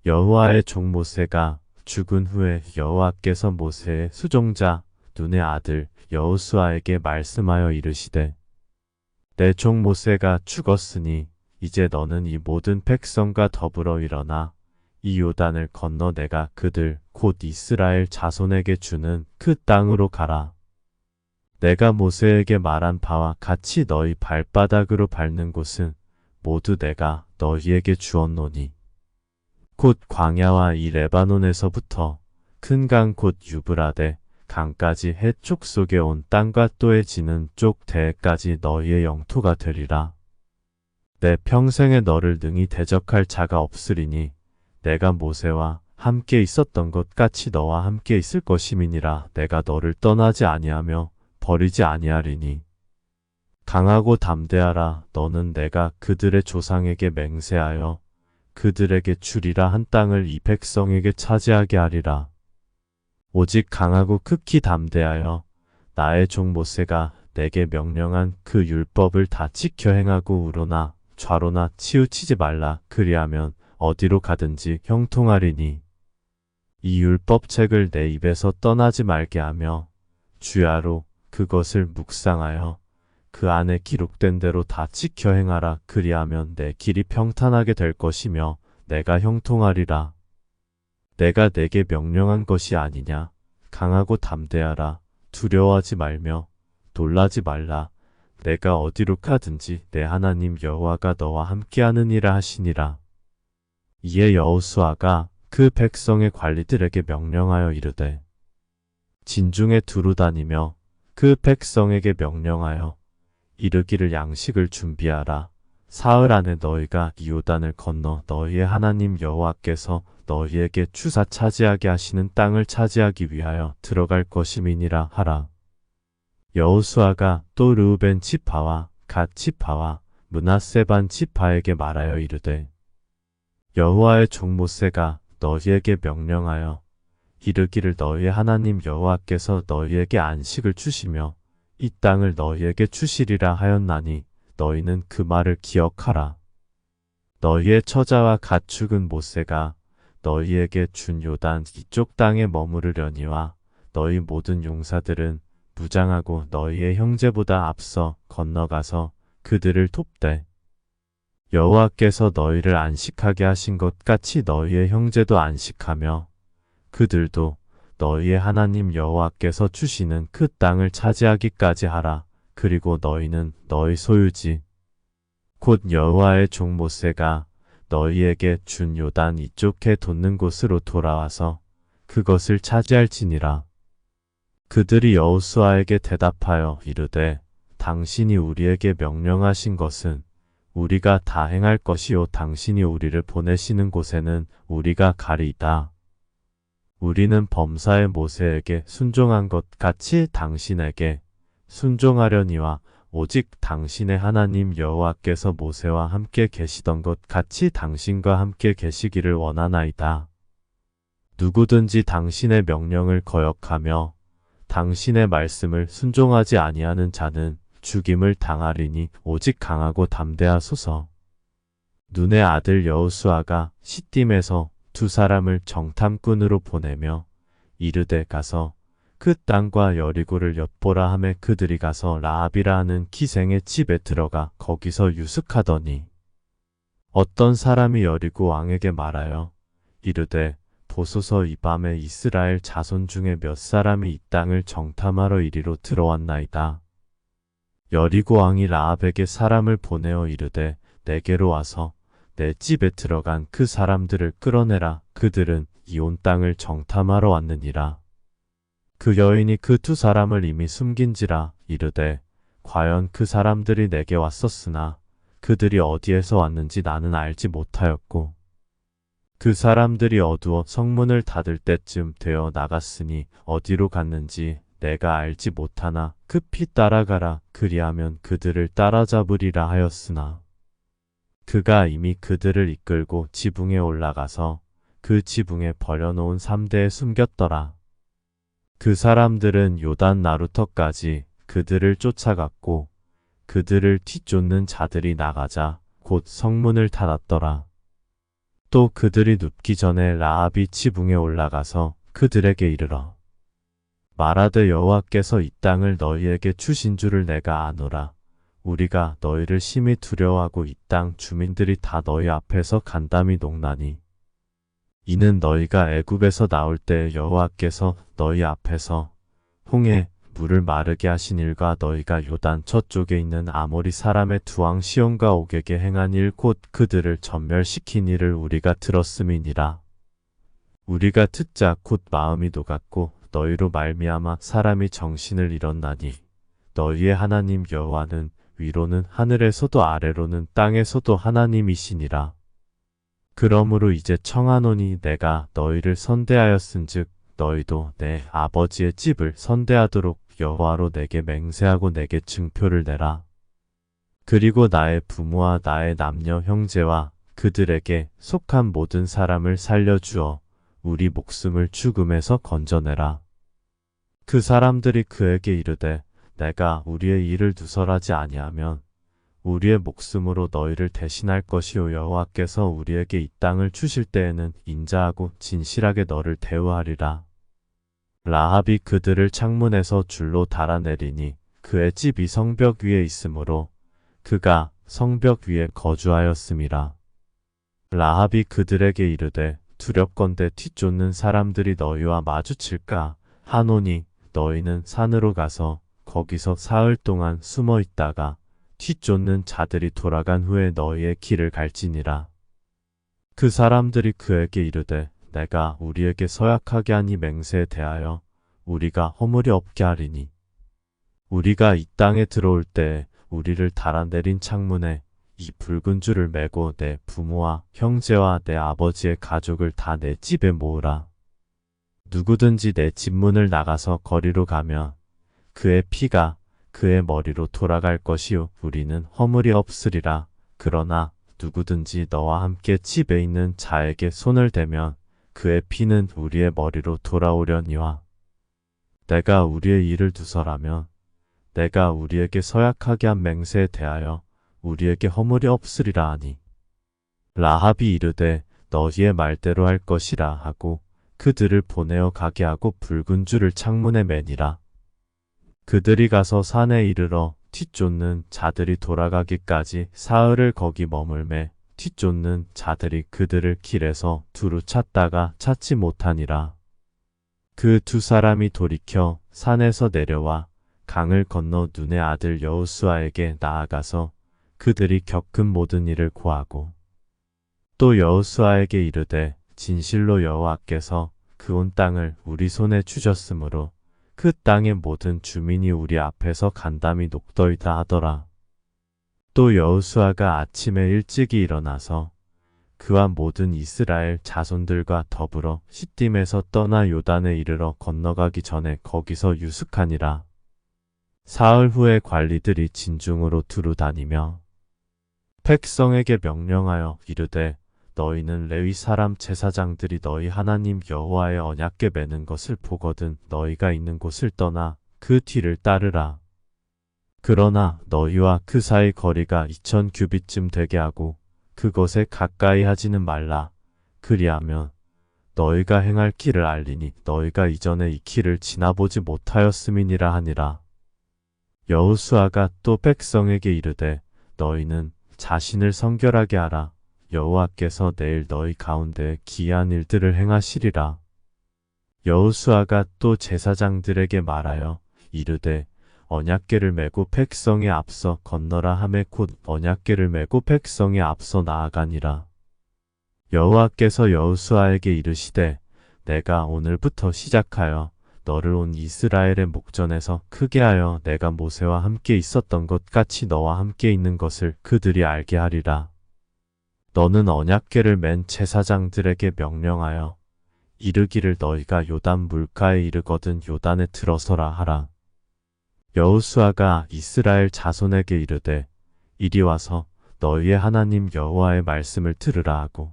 여호와의 종 모세가 죽은 후에 여호와께서 모세의 수종자 눈의 아들 여호수아에게 말씀하여 이르시되 내 종 모세가 죽었으니 이제 너는 이 모든 백성과 더불어 일어나 이 요단을 건너 내가 그들 곧 이스라엘 자손에게 주는 그 땅으로 가라. 내가 모세에게 말한 바와 같이 너희 발바닥으로 밟는 곳은 모두 내가 너희에게 주었노니 곧 광야와 이 레바논에서부터 큰 강 곧 유브라데 강까지 해쪽 속에 온 땅과 또에 지는 쪽 대까지 너희의 영토가 되리라. 내 평생에 너를 능히 대적할 자가 없으리니 내가 모세와 함께 있었던 것 같이 너와 함께 있을 것임이니라. 내가 너를 떠나지 아니하며 버리지 아니하리니 강하고 담대하라. 너는 내가 그들의 조상에게 맹세하여 그들에게 주리라 한 땅을 이 백성에게 차지하게 하리라. 오직 강하고 극히 담대하여 나의 종 모세가 내게 명령한 그 율법을 다 지켜 행하고 우로나 좌로나 치우치지 말라. 그리하면 어디로 가든지 형통하리니 이 율법책을 내 입에서 떠나지 말게 하며 주야로 그것을 묵상하여 그 안에 기록된 대로 다 지켜 행하라. 그리하면 내 길이 평탄하게 될 것이며 내가 형통하리라. 내가 내게 명령한 것이 아니냐. 강하고 담대하라. 두려워하지 말며 놀라지 말라. 내가 어디로 가든지 내 하나님 여호와가 너와 함께하느니라 하시니라. 이에 여호수아가 그 백성의 관리들에게 명령하여 이르되 진중에 두루 다니며 그 백성에게 명령하여 이르기를 양식을 준비하라. 사흘 안에 너희가 이 요단을 건너 너희의 하나님 여호와께서 너희에게 주사 차지하게 하시는 땅을 차지하기 위하여 들어갈 것임이니라 하라. 여호수아가 또 르우벤 지파와 갓 지파와 므낫세 반 지파에게 말하여 이르되 여호와의 종 모세가 너희에게 명령하여 이르기를 너희의 하나님 여호와께서 너희에게 안식을 주시며 이 땅을 너희에게 주시리라 하였나니 너희는 그 말을 기억하라. 너희의 처자와 갓 죽은 모세가 너희에게 준 요단 이쪽 땅에 머무르려니와 너희 모든 용사들은 무장하고 너희의 형제보다 앞서 건너가서 그들을 돕되 여호와께서 너희를 안식하게 하신 것 같이 너희의 형제도 안식하며 그들도 너희의 하나님 여호와께서 주시는 그 땅을 차지하기까지 하라. 그리고 너희는 너희 소유지 곧 여호와의 종 모세가 너희에게 준 요단 이쪽에 돋는 곳으로 돌아와서 그것을 차지할지니라. 그들이 여호수아에게 대답하여 이르되 당신이 우리에게 명령하신 것은 우리가 다 행할 것이요 당신이 우리를 보내시는 곳에는 우리가 가리이다. 우리는 범사의 모세에게 순종한 것 같이 당신에게 순종하려니와 오직 당신의 하나님 여호와께서 모세와 함께 계시던 것 같이 당신과 함께 계시기를 원하나이다. 누구든지 당신의 명령을 거역하며 당신의 말씀을 순종하지 아니하는 자는 죽임을 당하리니 오직 강하고 담대하소서. 눈의 아들 여호수아가 시딤에서 두 사람을 정탐꾼으로 보내며 이르되 가서 그 땅과 여리고를 엿보라 하매 그들이 가서 라합이라 하는 기생의 집에 들어가 거기서 유숙하더니 어떤 사람이 여리고 왕에게 말하여 이르되 보소서 이 밤에 이스라엘 자손 중에 몇 사람이 이 땅을 정탐하러 이리로 들어왔나이다. 여리고 왕이 라합에게 사람을 보내어 이르되 내게로 와서 내 집에 들어간 그 사람들을 끌어내라. 그들은 이 온 땅을 정탐하러 왔느니라. 그 여인이 그 두 사람을 이미 숨긴지라 이르되 과연 그 사람들이 내게 왔었으나 그들이 어디에서 왔는지 나는 알지 못하였고 그 사람들이 어두워 성문을 닫을 때쯤 되어 나갔으니 어디로 갔는지 내가 알지 못하나 급히 따라가라. 그리하면 그들을 따라잡으리라 하였으나 그가 이미 그들을 이끌고 지붕에 올라가서 그 지붕에 버려놓은 삼대에 숨겼더라. 그 사람들은 요단 나루터까지 그들을 쫓아갔고 그들을 뒤쫓는 자들이 나가자 곧 성문을 닫았더라. 또 그들이 눕기 전에 라합이 지붕에 올라가서 그들에게 이르러 말하되 여호와께서 이 땅을 너희에게 주신 줄을 내가 아노라. 우리가 너희를 심히 두려워하고 이 땅 주민들이 다 너희 앞에서 간담이 녹나니 이는 너희가 애굽에서 나올 때 여호와께서 너희 앞에서 홍해 물을 마르게 하신 일과 너희가 요단 저쪽에 있는 아모리 사람의 두 왕 시온과 옥에게 행한 일 곧 그들을 전멸시킨 일을 우리가 들었음이니라. 우리가 듣자 곧 마음이 녹았고 너희로 말미암아 사람이 정신을 잃었나니 너희의 하나님 여호와는 위로는 하늘에서도 아래로는 땅에서도 하나님이시니라. 그러므로 이제 청하노니 내가 너희를 선대하였은즉 너희도 내 아버지의 집을 선대하도록 여호와로 내게 맹세하고 내게 증표를 내라. 그리고 나의 부모와 나의 남녀 형제와 그들에게 속한 모든 사람을 살려주어 우리 목숨을 죽음에서 건져내라. 그 사람들이 그에게 이르되 내가 우리의 일을 누설하지 아니하면 우리의 목숨으로 너희를 대신할 것이요 여호와께서 우리에게 이 땅을 주실 때에는 인자하고 진실하게 너를 대우하리라. 라합이 그들을 창문에서 줄로 달아내리니 그의 집이 성벽 위에 있으므로 그가 성벽 위에 거주하였음이라. 라합이 그들에게 이르되 두렵건대 뒤쫓는 사람들이 너희와 마주칠까 하노니 너희는 산으로 가서 거기서 사흘 동안 숨어 있다가 뒤쫓는 자들이 돌아간 후에 너희의 길을 갈지니라. 그 사람들이 그에게 이르되 내가 우리에게 서약하게 하니 맹세에 대하여 우리가 허물이 없게 하리니 우리가 이 땅에 들어올 때 우리를 달아내린 창문에 이 붉은 줄을 매고 내 부모와 형제와 내 아버지의 가족을 다 내 집에 모으라. 누구든지 내 집 문을 나가서 거리로 가면 그의 피가 그의 머리로 돌아갈 것이요 우리는 허물이 없으리라. 그러나 누구든지 너와 함께 집에 있는 자에게 손을 대면 그의 피는 우리의 머리로 돌아오려니와 내가 우리의 일을 두설하면 내가 우리에게 서약하게 한 맹세에 대하여 우리에게 허물이 없으리라 하니 라합이 이르되 너희의 말대로 할 것이라 하고 그들을 보내어 가게 하고 붉은 줄을 창문에 매니라. 그들이 가서 산에 이르러 뒤쫓는 자들이 돌아가기까지 사흘을 거기 머물매 뒤쫓는 자들이 그들을 길에서 두루 찾다가 찾지 못하니라. 그 두 사람이 돌이켜 산에서 내려와 강을 건너 눈의 아들 여호수아에게 나아가서 그들이 겪은 모든 일을 고하고 또 여호수아에게 이르되 진실로 여호와께서 그 온 땅을 우리 손에 주셨으므로 그 땅의 모든 주민이 우리 앞에서 간담이 녹더이다 하더라. 또 여호수아가 아침에 일찍이 일어나서 그와 모든 이스라엘 자손들과 더불어 시딤에서 떠나 요단에 이르러 건너가기 전에 거기서 유숙하니라. 사흘 후에 관리들이 진중으로 두루 다니며 백성에게 명령하여 이르되 너희는 레위 사람 제사장들이 너희 하나님 여호와의 언약궤 매는 것을 보거든 너희가 있는 곳을 떠나 그 뒤를 따르라. 그러나 너희와 그 사이 거리가 2000 규빗쯤 되게 하고 그것에 가까이 하지는 말라. 그리하면 너희가 행할 길을 알리니 너희가 이전에 이 길을 지나보지 못하였음이니라 하니라. 여호수아가 또 백성에게 이르되 너희는 자신을 성결하게 하라. 여호와께서 내일 너희 가운데 기이한 일들을 행하시리라. 여호수아가 또 제사장들에게 말하여 이르되 언약궤를 메고 백성에 앞서 건너라 하매 곧 언약궤를 메고 백성에 앞서 나아가니라. 여호와께서 여호수아에게 이르시되 내가 오늘부터 시작하여 너를 온 이스라엘의 목전에서 크게 하여 내가 모세와 함께 있었던 것 같이 너와 함께 있는 것을 그들이 알게 하리라. 너는 언약궤를 맨 제사장들에게 명령하여 이르기를 너희가 요단 물가에 이르거든 요단에 들어서라 하라. 여호수아가 이스라엘 자손에게 이르되 이리 와서 너희의 하나님 여호와의 말씀을 들으라 하고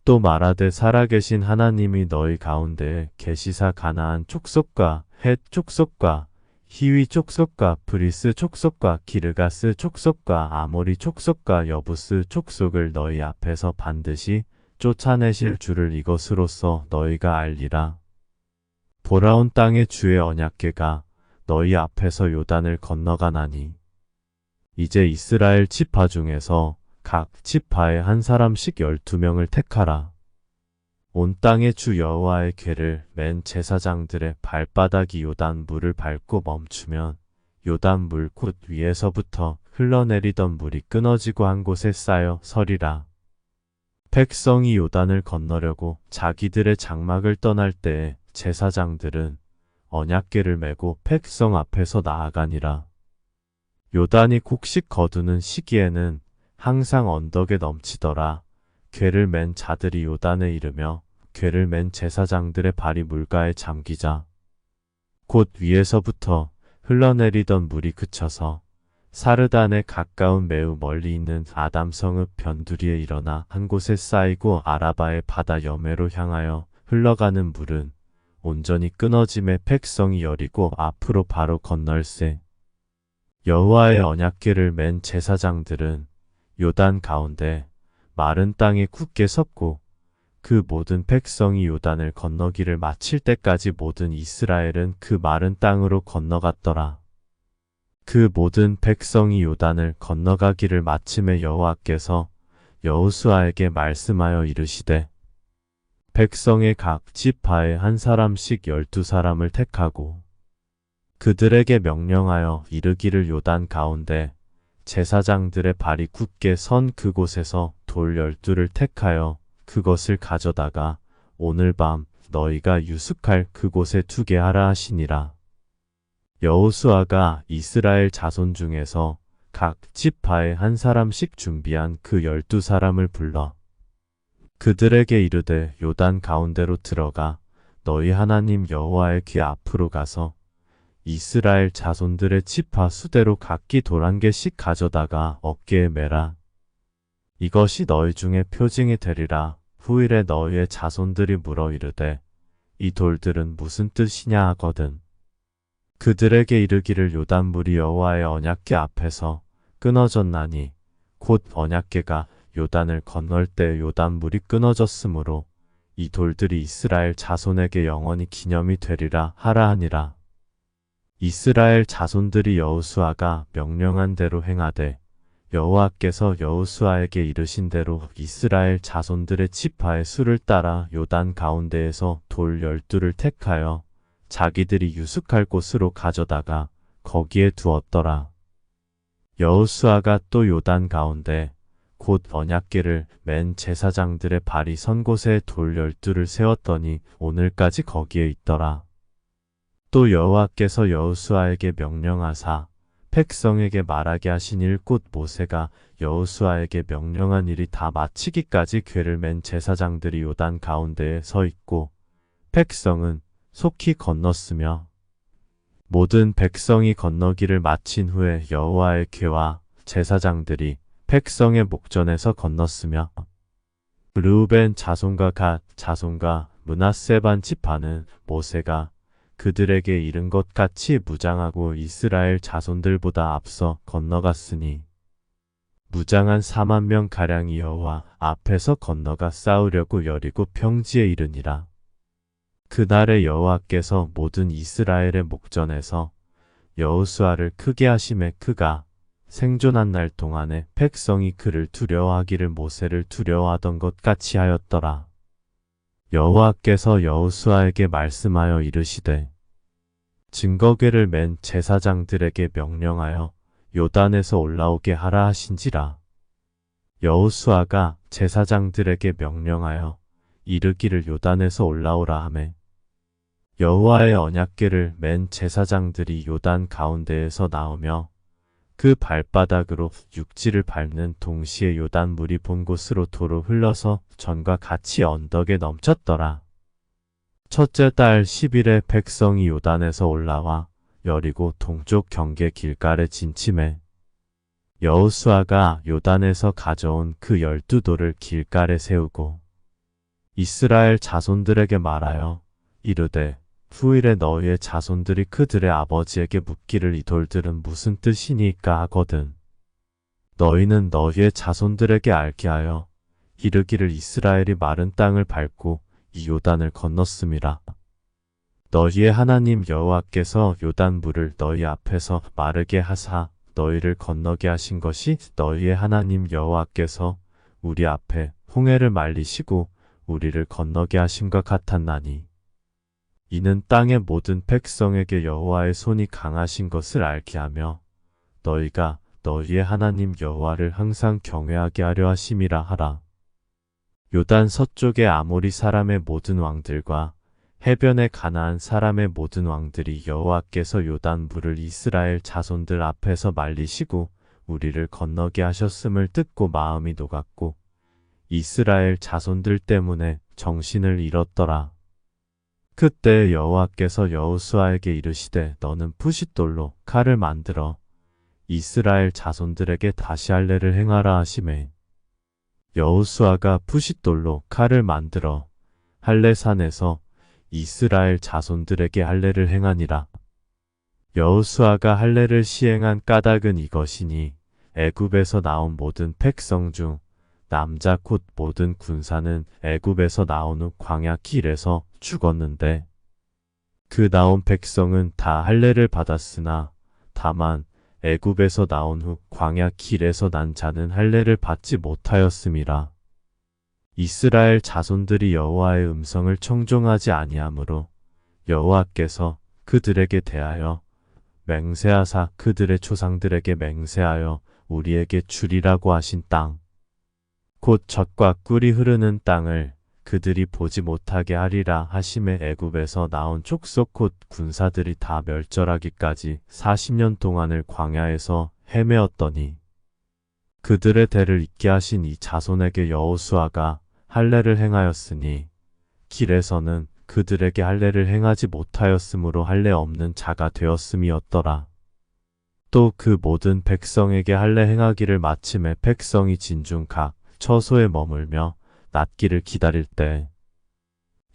또 말하되 살아계신 하나님이 너희 가운데에 계시사 가나안 족속과 헷 족속과 히위 족속과 브리스 족속과 기르가스 족속과 아모리 족속과 여부스 족속을 너희 앞에서 반드시 쫓아내실 줄을 이것으로써 너희가 알리라. 보라온 땅의 주의 언약궤가 너희 앞에서 요단을 건너가나니 이제 이스라엘 지파 중에서 각 지파에 한 사람씩 12명을 택하라. 온 땅의 주 여호와의 궤를 맨 제사장들의 발바닥이 요단 물을 밟고 멈추면 요단 물 곧 위에서부터 흘러내리던 물이 끊어지고 한 곳에 쌓여 서리라. 백성이 요단을 건너려고 자기들의 장막을 떠날 때에 제사장들은 언약궤를 메고 백성 앞에서 나아가니라. 요단이 곡식 거두는 시기에는 항상 언덕에 넘치더라. 궤를 맨 자들이 요단에 이르며 궤를 맨 제사장들의 발이 물가에 잠기자 곧 위에서부터 흘러내리던 물이 그쳐서 사르단에 가까운 매우 멀리 있는 아담성읍 변두리에 일어나 한 곳에 쌓이고 아라바의 바다 여매로 향하여 흘러가는 물은 온전히 끊어짐에 백성이 여리고 앞으로 바로 건널세. 여호와의 언약궤를 맨 제사장들은 요단 가운데 마른 땅에 굳게 섰고 그 모든 백성이 요단을 건너기를 마칠 때까지 모든 이스라엘은 그 마른 땅으로 건너갔더라. 그 모든 백성이 요단을 건너가기를 마침에 여호와께서 여호수아에게 말씀하여 이르시되 백성의 각 지파에 한 사람씩 12사람을 택하고 그들에게 명령하여 이르기를 요단 가운데 제사장들의 발이 굳게 선 그곳에서 돌 12를 택하여 그것을 가져다가 오늘 밤 너희가 유숙할 그곳에 두게 하라 하시니라. 여호수아가 이스라엘 자손 중에서 각 지파에 한 사람씩 준비한 그 12사람을 불러 그들에게 이르되 요단 가운데로 들어가 너희 하나님 여호와의 궤 앞으로 가서 이스라엘 자손들의 지파 수대로 각기 돌 1개씩 가져다가 어깨에 매라. 이것이 너희 중에 표징이 되리라. 후일에 너희의 자손들이 물어 이르되 이 돌들은 무슨 뜻이냐 하거든. 그들에게 이르기를 요단 물이 여호와의 언약궤 앞에서 끊어졌나니 곧 언약궤가 요단을 건널 때 요단 물이 끊어졌으므로 이 돌들이 이스라엘 자손에게 영원히 기념이 되리라 하라 하니라. 이스라엘 자손들이 여호수아가 명령한 대로 행하되 여호와께서 여호수아에게 이르신 대로 이스라엘 자손들의 지파의 수를 따라 요단 가운데에서 돌 12를 택하여 자기들이 유숙할 곳으로 가져다가 거기에 두었더라. 여호수아가 또 요단 가운데 곧 언약궤를 맨 제사장들의 발이 선 곳에 돌 12를 세웠더니 오늘까지 거기에 있더라. 또 여호와께서 여호수아에게 명령하사 백성에게 말하게 하신 일 곧 모세가 여호수아에게 명령한 일이 다 마치기까지 궤를 맨 제사장들이 요단 가운데에 서 있고 백성은 속히 건넜으며 모든 백성이 건너기를 마친 후에 여호와의 궤와 제사장들이 백성의 목전에서 건넜으며 르우벤 자손과 갓 자손과 므낫세 반 지파는 모세가 그들에게 이른 것 같이 무장하고 이스라엘 자손들보다 앞서 건너갔으니 무장한 4만 명 가량이 여호와 앞에서 건너가 싸우려고 여리고 평지에 이르니라. 그날에 여호와께서 모든 이스라엘의 목전에서 여호수아를 크게 하심에 그가 생존한 날 동안에 백성이 그를 두려워하기를 모세를 두려워하던 것 같이 하였더라. 여호와께서 여호수아에게 말씀하여 이르시되 증거궤를 맨 제사장들에게 명령하여 요단에서 올라오게 하라 하신지라. 여호수아가 제사장들에게 명령하여 이르기를 요단에서 올라오라 하매 여호와의 언약궤를 맨 제사장들이 요단 가운데에서 나오며 그 발바닥으로 육지를 밟는 동시에 요단 물이 본 곳으로 도로 흘러서 전과 같이 언덕에 넘쳤더라. 첫째 달 10일에 백성이 요단에서 올라와 여리고 동쪽 경계 길갈에 진침해 여호수아가 요단에서 가져온 그 12돌을 길갈에 세우고 이스라엘 자손들에게 말하여 이르되 후일에 너희의 자손들이 그들의 아버지에게 묻기를 이 돌들은 무슨 뜻이니까 하거든. 너희는 너희의 자손들에게 알게 하여 이르기를 이스라엘이 마른 땅을 밟고 이 요단을 건넜음이라. 너희의 하나님 여호와께서 요단 물을 너희 앞에서 마르게 하사 너희를 건너게 하신 것이 너희의 하나님 여호와께서 우리 앞에 홍해를 말리시고 우리를 건너게 하심과 같았나니 이는 땅의 모든 백성에게 여호와의 손이 강하신 것을 알게 하며 너희가 너희의 하나님 여호와를 항상 경외하게 하려 하심이라 하라. 요단 서쪽의 아모리 사람의 모든 왕들과 해변의 가나안 사람의 모든 왕들이 여호와께서 요단 물을 이스라엘 자손들 앞에서 말리시고 우리를 건너게 하셨음을 듣고 마음이 녹았고 이스라엘 자손들 때문에 정신을 잃었더라. 그때 여호와께서 여호수아에게 이르시되 너는 푸싯돌로 칼을 만들어 이스라엘 자손들에게 다시 할례를 행하라 하시매 여호수아가 푸싯돌로 칼을 만들어 할례산에서 이스라엘 자손들에게 할례를 행하니라. 여호수아가 할례를 시행한 까닭은 이것이니 애굽에서 나온 모든 백성 중 남자 곧 모든 군사는 애굽에서 나온 후 광야 길에서 죽었는데 그 나온 백성은 다 할례를 받았으나 다만 애굽에서 나온 후 광야 길에서 난 자는 할례를 받지 못하였음이라. 이스라엘 자손들이 여호와의 음성을 청종하지 아니하므로 여호와께서 그들에게 대하여 맹세하사 그들의 조상들에게 맹세하여 우리에게 주리라고 하신 땅 곧 젖과 꿀이 흐르는 땅을 그들이 보지 못하게 하리라 하심에 애굽에서 나온 족속 곧 군사들이 다 멸절하기까지 40년 동안을 광야에서 헤매었더니 그들의 대를 잇게 하신 이 자손에게 여호수아가 할례를 행하였으니 길에서는 그들에게 할례를 행하지 못하였으므로 할례 없는 자가 되었음이었더라. 또 그 모든 백성에게 할례 행하기를 마침에 백성이 진중 각 처소에 머물며 낫기를 기다릴 때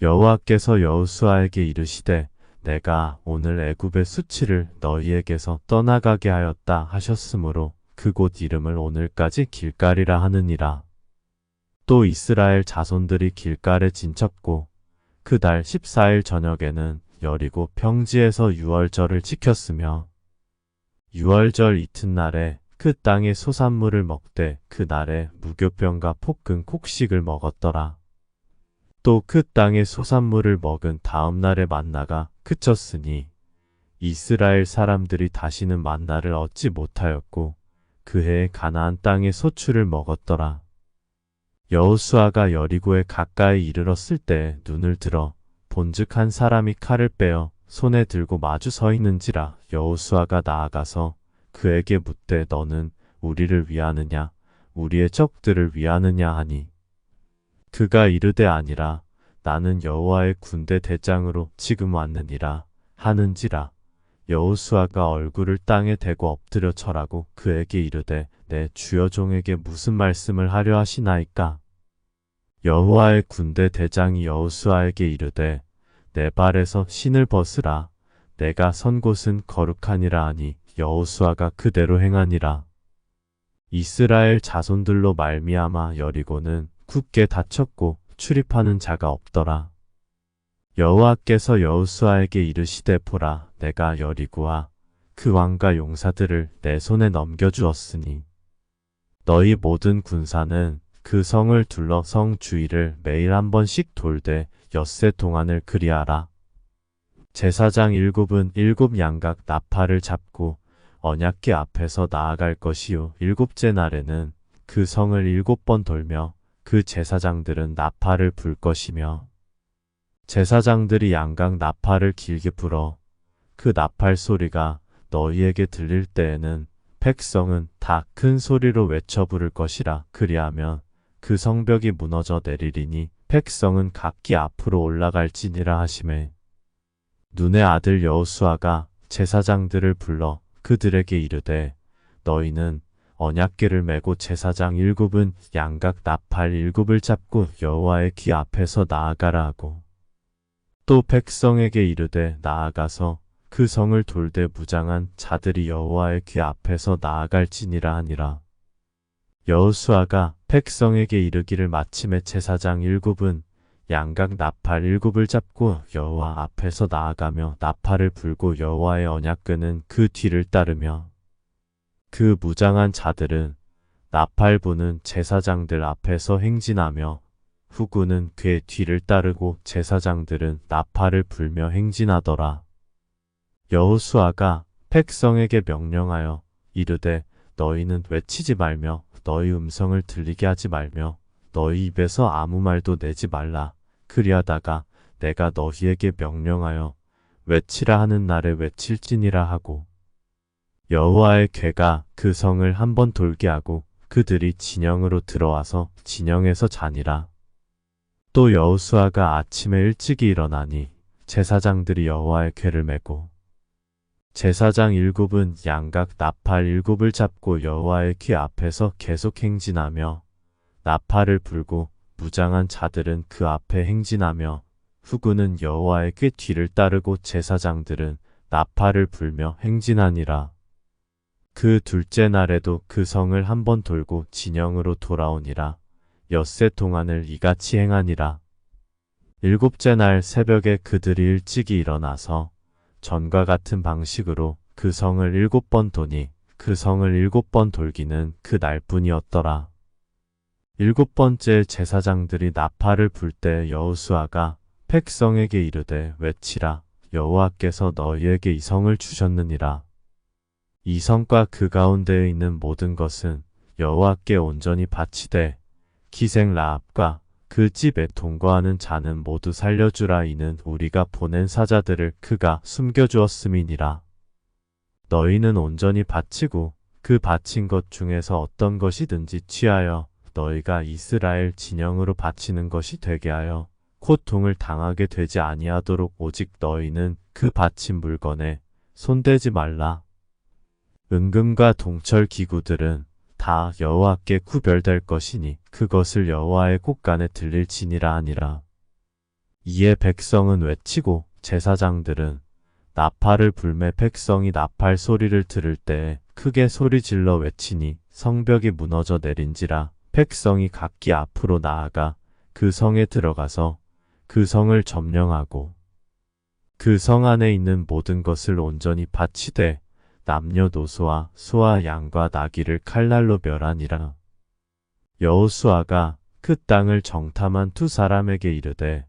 여호와께서 여호수아에게 이르시되 내가 오늘 애굽의 수치를 너희에게서 떠나가게 하였다 하셨으므로 그곳 이름을 오늘까지 길갈이라 하느니라. 또 이스라엘 자손들이 길갈에 진쳤고 그 달 14일 저녁에는 여리고 평지에서 유월절을 지켰으며 유월절 이튿날에 그 땅의 소산물을 먹되 그 날에 무교병과 볶은 곡식을 먹었더라. 또 그 땅의 소산물을 먹은 다음 날에 만나가 그쳤으니 이스라엘 사람들이 다시는 만나를 얻지 못하였고 그 해에 가나안 땅의 소출을 먹었더라. 여호수아가 여리고에 가까이 이르렀을 때 눈을 들어 본즉 한 사람이 칼을 빼어 손에 들고 마주 서 있는지라. 여호수아가 나아가서 그에게 묻되 너는 우리를 위하느냐 우리의 적들을 위하느냐 하니 그가 이르되 아니라 나는 여호와의 군대 대장으로 지금 왔느니라 하는지라. 여호수아가 얼굴을 땅에 대고 엎드려 절하고 그에게 이르되 내 주여 종에게 무슨 말씀을 하려 하시나이까. 여호와의 군대 대장이 여호수아에게 이르되 내 발에서 신을 벗으라. 내가 선 곳은 거룩하니라 하니 여호수아가 그대로 행하니라. 이스라엘 자손들로 말미암아 여리고는 굳게 닫혔고 출입하는 자가 없더라. 여호와께서 여호수아에게 이르시되 보라 내가 여리고와 그 왕과 용사들을 내 손에 넘겨주었으니 너희 모든 군사는 그 성을 둘러 성 주위를 매일 한 번씩 돌되 엿새 동안을 그리하라. 제사장 7은 7 양각 나팔을 잡고 언약궤 앞에서 나아갈 것이요 7째 날에는 그 성을 7번 돌며 그 제사장들은 나팔을 불 것이며 제사장들이 양각 나팔을 길게 불어 그 나팔 소리가 너희에게 들릴 때에는 백성은 다 큰 소리로 외쳐 부를 것이라. 그리하면 그 성벽이 무너져 내리리니 백성은 각기 앞으로 올라갈지니라 하시매 눈의 아들 여호수아가 제사장들을 불러 그들에게 이르되 너희는 언약궤를 메고 제사장 7은 양각 나팔 7을 잡고 여호와의 궤 앞에서 나아가라 하고 또 백성에게 이르되 나아가서 그 성을 돌되 무장한 자들이 여호와의 궤 앞에서 나아갈지니라 하니라. 여호수아가 백성에게 이르기를 마침에 제사장 일곱은 양각 나팔 일곱을 잡고 여호와 앞에서 나아가며 나팔을 불고 여호와의 언약궤는 그 뒤를 따르며 그 무장한 자들은 나팔 부는 제사장들 앞에서 행진하며 후구는 궤 뒤를 따르고 제사장들은 나팔을 불며 행진하더라. 여호수아가 백성에게 명령하여 이르되 너희는 외치지 말며 너희 음성을 들리게 하지 말며 너희 입에서 아무 말도 내지 말라. 그리하다가 내가 너희에게 명령하여 외치라 하는 날에 외칠지니라 하고 여호와의 궤가 그 성을 한 번 돌게 하고 그들이 진영으로 들어와서 진영에서 자니라. 또 여호수아가 아침에 일찍이 일어나니 제사장들이 여호와의 궤를 메고 제사장 일곱은 양각 나팔 일곱을 잡고 여호와의 궤 앞에서 계속 행진하며 나팔을 불고 무장한 자들은 그 앞에 행진하며 후구는 여호와의 궤 뒤를 따르고 제사장들은 나팔을 불며 행진하니라. 그 둘째 날에도 그 성을 한 번 돌고 진영으로 돌아오니라. 엿새 동안을 이같이 행하니라. 일곱째 날 새벽에 그들이 일찍이 일어나서 전과 같은 방식으로 그 성을 7번 도니 그 성을 7번 돌기는 그 날뿐이었더라. 7번째 제사장들이 나팔을 불 때 여호수아가 백성에게 이르되 외치라. 여호와께서 너희에게 이 성을 주셨느니라. 이 성과 그 가운데에 있는 모든 것은 여호와께 온전히 바치되 기생 라합과 그 집에 동거하는 자는 모두 살려주라. 이는 우리가 보낸 사자들을 그가 숨겨주었음이니라. 너희는 온전히 바치고 그 바친 것 중에서 어떤 것이든지 취하여 너희가 이스라엘 진영으로 바치는 것이 되게 하여 고통을 당하게 되지 아니하도록 오직 너희는 그 바친 물건에 손대지 말라. 은금과 동철 기구들은 다 여호와께 구별될 것이니 그것을 여호와의 곳간에 들릴지니라 하니라. 이에 백성은 외치고 제사장들은 나팔을 불매 백성이 나팔 소리를 들을 때에 크게 소리질러 외치니 성벽이 무너져 내린지라. 백성이 각기 앞으로 나아가 그 성에 들어가서 그 성을 점령하고 그 성 안에 있는 모든 것을 온전히 바치되 남녀노소와 소와 양과 나귀를 칼날로 멸하니라. 여호수아가 그 땅을 정탐한 두 사람에게 이르되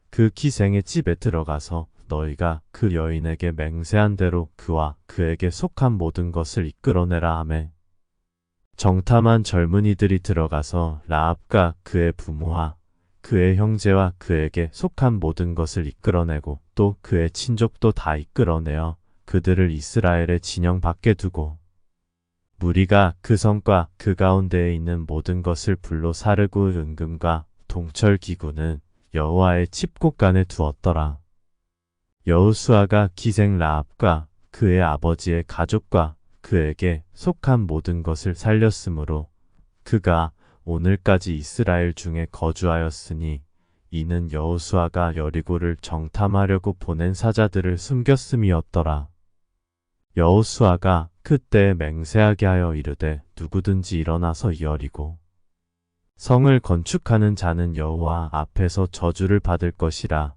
그 기생의 집에 들어가서 너희가 그 여인에게 맹세한 대로 그와 그에게 속한 모든 것을 이끌어내라 하매 정탐한 젊은이들이 들어가서 라합과 그의 부모와 그의 형제와 그에게 속한 모든 것을 이끌어내고 또 그의 친족도 다 이끌어내어 그들을 이스라엘의 진영 밖에 두고 무리가 그 성과 그 가운데에 있는 모든 것을 불로 사르고 은금과 동철 기구는 여호와의 칩곳간에 두었더라. 여호수아가 기생 라합과 그의 아버지의 가족과 그에게 속한 모든 것을 살렸으므로 그가 오늘까지 이스라엘 중에 거주하였으니 이는 여호수아가 여리고를 정탐하려고 보낸 사자들을 숨겼음이었더라. 여호수아가 그때 맹세하게 하여 이르되 누구든지 일어나서 여리고 성을 건축하는 자는 여호와 앞에서 저주를 받을 것이라.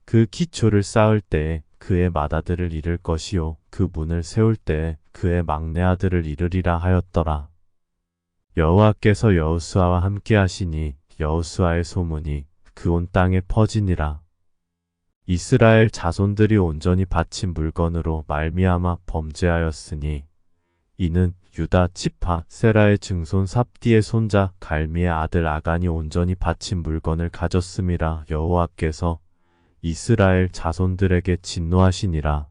그 기초를 쌓을 때에 그의 맏아들을 잃을 것이요 그 문을 세울 때에 그의 막내 아들을 잃으리라 하였더라. 여호와께서 여호수아와 함께 하시니 여호수아의 소문이 그 온 땅에 퍼지니라. 이스라엘 자손들이 온전히 바친 물건으로 말미암아 범죄하였으니 이는 유다 지파 세라의 증손 삽디의 손자 갈미의 아들 아간이 온전히 바친 물건을 가졌음이라. 여호와께서 이스라엘 자손들에게 진노하시니라.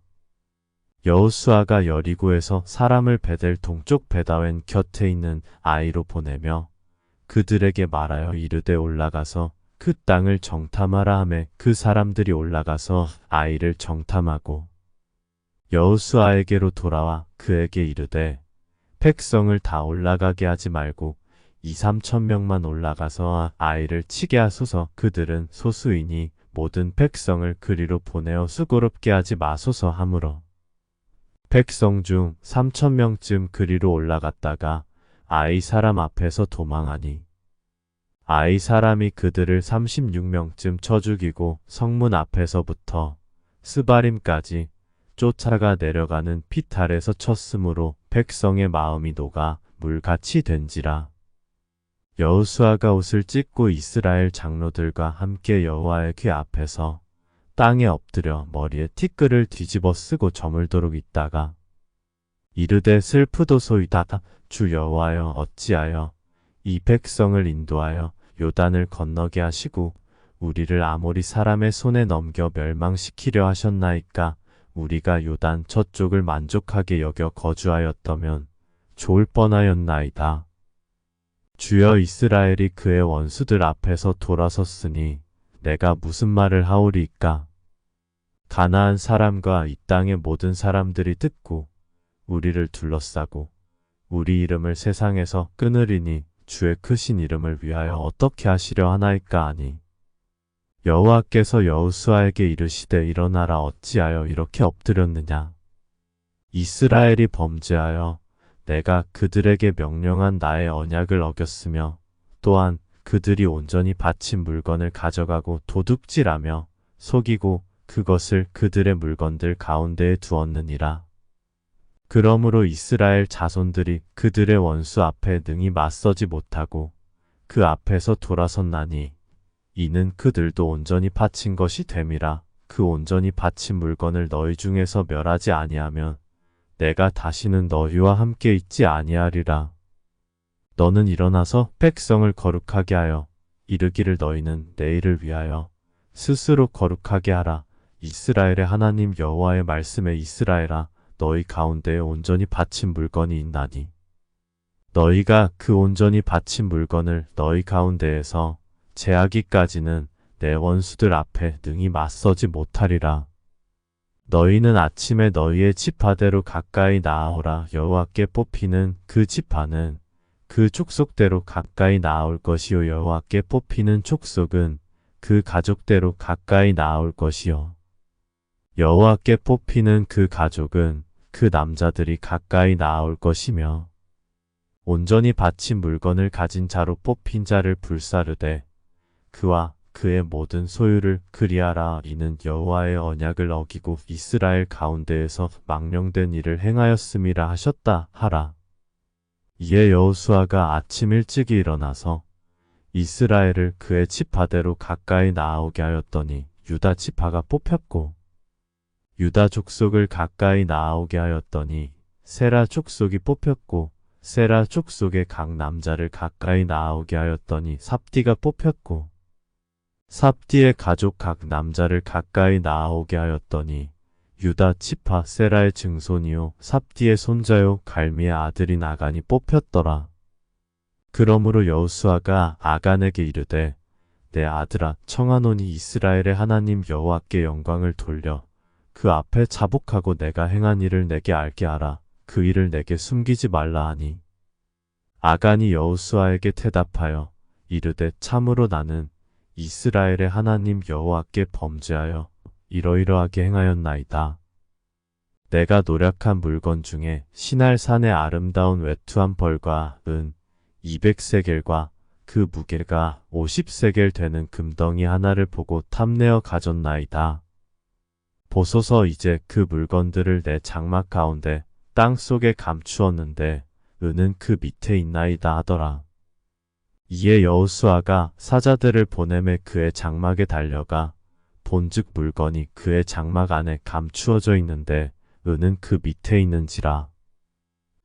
여호수아가 여리고에서 사람을 베델 동쪽 베다웬 곁에 있는 아이로 보내며 그들에게 말하여 이르되 올라가서 그 땅을 정탐하라 하매 그 사람들이 올라가서 아이를 정탐하고 여호수아에게로 돌아와 그에게 이르되 백성을 다 올라가게 하지 말고 2~3천 명만 올라가서 아이를 치게 하소서. 그들은 소수이니 모든 백성을 그리로 보내어 수고롭게 하지 마소서 하므로 백성 중 3,000명쯤 그리로 올라갔다가 아이 사람 앞에서 도망하니 아이 사람이 그들을 36명쯤 쳐 죽이고 성문 앞에서부터 스바림까지 쫓아가 내려가는 피탈에서 쳤으므로 백성의 마음이 녹아 물같이 된지라. 여호수아가 옷을 찢고 이스라엘 장로들과 함께 여호와의 궤 앞에서 땅에 엎드려 머리에 티끌을 뒤집어 쓰고 저물도록 있다가 이르되 슬프도소이다. 주 여호와여, 어찌하여 이 백성을 인도하여 요단을 건너게 하시고 우리를 아모리 사람의 손에 넘겨 멸망시키려 하셨나이까. 우리가 요단 저쪽을 만족하게 여겨 거주하였다면 좋을 뻔하였나이다. 주여, 이스라엘이 그의 원수들 앞에서 돌아섰으니 내가 무슨 말을 하오리이까. 가나안 사람과 이 땅의 모든 사람들이 듣고 우리를 둘러싸고 우리 이름을 세상에서 끊으리니 주의 크신 이름을 위하여 어떻게 하시려 하나이까 하니 여호와께서 여호수아에게 이르시되 일어나라. 어찌하여 이렇게 엎드렸느냐. 이스라엘이 범죄하여 내가 그들에게 명령한 나의 언약을 어겼으며 또한 그들이 온전히 바친 물건을 가져가고 도둑질하며 속이고 그것을 그들의 물건들 가운데에 두었느니라. 그러므로 이스라엘 자손들이 그들의 원수 앞에 능히 맞서지 못하고 그 앞에서 돌아섰나니 이는 그들도 온전히 바친 것이 됨이라. 그 온전히 바친 물건을 너희 중에서 멸하지 아니하면 내가 다시는 너희와 함께 있지 아니하리라. 너는 일어나서 백성을 거룩하게 하여 이르기를 너희는 내일을 위하여 스스로 거룩하게 하라. 이스라엘의 하나님 여호와의 말씀에 이스라엘아, 너희 가운데에 온전히 바친 물건이 있나니 너희가 그 온전히 바친 물건을 너희 가운데에서 제하기까지는 내 원수들 앞에 능히 맞서지 못하리라. 너희는 아침에 너희의 지파대로 가까이 나아오라. 여호와께 뽑히는 그 지파는 그 족속대로 가까이 나아올 것이요 여호와께 뽑히는 족속은 그 가족대로 가까이 나아올 것이요 여호와께 뽑히는 그 가족은 그 남자들이 가까이 나아올 것이며 온전히 바친 물건을 가진 자로 뽑힌 자를 불사르되 그와 그의 모든 소유를 그리하라. 이는 여호와의 언약을 어기고 이스라엘 가운데에서 망령된 일을 행하였음이라 하셨다 하라. 이에 여호수아가 아침 일찍이 일어나서 이스라엘을 그의 지파대로 가까이 나아오게 하였더니 유다 지파가 뽑혔고 유다 족속을 가까이 나아오게 하였더니 세라 족속이 뽑혔고 세라 족속의 각 남자를 가까이 나아오게 하였더니 삽디가 뽑혔고 삽디의 가족 각 남자를 가까이 나아오게 하였더니 유다 지파 세라의 증손이요 삽디의 손자요 갈미의 아들인 아간이 뽑혔더라. 그러므로 여호수아가 아간에게 이르되 내 아들아, 청하노니 이스라엘의 하나님 여호와께 영광을 돌려 그 앞에 자복하고 내가 행한 일을 내게 알게 하라. 그 일을 내게 숨기지 말라 하니 아간이 여호수아에게 대답하여 이르되 참으로 나는 이스라엘의 하나님 여호와께 범죄하여 이러이러하게 행하였나이다. 내가 노력한 물건 중에 시날산의 아름다운 외투한 벌과 은 200세겔과 그 무게가 50세겔 되는 금덩이 하나를 보고 탐내어 가졌나이다. 보소서, 이제 그 물건들을 내 장막 가운데 땅 속에 감추었는데 은은 그 밑에 있나이다 하더라. 이에 여호수아가 사자들을 보내매 그의 장막에 달려가 본즉 물건이 그의 장막 안에 감추어져 있는데 은은 그 밑에 있는지라.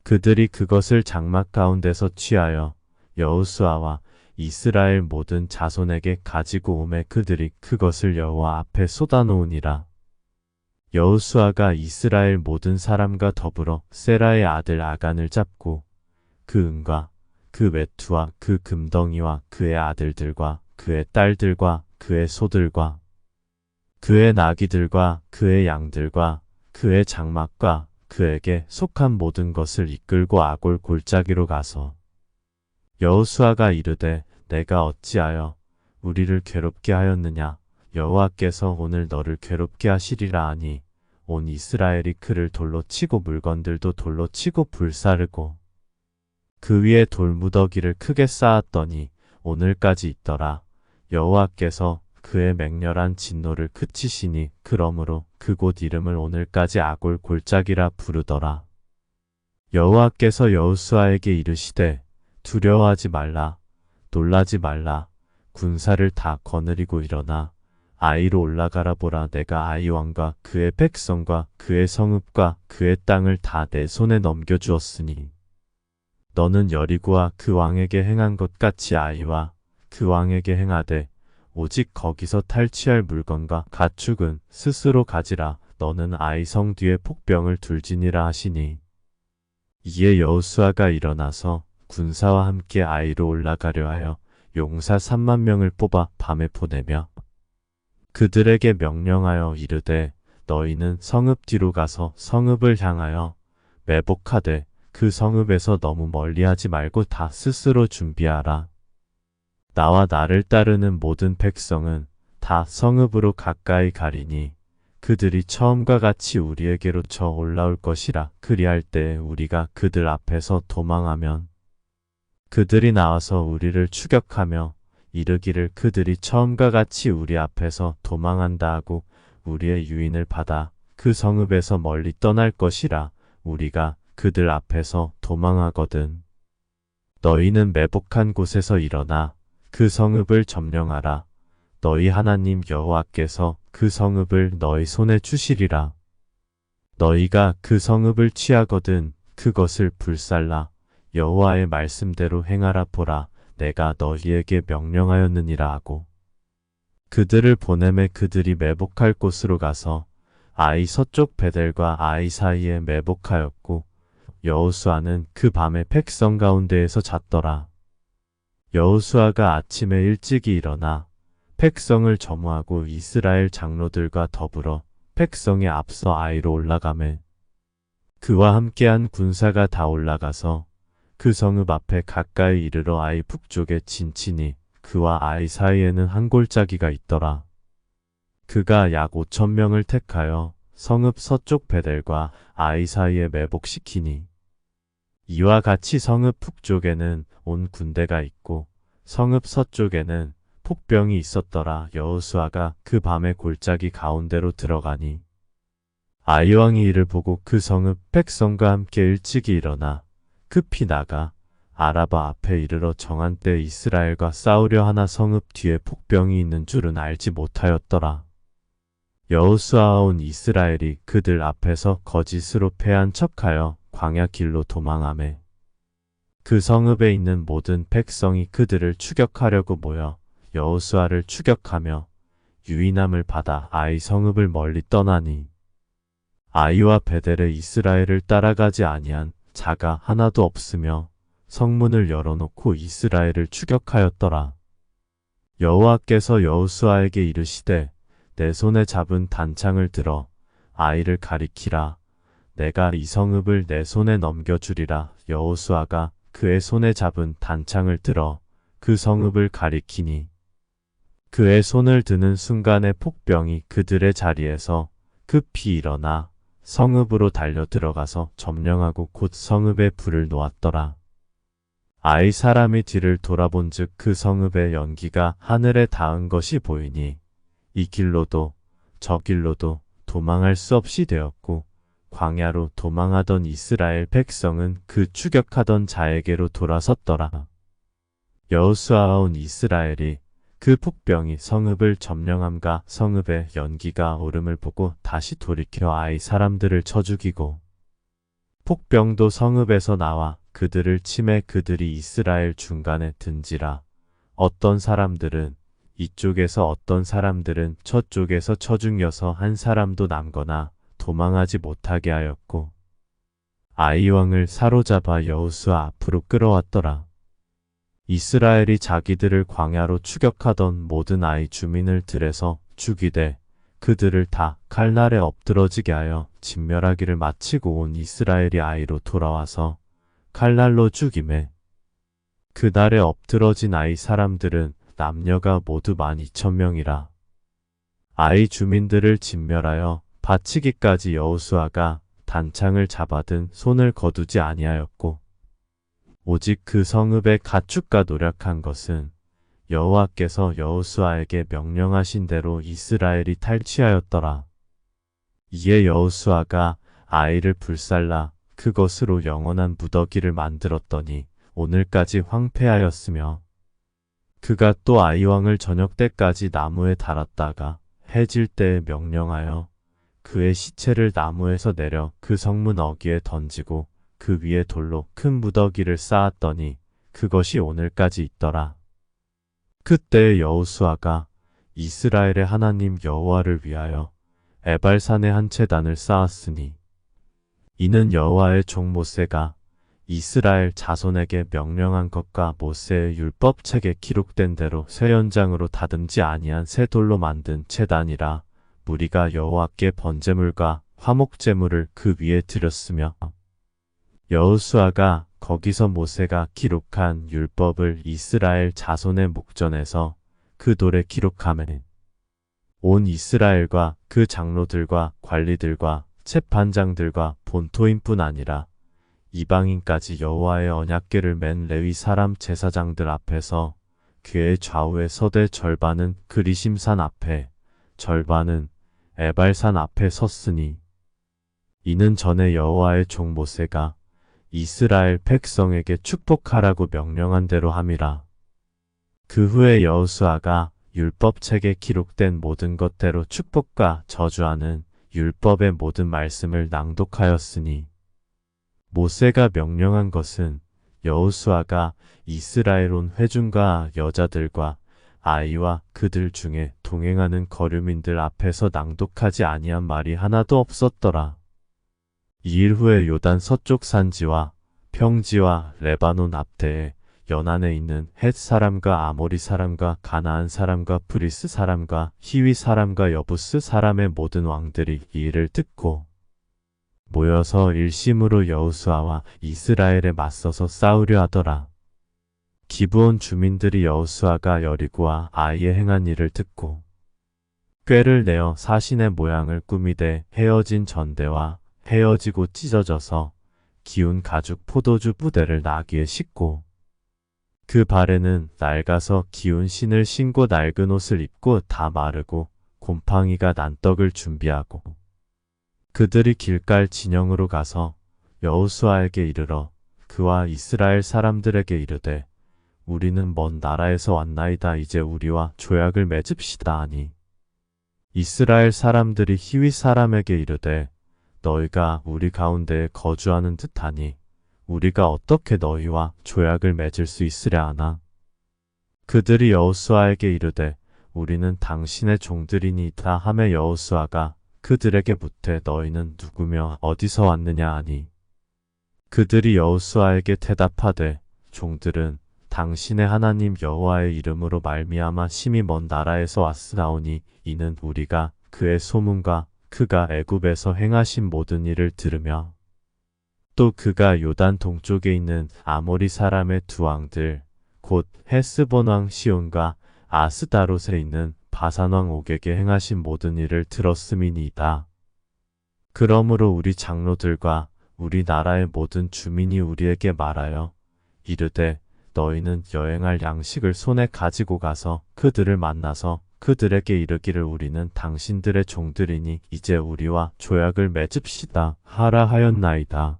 그들이 그것을 장막 가운데서 취하여 여호수아와 이스라엘 모든 자손에게 가지고 오매 그들이 그것을 여호와 앞에 쏟아놓으니라. 여호수아가 이스라엘 모든 사람과 더불어 세라의 아들 아간을 잡고 그 은과 그 외투와 그 금덩이와 그의 아들들과 그의 딸들과 그의 소들과 그의 나귀들과 그의 양들과 그의 장막과 그에게 속한 모든 것을 이끌고 아골 골짜기로 가서 여호수아가 이르되 내가 어찌하여 우리를 괴롭게 하였느냐. 여호와께서 오늘 너를 괴롭게 하시리라 하니 온 이스라엘이 그를 돌로 치고 물건들도 돌로 치고 불사르고 그 위에 돌무더기를 크게 쌓았더니 오늘까지 있더라. 여호와께서 그의 맹렬한 진노를 그치시니 그러므로 그곳 이름을 오늘까지 아골 골짜기라 부르더라. 여호와께서 여호수아에게 이르시되 두려워하지 말라. 놀라지 말라. 군사를 다 거느리고 일어나 아이로 올라가라. 보라, 내가 아이 왕과 그의 백성과 그의 성읍과 그의 땅을 다 내 손에 넘겨주었으니 너는 여리고와 그 왕에게 행한 것 같이 아이와 그 왕에게 행하되 오직 거기서 탈취할 물건과 가축은 스스로 가지라. 너는 아이 성 뒤에 폭병을 둘지니라 하시니 이에 여호수아가 일어나서 군사와 함께 아이로 올라가려 하여 용사 3만 명을 뽑아 밤에 보내며 그들에게 명령하여 이르되 너희는 성읍 뒤로 가서 성읍을 향하여 매복하되 그 성읍에서 너무 멀리하지 말고 다 스스로 준비하라. 나와 나를 따르는 모든 백성은 다 성읍으로 가까이 가리니 그들이 처음과 같이 우리에게로 쳐 올라올 것이라. 그리할 때 우리가 그들 앞에서 도망하면 그들이 나와서 우리를 추격하며 이르기를 그들이 처음과 같이 우리 앞에서 도망한다 하고 우리의 유인을 받아 그 성읍에서 멀리 떠날 것이라. 우리가 그들 앞에서 도망하거든 너희는 매복한 곳에서 일어나 그 성읍을 점령하라. 너희 하나님 여호와께서 그 성읍을 너희 손에 주시리라. 너희가 그 성읍을 취하거든 그것을 불살라. 여호와의 말씀대로 행하라. 보라, 내가 너희에게 명령하였느니라 하고 그들을 보내매 그들이 매복할 곳으로 가서 아이 서쪽 베델과 아이 사이에 매복하였고 여호수아는 그 밤에 백성 가운데에서 잤더라. 여호수아가 아침에 일찍이 일어나 백성을 점호하고 이스라엘 장로들과 더불어 백성에 앞서 아이로 올라가매 그와 함께한 군사가 다 올라가서 그 성읍 앞에 가까이 이르러 아이 북쪽에 진치니 그와 아이 사이에는 한 골짜기가 있더라. 그가 약 5천 명을 택하여 성읍 서쪽 베델과 아이 사이에 매복시키니 이와 같이 성읍 북쪽에는 온 군대가 있고 성읍 서쪽에는 폭병이 있었더라. 여호수아가 그 밤에 골짜기 가운데로 들어가니 아이 왕이 이를 보고 그 성읍 백성과 함께 일찍이 일어나 급히 나가 아라바 앞에 이르러 정한 때 이스라엘과 싸우려 하나 성읍 뒤에 폭병이 있는 줄은 알지 못하였더라. 여호수아와 온 이스라엘이 그들 앞에서 거짓으로 패한 척하여 광야 길로 도망하매 그 성읍에 있는 모든 백성이 그들을 추격하려고 모여 여호수아를 추격하며 유인함을 받아 아이 성읍을 멀리 떠나니 아이와 베델에 이스라엘을 따라가지 아니한 자가 하나도 없으며 성문을 열어놓고 이스라엘을 추격하였더라. 여호와께서 여호수아에게 이르시되 내 손에 잡은 단창을 들어 아이를 가리키라. 내가 이 성읍을 내 손에 넘겨주리라. 여호수아가 그의 손에 잡은 단창을 들어 그 성읍을 가리키니 그의 손을 드는 순간에 폭병이 그들의 자리에서 급히 일어나 성읍으로 달려 들어가서 점령하고 곧 성읍에 불을 놓았더라. 아이 사람이 뒤를 돌아본즉 그 성읍의 연기가 하늘에 닿은 것이 보이니 이 길로도 저 길로도 도망할 수 없이 되었고 광야로 도망하던 이스라엘 백성은 그 추격하던 자에게로 돌아섰더라. 여호수아와 온 이스라엘이 그 폭병이 성읍을 점령함과 성읍의 연기가 오름을 보고 다시 돌이켜 아이 사람들을 쳐 죽이고 폭병도 성읍에서 나와 그들을 치매 그들이 이스라엘 중간에 든지라. 어떤 사람들은 이쪽에서 어떤 사람들은 저쪽에서 쳐 죽여서 한 사람도 남거나 도망하지 못하게 하였고 아이 왕을 사로잡아 여호수아 앞으로 끌어왔더라. 이스라엘이 자기들을 광야로 추격하던 모든 아이 주민을 들에서 죽이되 그들을 다 칼날에 엎드러지게 하여 진멸하기를 마치고 온 이스라엘이 아이로 돌아와서 칼날로 죽이매 그날에 엎드러진 아이 사람들은 남녀가 모두 12,000명이라. 아이 주민들을 진멸하여 바치기까지 여호수아가 단창을 잡아든 손을 거두지 아니하였고 오직 그 성읍에 가축과 노력한 것은 여호와께서 여호수아에게 명령하신 대로 이스라엘이 탈취하였더라. 이에 여호수아가 아이를 불살라 그것으로 영원한 무더기를 만들었더니 오늘까지 황폐하였으며 그가 또 아이왕을 저녁 때까지 나무에 달았다가 해질 때에 명령하여 그의 시체를 나무에서 내려 그 성문 어귀에 던지고 그 위에 돌로 큰 무더기를 쌓았더니 그것이 오늘까지 있더라. 그때 여호수아가 이스라엘의 하나님 여호와를 위하여 에발산에 한 제단을 쌓았으니 이는 여호와의 종 모세가 이스라엘 자손에게 명령한 것과 모세의 율법책에 기록된 대로 새 연장으로 다듬지 아니한 새 돌로 만든 제단이라. 무리가 여호와께 번제물과 화목제물을 그 위에 드렸으며 여호수아가 거기서 모세가 기록한 율법을 이스라엘 자손의 목전에서 그 돌에 기록하매 온 이스라엘과 그 장로들과 관리들과 재판장들과 본토인뿐 아니라 이방인까지 여호와의 언약궤를 맨 레위 사람 제사장들 앞에서 그의 좌우에 서되 절반은 그리심산 앞에 절반은 에발산 앞에 섰으니 이는 전에 여호와의 종 모세가 이스라엘 백성에게 축복하라고 명령한 대로 함이라. 그 후에 여호수아가 율법책에 기록된 모든 것대로 축복과 저주하는 율법의 모든 말씀을 낭독하였으니 모세가 명령한 것은 여호수아가 이스라엘 온 회중과 여자들과 아이와 그들 중에 동행하는 거류민들 앞에서 낭독하지 아니한 말이 하나도 없었더라. 2일 후에 요단 서쪽 산지와 평지와 레바논 앞대에 연안에 있는 헷 사람과 아모리 사람과 가나안 사람과 브리스 사람과 히위 사람과 여부스 사람의 모든 왕들이 이 일을 듣고 모여서 일심으로 여호수아와 이스라엘에 맞서서 싸우려 하더라. 기브온 주민들이 여호수아가 여리고와 아이에 행한 일을 듣고 꾀를 내어 사신의 모양을 꾸미되 헤어진 전대와 헤어지고 찢어져서 기운 가죽 포도주 부대를 나귀에 싣고 그 발에는 낡아서 기운 신을 신고 낡은 옷을 입고 다 마르고 곰팡이가 난 떡을 준비하고 그들이 길갈 진영으로 가서 여호수아에게 이르러 그와 이스라엘 사람들에게 이르되 우리는 먼 나라에서 왔나이다. 이제 우리와 조약을 맺읍시다 하니 이스라엘 사람들이 히위 사람에게 이르되 너희가 우리 가운데에 거주하는 듯하니 우리가 어떻게 너희와 조약을 맺을 수 있으랴 하나. 그들이 여호수아에게 이르되 우리는 당신의 종들이니이다 하매 여호수아가 그들에게 묻되 너희는 누구며 어디서 왔느냐 하니 그들이 여호수아에게 대답하되 종들은 당신의 하나님 여호와의 이름으로 말미암아 심히 먼 나라에서 왔으나오니 이는 우리가 그의 소문과 그가 애굽에서 행하신 모든 일을 들으며 또 그가 요단 동쪽에 있는 아모리 사람의 두 왕들 곧 헤스본 왕 시온과 아스다롯에 있는 바산 왕 옥에게 행하신 모든 일을 들었음이니이다. 그러므로 우리 장로들과 우리 나라의 모든 주민이 우리에게 말하여 이르되 너희는 여행할 양식을 손에 가지고 가서 그들을 만나서 그들에게 이르기를 우리는 당신들의 종들이니 이제 우리와 조약을 맺읍시다 하라 하였나이다.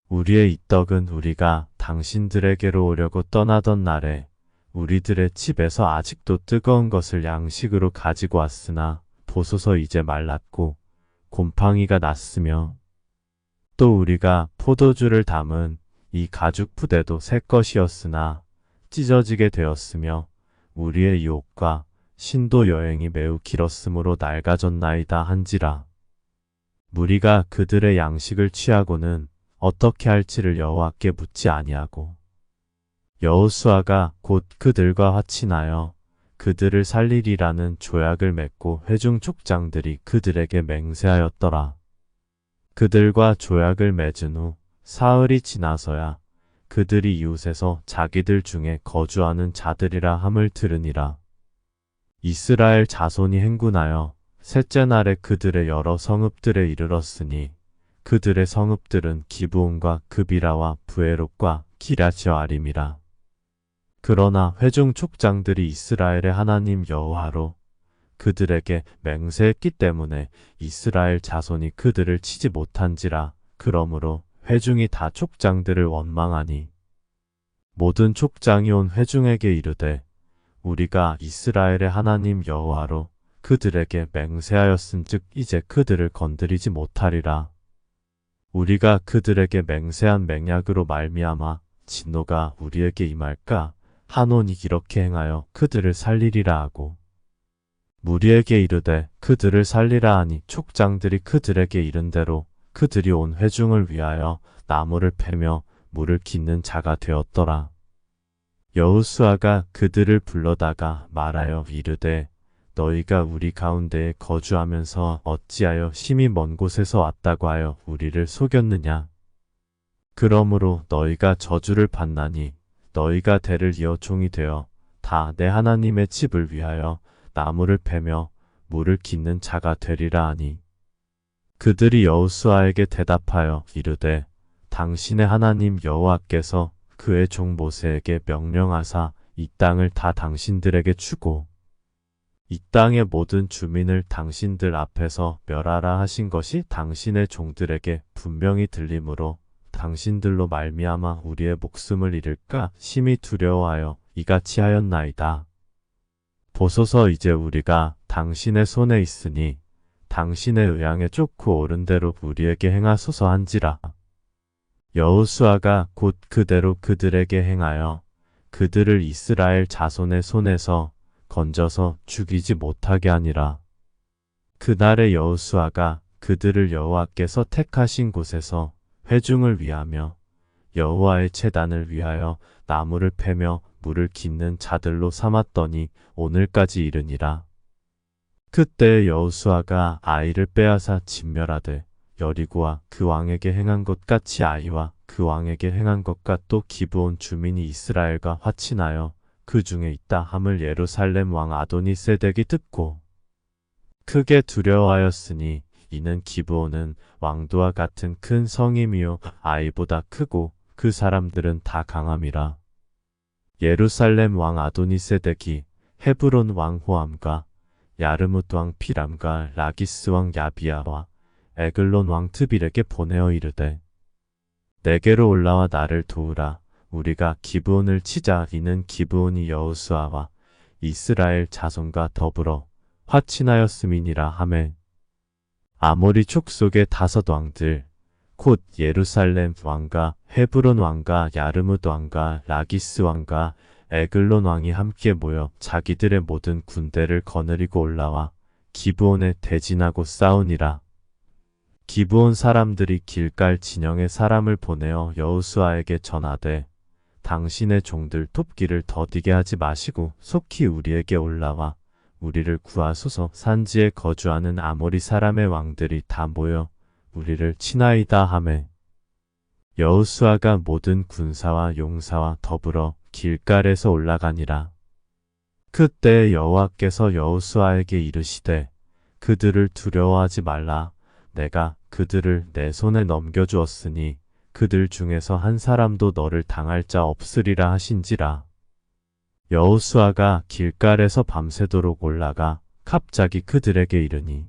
우리의 이 떡은 우리가 당신들에게로 오려고 떠나던 날에 우리들의 집에서 아직도 뜨거운 것을 양식으로 가지고 왔으나 보소서 이제 말랐고 곰팡이가 났으며 또 우리가 포도주를 담은 이 가죽 부대도 새 것이었으나 찢어지게 되었으며 우리의 이 옷과 신도 여행이 매우 길었으므로 낡아졌나이다 한지라. 무리가 그들의 양식을 취하고는 어떻게 할지를 여호와께 묻지 아니하고 여호수아가 곧 그들과 화친하여 그들을 살리리라는 조약을 맺고 회중 족장들이 그들에게 맹세하였더라. 그들과 조약을 맺은 후 사흘이 지나서야 그들이 이웃에서 자기들 중에 거주하는 자들이라 함을 들으니라. 이스라엘 자손이 행군하여 셋째 날에 그들의 여러 성읍들에 이르렀으니 그들의 성읍들은 기브온과 그비라와 부에롯과 기랴시어 아림이라. 그러나 회중 족장들이 이스라엘의 하나님 여호와로 그들에게 맹세했기 때문에 이스라엘 자손이 그들을 치지 못한지라. 그러므로 회중이 다 족장들을 원망하니 모든 족장이 온 회중에게 이르되 우리가 이스라엘의 하나님 여호와로 그들에게 맹세하였은즉 이제 그들을 건드리지 못하리라. 우리가 그들에게 맹세한 맹약으로 말미암아 진노가 우리에게 임할까 하노니 이렇게 행하여 그들을 살리리라 하고 무리에게 이르되 그들을 살리라 하니 족장들이 그들에게 이른대로 그들이 온 회중을 위하여 나무를 패며 물을 깃는 자가 되었더라. 여호수아가 그들을 불러다가 말하여 이르되 너희가 우리 가운데에 거주하면서 어찌하여 심히 먼 곳에서 왔다고 하여 우리를 속였느냐. 그러므로 너희가 저주를 받나니 너희가 대를 이어 종이 되어 다 내 하나님의 집을 위하여 나무를 패며 물을 깃는 자가 되리라 하니 그들이 여호수아에게 대답하여 이르되 당신의 하나님 여호와께서 그의 종 모세에게 명령하사 이 땅을 다 당신들에게 주고 이 땅의 모든 주민을 당신들 앞에서 멸하라 하신 것이 당신의 종들에게 분명히 들리므로 당신들로 말미암아 우리의 목숨을 잃을까 심히 두려워하여 이같이 하였나이다. 보소서 이제 우리가 당신의 손에 있으니 당신의 의향에 쫓고 옳은 대로 우리에게 행하소서 한지라. 여호수아가 곧 그대로 그들에게 행하여 그들을 이스라엘 자손의 손에서 건져서 죽이지 못하게 하니라. 그날에 여호수아가 그들을 여호와께서 택하신 곳에서 회중을 위하며 여호와의 제단을 위하여 나무를 패며 물을 깃는 자들로 삼았더니 오늘까지 이르니라. 그때 여호수아가 아이를 빼앗아 진멸하되 여리고와 그 왕에게 행한 것 같이 아이와 그 왕에게 행한 것과 또 기브온 주민이 이스라엘과 화친하여 그 중에 있다 함을 예루살렘 왕 아도니세덱이 듣고 크게 두려워하였으니 이는 기브온은 왕도와 같은 큰 성임이요 아이보다 크고 그 사람들은 다 강함이라. 예루살렘 왕 아도니세덱이 헤브론 왕 호암과 야르뭇 왕 피람과 라기스 왕 야비야와 에글론 왕 트빌에게 보내어 이르되 내게로 올라와 나를 도우라. 우리가 기브온을 치자. 이는 기브온이 여호수아와 이스라엘 자손과 더불어 화친하였음이니라 하매 아모리 족속의 5 왕들 곧 예루살렘 왕과 헤브론 왕과 야르뭇 왕과 라기스 왕과 에글론 왕이 함께 모여 자기들의 모든 군대를 거느리고 올라와 기브온에 대진하고 싸우니라. 기브온 사람들이 길갈 진영에 사람을 보내어 여호수아에게 전하되 당신의 종들 돕기를 더디게 하지 마시고 속히 우리에게 올라와 우리를 구하소서. 산지에 거주하는 아모리 사람의 왕들이 다 모여 우리를 치나이다 하매 여호수아가 모든 군사와 용사와 더불어 길갈에서 올라가니라. 그때 여호와께서 여호수아에게 이르시되 그들을 두려워하지 말라. 내가 그들을 내 손에 넘겨주었으니 그들 중에서 한 사람도 너를 당할 자 없으리라 하신지라. 여호수아가 길갈에서 밤새도록 올라가 갑자기 그들에게 이르니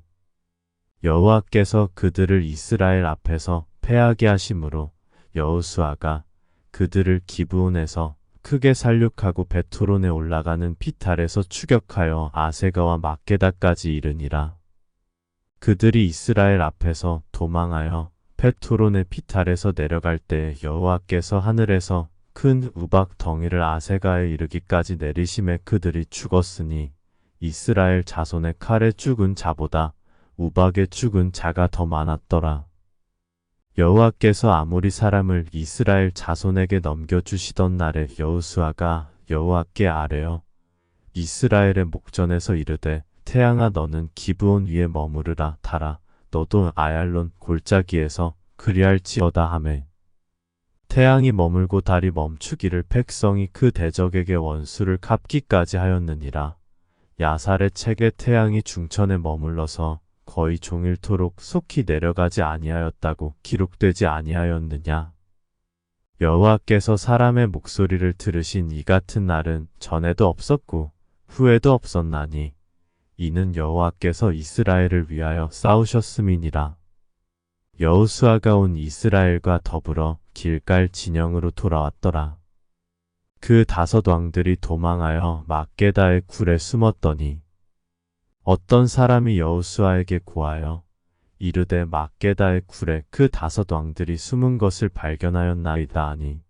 여호와께서 그들을 이스라엘 앞에서 패하게 하심으로 여호수아가 그들을 기브온에서 크게 살육하고 베토론에 올라가는 피탈에서 추격하여 아세가와 막게다까지 이르니라. 그들이 이스라엘 앞에서 도망하여 베토론의 피탈에서 내려갈 때 여호와께서 하늘에서 큰 우박 덩이를 아세가에 이르기까지 내리심에 그들이 죽었으니 이스라엘 자손의 칼에 죽은 자보다 우박에 죽은 자가 더 많았더라. 여호와께서 아모리 사람을 이스라엘 자손에게 넘겨주시던 날에 여호수아가 여호와께 아뢰어 이스라엘의 목전에서 이르되 태양아 너는 기브온 위에 머무르라. 달아 너도 아얄론 골짜기에서 그리할지어다 하매 태양이 머물고 달이 멈추기를 백성이 그 대적에게 원수를 갚기까지 하였느니라. 야살의 책에 태양이 중천에 머물러서 거의 종일토록 속히 내려가지 아니하였다고 기록되지 아니하였느냐. 여호와께서 사람의 목소리를 들으신 이 같은 날은 전에도 없었고 후에도 없었나니 이는 여호와께서 이스라엘을 위하여 싸우셨음이니라. 여호수아가 온 이스라엘과 더불어 길갈 진영으로 돌아왔더라. 그 5 왕들이 도망하여 막게다의 굴에 숨었더니 어떤 사람이 여호수아에게 고하여 이르되 막게다의 굴에 그 5 왕들이 숨은 것을 발견하였나이다 하니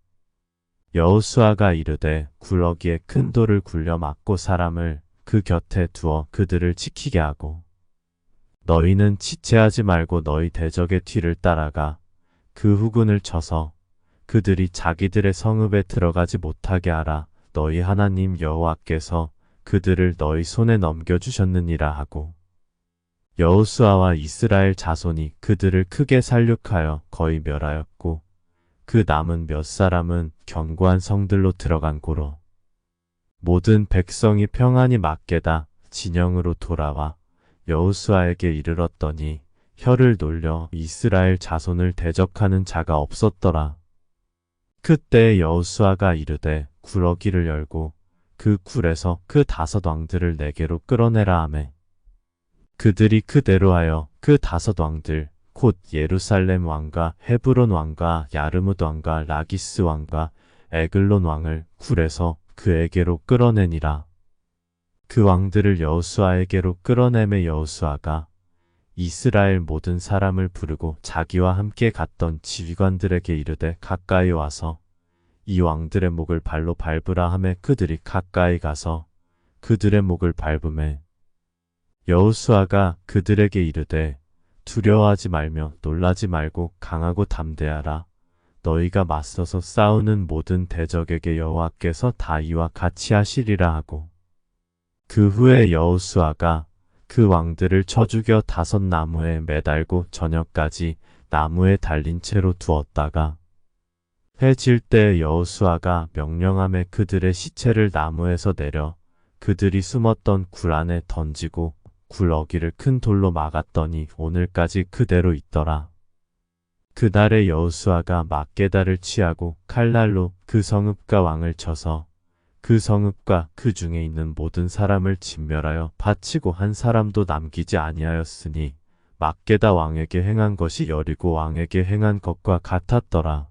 여호수아가 이르되 굴러기에 큰 돌을 굴려 막고 사람을 그 곁에 두어 그들을 지키게 하고 너희는 지체하지 말고 너희 대적의 뒤를 따라가 그 후군을 쳐서 그들이 자기들의 성읍에 들어가지 못하게 하라. 너희 하나님 여호와께서 그들을 너희 손에 넘겨주셨느니라 하고 여호수아와 이스라엘 자손이 그들을 크게 살육하여 거의 멸하였고 그 남은 몇 사람은 견고한 성들로 들어간 고로 모든 백성이 평안히 막게다 진영으로 돌아와 여호수아에게 이르렀더니 혀를 놀려 이스라엘 자손을 대적하는 자가 없었더라. 그때 여호수아가 이르되 굴러기를 열고 그 굴에서 그 5 왕들을 내게로 끌어내라 하매 그들이 그대로 하여 그 5 왕들 곧 예루살렘 왕과 헤브론 왕과 야르뭇 왕과 라기스 왕과 에글론 왕을 굴에서 그에게로 끌어내니라. 그 왕들을 여호수아에게로 끌어내매 여호수아가 이스라엘 모든 사람을 부르고 자기와 함께 갔던 지휘관들에게 이르되 가까이 와서 이 왕들의 목을 발로 밟으라 하매 그들이 가까이 가서 그들의 목을 밟으매 여호수아가 그들에게 이르되 두려워하지 말며 놀라지 말고 강하고 담대하라. 너희가 맞서서 싸우는 모든 대적에게 여호와께서 다 이와 같이 하시리라 하고 그 후에 여호수아가 그 왕들을 쳐 죽여 5 나무에 매달고 저녁까지 나무에 달린 채로 두었다가 해 질 때 여호수아가 명령함에 그들의 시체를 나무에서 내려 그들이 숨었던 굴 안에 던지고 굴러기를 큰 돌로 막았더니 오늘까지 그대로 있더라. 그날에 여호수아가 막게다를 취하고 칼날로 그 성읍과 왕을 쳐서 그 성읍과 그 중에 있는 모든 사람을 진멸하여 바치고 한 사람도 남기지 아니하였으니 막게다 왕에게 행한 것이 여리고 왕에게 행한 것과 같았더라.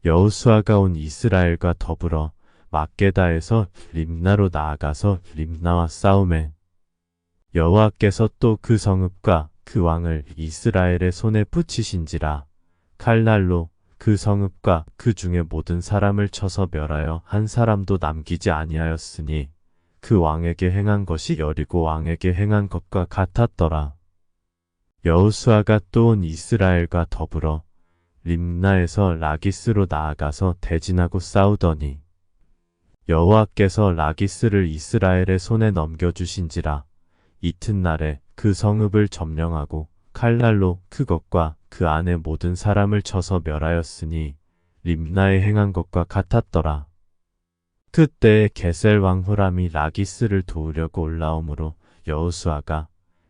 여호수아가 온 이스라엘과 더불어 막게다에서 림나로 나아가서 림나와 싸우매 여호와께서 또 그 성읍과 그 왕을 이스라엘의 손에 붙이신지라. 칼날로 그 성읍과 그 중에 모든 사람을 쳐서 멸하여 한 사람도 남기지 아니하였으니 그 왕에게 행한 것이 여리고 왕에게 행한 것과 같았더라. 여호수아가 또 온 이스라엘과 더불어 림나에서 라기스로 나아가서 대진하고 싸우더니 여호와께서 라기스를 이스라엘의 손에 넘겨주신지라. 이튿날에 그 성읍을 점령하고 칼날로 그것과 그 안에 모든 사람을 쳐서 멸하였으니 림나에 행한 것과 같았더라. 그때 게셀 왕 호람이 라기스를 도우려고 올라오므로 여호수아가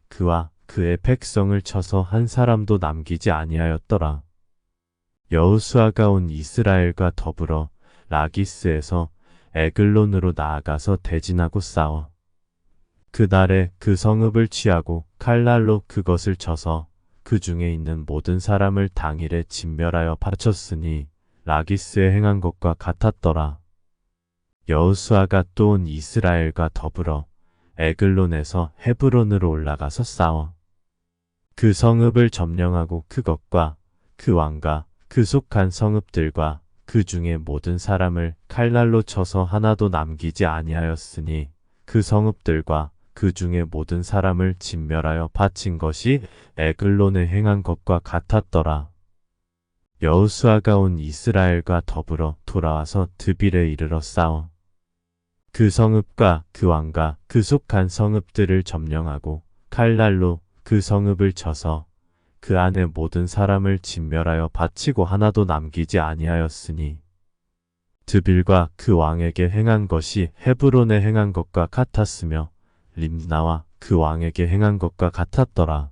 그와 그의 백성을 쳐서 한 사람도 남기지 아니하였더라. 여호수아가 온 이스라엘과 더불어 라기스에서 에글론으로 나아가서 대진하고 싸워 그날에 그 성읍을 취하고 칼날로 그것을 쳐서 그 중에 있는 모든 사람을 당일에 진멸하여 바쳤으니 라기스에 행한 것과 같았더라. 여호수아가 또 온 이스라엘과 더불어 에글론에서 헤브론으로 올라가서 싸워 그 성읍을 점령하고 그것과 그 왕과 그 속한 성읍들과 그 중에 모든 사람을 칼날로 쳐서 하나도 남기지 아니하였으니 그 성읍들과 그 중에 모든 사람을 진멸하여 바친 것이 에글론에 행한 것과 같았더라. 여호수아가 온 이스라엘과 더불어 돌아와서 드빌에 이르러 싸워 그 성읍과 그 왕과 그 속한 성읍들을 점령하고 칼날로 그 성읍을 쳐서 그 안에 모든 사람을 진멸하여 바치고 하나도 남기지 아니하였으니 드빌과 그 왕에게 행한 것이 헤브론에 행한 것과 같았으며 림나와 그 왕에게 행한 것과 같았더라.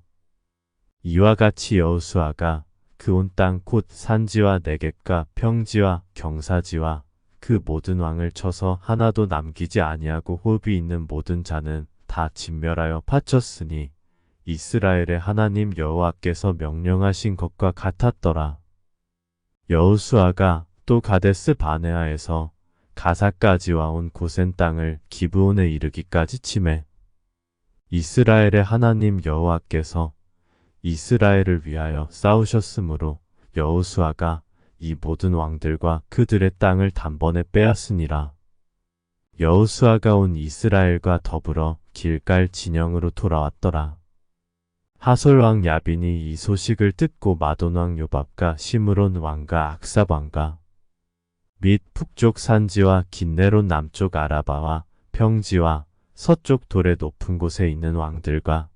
이와 같이 여호수아가 그 온 땅 곧 산지와 내겝과 평지와 경사지와 그 모든 왕을 쳐서 하나도 남기지 아니하고 호흡이 있는 모든 자는 다 진멸하여 바쳤으니 이스라엘의 하나님 여호와께서 명령하신 것과 같았더라. 여호수아가 또 가데스 바네아에서 가사까지와 온 고센 땅을 기브온에 이르기까지 치매 이스라엘의 하나님 여호와께서 이스라엘을 위하여 싸우셨으므로 여호수아가 이 모든 왕들과 그들의 땅을 단번에 빼앗으니라. 여호수아가 온 이스라엘과 더불어 길갈 진영으로 돌아왔더라. 하솔 왕 야빈이 이 소식을 듣고 마돈 왕 요밥과 시므론 왕과 악삽 왕과 및 북쪽 산지와 긴네론 남쪽 아라바와 평지와 서쪽 돌의 높은 곳에 있는 왕들과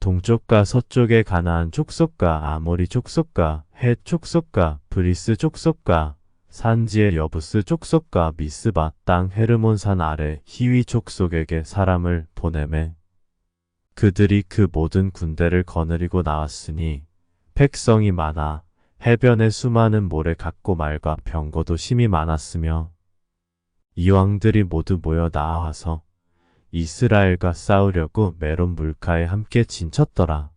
동쪽과 서쪽의 가나안 족속과 아모리 족속과 헷 족속과 브리스 족속과 산지의 여부스 족속과 미스바 땅 헤르몬산 아래 히위 족속에게 사람을 보내매 그들이 그 모든 군대를 거느리고 나왔으니 백성이 많아 해변에 수많은 모래 같고 말과 병거도 심히 많았으며 이 왕들이 모두 모여 나와서 이스라엘과 싸우려고 메론 물가에 함께 진쳤더라.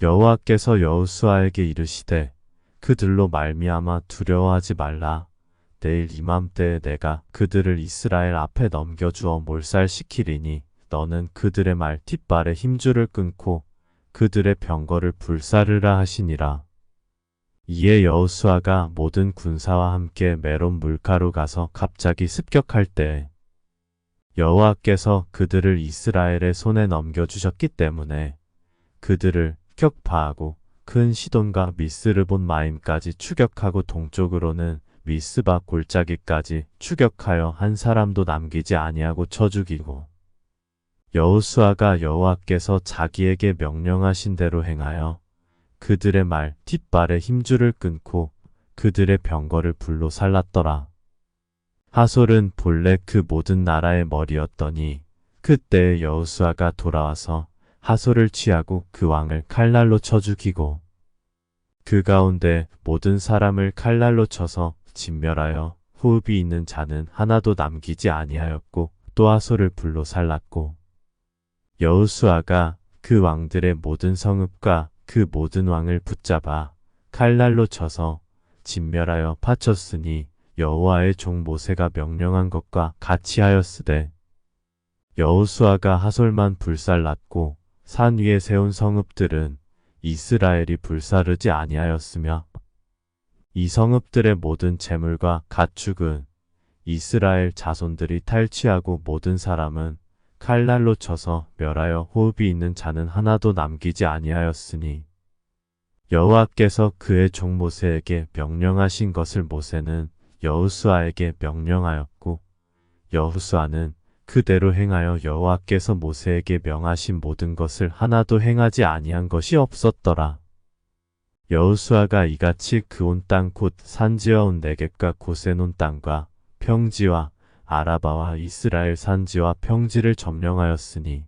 여호와께서 여호수아에게 이르시되 그들로 말미암아 두려워하지 말라. 내일 이맘때에 내가 그들을 이스라엘 앞에 넘겨주어 몰살시키리니 너는 그들의 말 뒷발에 힘줄을 끊고 그들의 병거를 불사르라 하시니라. 이에 여호수아가 모든 군사와 함께 메론 물가로 가서 갑자기 습격할 때에 여호와께서 그들을 이스라엘의 손에 넘겨주셨기 때문에 그들을 격파하고 큰 시돈과 미스르본 마임까지 추격하고 동쪽으로는 미스바 골짜기까지 추격하여 한 사람도 남기지 아니하고 쳐 죽이고 여호수아가 여호와께서 자기에게 명령하신 대로 행하여 그들의 말 뒷발에 힘줄을 끊고 그들의 병거를 불로 살랐더라. 하솔은 본래 그 모든 나라의 머리였더니 그때 여호수아가 돌아와서 하솔을 취하고 그 왕을 칼날로 쳐 죽이고 그 가운데 모든 사람을 칼날로 쳐서 진멸하여 호흡이 있는 자는 하나도 남기지 아니하였고 또 하솔을 불로 살랐고 여호수아가 그 왕들의 모든 성읍과 그 모든 왕을 붙잡아 칼날로 쳐서 진멸하여 바쳤으니 여호와의 종 모세가 명령한 것과 같이 하였으되 여호수아가 하솔만 불살랐고 산 위에 세운 성읍들은 이스라엘이 불사르지 아니하였으며 이 성읍들의 모든 재물과 가축은 이스라엘 자손들이 탈취하고 모든 사람은 칼날로 쳐서 멸하여 호흡이 있는 자는 하나도 남기지 아니하였으니 여호와께서 그의 종 모세에게 명령하신 것을 모세는 여호수아에게 명령하였고 여호수아는 그대로 행하여 여호와께서 모세에게 명하신 모든 것을 하나도 행하지 아니한 것이 없었더라. 여호수아가 이같이 그 온 땅 곧 산지와 온 네겝과 고센 온 땅과 평지와 아라바와 이스라엘 산지와 평지를 점령하였으니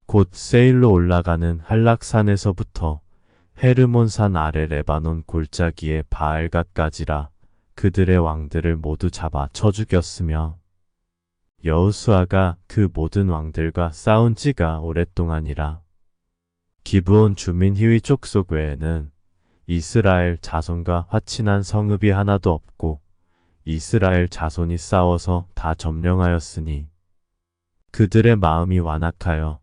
곧 세일로 올라가는 한락산에서부터 헤르몬산 아래 레바논 골짜기의 바알갓까지라 그들의 왕들을 모두 잡아 쳐 죽였으며 여호수아가 그 모든 왕들과 싸운 지가 오랫동안이라. 기브온 주민 히위 족속 외에는 이스라엘 자손과 화친한 성읍이 하나도 없고 이스라엘 자손이 싸워서 다 점령하였으니 그들의 마음이 완악하여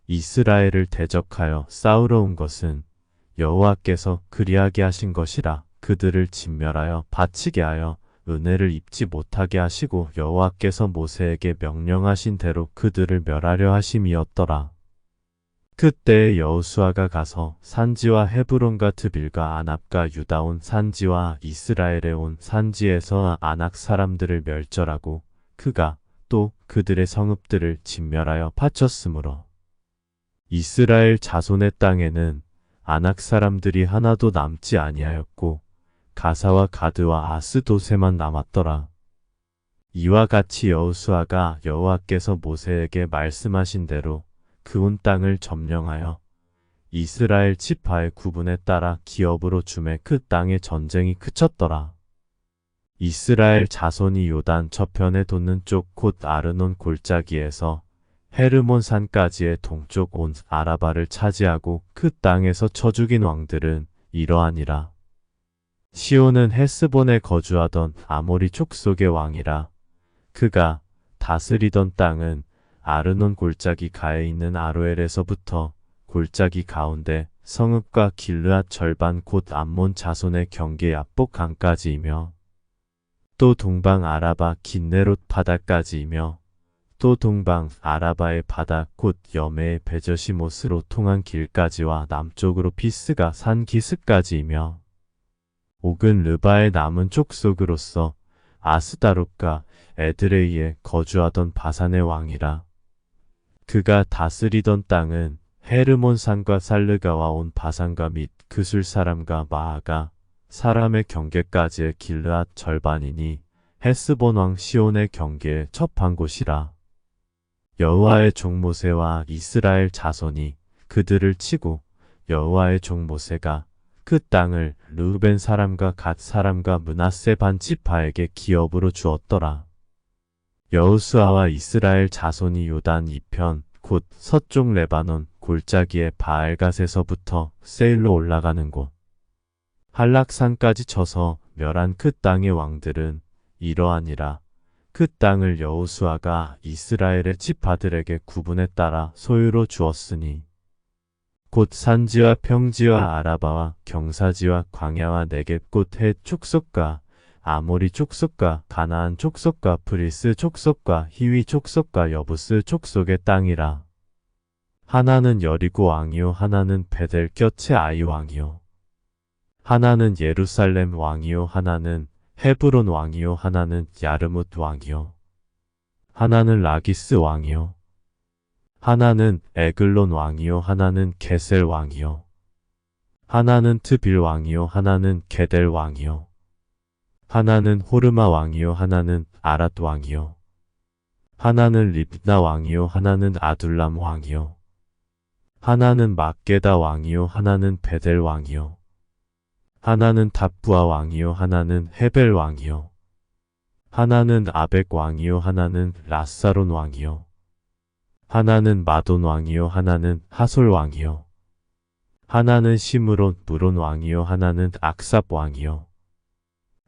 이스라엘을 대적하여 싸우러 온 것은 여호와께서 그리하게 하신 것이라. 그들을 진멸하여 바치게 하여 은혜를 입지 못하게 하시고 여호와께서 모세에게 명령하신 대로 그들을 멸하려 하심이었더라. 그때 여호수아가 가서 산지와 헤브론과 드빌과 아납과 유다 온 산지와 이스라엘에 온 산지에서 아낙 사람들을 멸절하고 그가 또 그들의 성읍들을 진멸하여 바쳤으므로 이스라엘 자손의 땅에는 아낙 사람들이 하나도 남지 아니하였고 가사와 가드와 아스도세만 남았더라. 이와 같이 여호수아가 여호와께서 모세에게 말씀하신 대로 그 온 땅을 점령하여 이스라엘 지파의 구분에 따라 기업으로 줌에 그 땅의 전쟁이 그쳤더라. 이스라엘 자손이 요단 저편에 돋는 쪽 곧 아르논 골짜기에서 헤르몬 산까지의 동쪽 온 아라바를 차지하고 그 땅에서 쳐 죽인 왕들은 이러하니라. 시온은 헤스본에 거주하던 아모리 족속의 왕이라. 그가 다스리던 땅은 아르논 골짜기 가에 있는 아로엘에서부터 골짜기 가운데 성읍과 길르앗 절반 곧 암몬 자손의 경계 야복 강까지이며 또 동방 아라바 긴네롯 바다까지이며 또 동방 아라바의 바다 곧 여메의 베저시못으로 통한 길까지와 남쪽으로 비스가 산 기스까지이며 옥은 르바의 남은 족속으로서 아스다롯과 에드레이에 거주하던 바산의 왕이라. 그가 다스리던 땅은 헤르몬 산과 살르가와 온 바산과 및 그술 사람과 마아가 사람의 경계까지의 길르앗 절반이니 헤스본 왕 시온의 경계에 첩한 곳이라. 여호와의 종 모세와 이스라엘 자손이 그들을 치고 여호와의 종 모세가 그 땅을 르우벤 사람과 갓 사람과 므낫세 반 지파에게 기업으로 주었더라. 여호수아와 이스라엘 자손이 요단 이편 곧 서쪽 레바논 골짜기의 바알갓에서부터 세일로 올라가는 곳 한락산까지 쳐서 멸한 그 땅의 왕들은 이러하니라. 그 땅을 여호수아가 이스라엘의 지파들에게 구분에 따라 소유로 주었으니 곧 산지와 평지와 아라바와 경사지와 광야와 네겝 곧 헷 족속과 아모리 족속과 가나안 족속과 브리스 족속과 히위 족속과 여부스 족속의 땅이라. 하나는 여리고 왕이요 하나는 베델 곁의 아이 왕이요 하나는 예루살렘 왕이요 하나는 헤브론 왕이요 하나는 야르뭇 왕이요 하나는 라기스 왕이요 하나는 에글론 왕이요 하나는 게셀 왕이요 하나는 트빌 왕이요 하나는 게델 왕이요 하나는 호르마 왕이요 하나는 아랏 왕이요 하나는 립나 왕이요 하나는 아둘람 왕이요 하나는 막게다 왕이요 하나는 베델 왕이요 하나는 답부아 왕이요 하나는 헤벨 왕이요 하나는 아벡 왕이요 하나는 라사론 왕이요 하나는 마돈 왕이요 하나는 하솔 왕이요 하나는 시므론 무론 왕이요 하나는 악삽 왕이요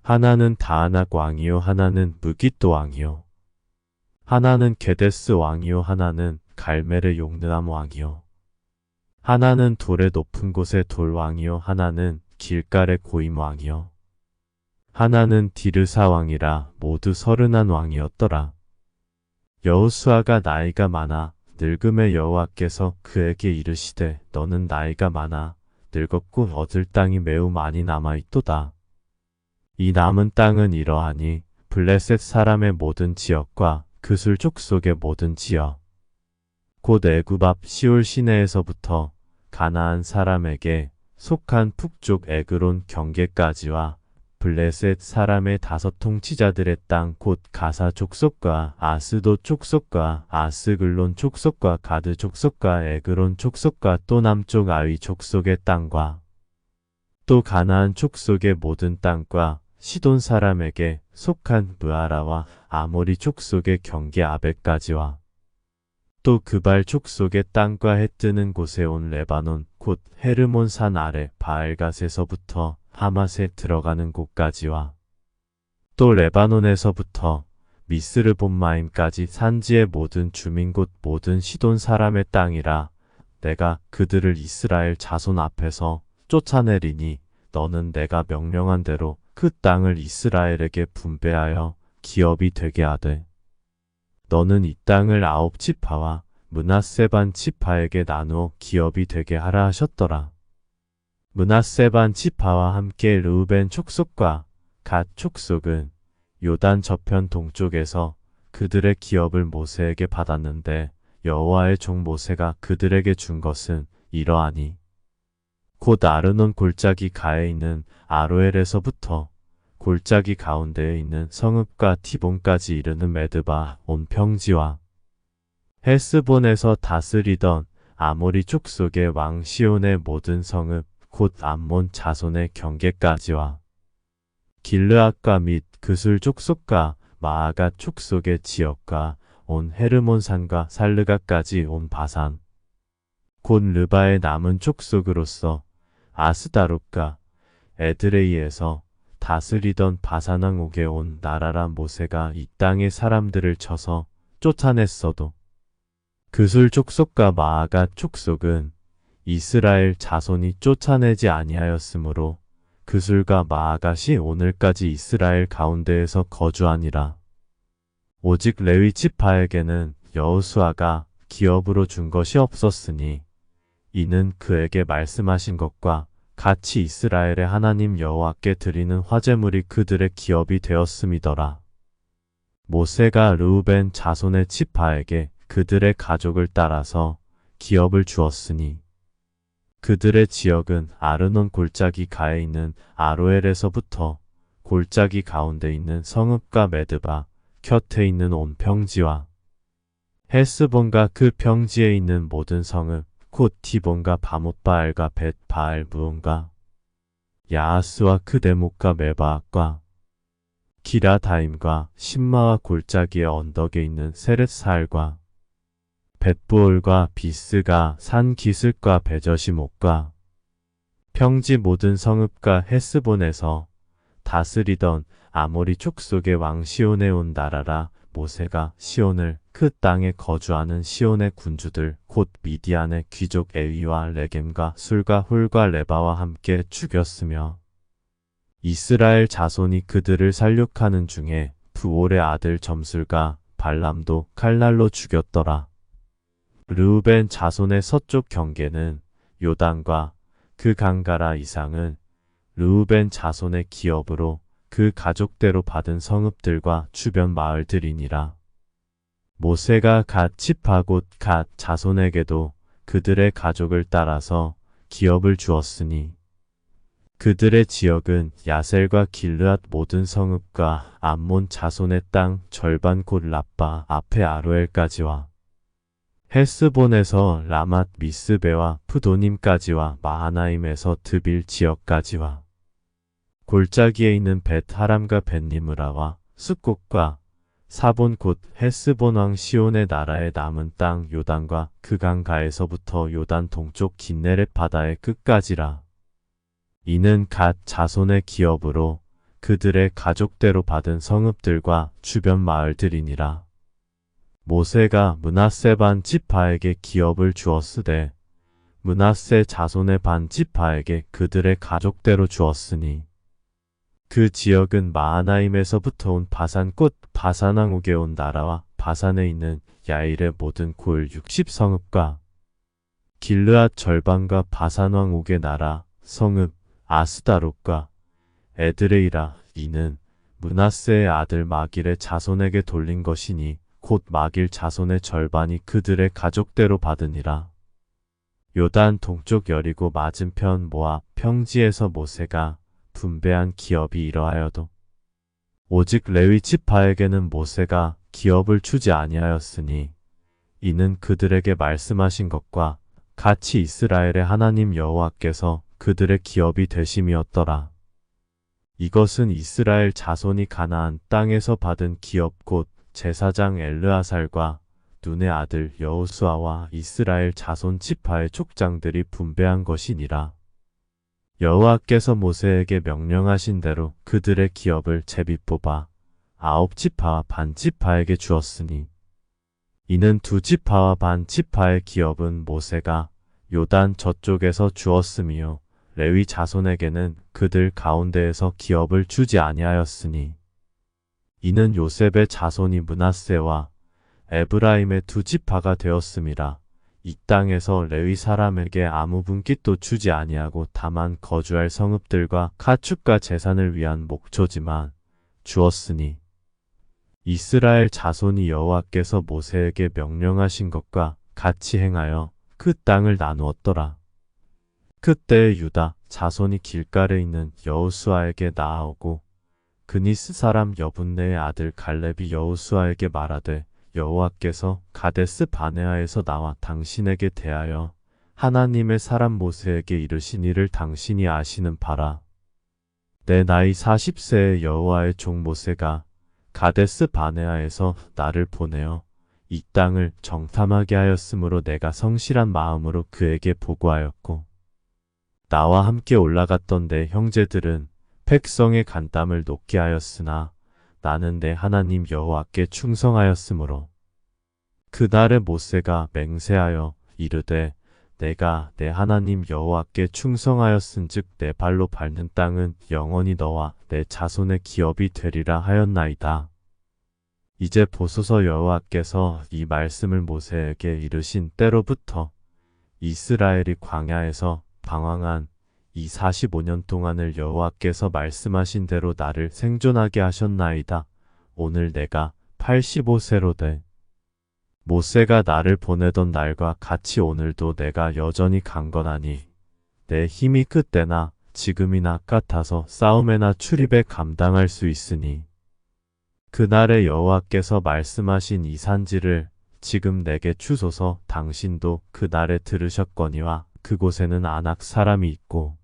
하나는 다아낙 왕이요 하나는 무깃도 왕이요 하나는 게데스 왕이요 하나는 갈멜의 용느암 왕이요 하나는 돌의 높은 곳의 돌 왕이요 하나는 길갈의 고임 왕이요 하나는 디르사 왕이라 모두 30한 왕이었더라. 여호수아가 나이가 많아 늙음의 여호와께서 그에게 이르시되 너는 나이가 많아 늙었고 얻을 땅이 매우 많이 남아있도다. 이 남은 땅은 이러하니 블레셋 사람의 모든 지역과 그술 족속의 모든 지역 곧 애굽 앞 시올 시내에서부터 가나안 사람에게 속한 북쪽 에그론 경계까지와 블레셋 사람의 5 통치자들의 땅 곧 가사 족속과 아스도 족속과 아스글론 족속과 가드 족속과 에그론 족속과 또 남쪽 아위 족속의 땅과 또 가나안 족속의 모든 땅과 시돈 사람에게 속한 무아라와 아모리 족속의 경계 아벨까지와 또 그발 족속의 땅과 해 뜨는 곳에 온 레바논 곧 헤르몬 산 아래 바알갓에서부터 하맛에 들어가는 곳까지와 또 레바논에서부터 미스르 본마임까지 산지의 모든 주민 곧 모든 시돈 사람의 땅이라. 내가 그들을 이스라엘 자손 앞에서 쫓아내리니 너는 내가 명령한 대로 그 땅을 이스라엘에게 분배하여 기업이 되게 하되 너는 이 땅을 9 지파와 므낫세 반 지파에게 나누어 기업이 되게 하라 하셨더라. 므낫세 반 지파와 함께 르우벤 족속과 갓 족속은 요단 저편 동쪽에서 그들의 기업을 모세에게 받았는데 여호와의 종 모세가 그들에게 준 것은 이러하니 곧 아르논 골짜기 가에 있는 아로엘에서부터 골짜기 가운데에 있는 성읍과 티본까지 이르는 메드바 온 평지와 헬스본에서 다스리던 아모리 족속의 왕 시온의 모든 성읍 곧 암몬 자손의 경계까지와 길르앗과 및 그술 족속과 마아가 족속의 지역과 온 헤르몬산과 살르가까지 온 바산 곧 르바의 남은 족속으로서 아스다롯과 에드레이에서 다스리던 바산왕 옥에 온 나라라. 모세가 이 땅의 사람들을 쳐서 쫓아냈어도 그술 족속과 마아가 족속은 이스라엘 자손이 쫓아내지 아니하였으므로 그술과 마아갓이 오늘까지 이스라엘 가운데에서 거주하니라. 오직 레위 지파에게는 여호수아가 기업으로 준 것이 없었으니 이는 그에게 말씀하신 것과 같이 이스라엘의 하나님 여호와께 드리는 화제물이 그들의 기업이 되었음이더라. 모세가 르우벤 자손의 지파에게 그들의 가족을 따라서 기업을 주었으니 그들의 지역은 아르논 골짜기 가에 있는 아로엘에서부터 골짜기 가운데 있는 성읍과 메드바 곁에 있는 온 평지와 헤스본과 그 평지에 있는 모든 성읍 곧 디본과 바못바알과 벳바알 무온과 야하스와 그데목과 메바악과 기라다임과 신마와 골짜기의 언덕에 있는 세렛사알과 벳부올과 비스가 산 기슭과 베저시목과 평지 모든 성읍과 헤스본에서 다스리던 아모리 족속의 왕 시온에 온 나라라. 모세가 시온을 그 땅에 거주하는 시온의 군주들 곧 미디안의 귀족 에위와 레겜과 술과 훌과 레바와 함께 죽였으며 이스라엘 자손이 그들을 살육하는 중에 부올의 아들 점술과 발람도 칼날로 죽였더라. 르우벤 자손의 서쪽 경계는 요단과 그 강가라. 이상은 르우벤 자손의 기업으로 그 가족대로 받은 성읍들과 주변 마을들이니라. 모세가 갓 지파 곧 갓 자손에게도 그들의 가족을 따라서 기업을 주었으니 그들의 지역은 야셀과 길르앗 모든 성읍과 암몬 자손의 땅 절반 곧 라빠 앞에 아로엘까지와 헤스본에서 라맛 미스베와 푸도님까지와 마하나임에서 드빌 지역까지와 골짜기에 있는 벳하람과 벳니므라와 숫곳과 사본 곧 헤스본 왕 시온의 나라의 남은 땅 요단과 그 강가에서부터 요단 동쪽 긴네렛 바다의 끝까지라. 이는 갓 자손의 기업으로 그들의 가족대로 받은 성읍들과 주변 마을들이니라. 모세가 므낫세 반 지파에게 기업을 주었으되 므낫세 자손의 반 지파에게 그들의 가족대로 주었으니 그 지역은 마하나임에서부터 온 바산 곧 바산왕 옥에 온 나라와 바산에 있는 야일의 모든 골 60성읍과 길르앗 절반과 바산왕 옥의 나라 성읍 아스다롯과 에드레이라. 이는 므낫세의 아들 마길의 자손에게 돌린 것이니 곧 마길 자손의 절반이 그들의 가족대로 받으니라. 요단 동쪽 여리고 맞은편 모압 평지에서 모세가 분배한 기업이 이러하여도 오직 레위 지파에게는 모세가 기업을 주지 아니하였으니 이는 그들에게 말씀하신 것과 같이 이스라엘의 하나님 여호와께서 그들의 기업이 되심이었더라. 이것은 이스라엘 자손이 가나안 땅에서 받은 기업 곧 제사장 엘르아살과 눈의 아들 여호수아와 이스라엘 자손 지파의 족장들이 분배한 것이니라. 여호와께서 모세에게 명령하신 대로 그들의 기업을 제비 뽑아 9지파와 반 지파에게 주었으니 이는 2지파와 반 지파의 기업은 모세가 요단 저쪽에서 주었으며 레위 자손에게는 그들 가운데에서 기업을 주지 아니하였으니 이는 요셉의 자손이 므낫세와 에브라임의 2지파가 되었음이라. 이 땅에서 레위 사람에게 아무 분깃도 주지 아니하고 다만 거주할 성읍들과 가축과 재산을 위한 목초지만 주었으니 이스라엘 자손이 여호와께서 모세에게 명령하신 것과 같이 행하여 그 땅을 나누었더라. 그때 유다 자손이 길갈에 있는 여호수아에게 나아오고 그니스 사람 여분네의 아들 갈렙이 여호수아에게 말하되 여호와께서 가데스 바네아에서 나와 당신에게 대하여 하나님의 사람 모세에게 이르신 일을 당신이 아시는 바라. 내 나이 40세의 여호와의 종 모세가 가데스 바네아에서 나를 보내어 이 땅을 정탐하게 하였으므로 내가 성실한 마음으로 그에게 보고하였고, 나와 함께 올라갔던 내 형제들은 백성의 간담을 높게 하였으나 나는 내 하나님 여호와께 충성하였으므로, 그날에 모세가 맹세하여 이르되 내가 내 하나님 여호와께 충성하였은즉 내 발로 밟는 땅은 영원히 너와 내 자손의 기업이 되리라 하였나이다. 이제 보소서, 여호와께서 이 말씀을 모세에게 이르신 때로부터 이스라엘이 광야에서 방황한 이 45년 동안을 여호와께서 말씀하신 대로 나를 생존하게 하셨나이다. 오늘 내가 85세로 돼 모세가 나를 보내던 날과 같이 오늘도 내가 여전히 강건하니 내 힘이 그때나 지금이나 같아서 싸움에나 출입에 감당할 수 있으니, 그날에 여호와께서 말씀하신 이 산지를 지금 내게 주소서. 당신도 그날에 들으셨거니와 그곳에는 아낙 사람이 있고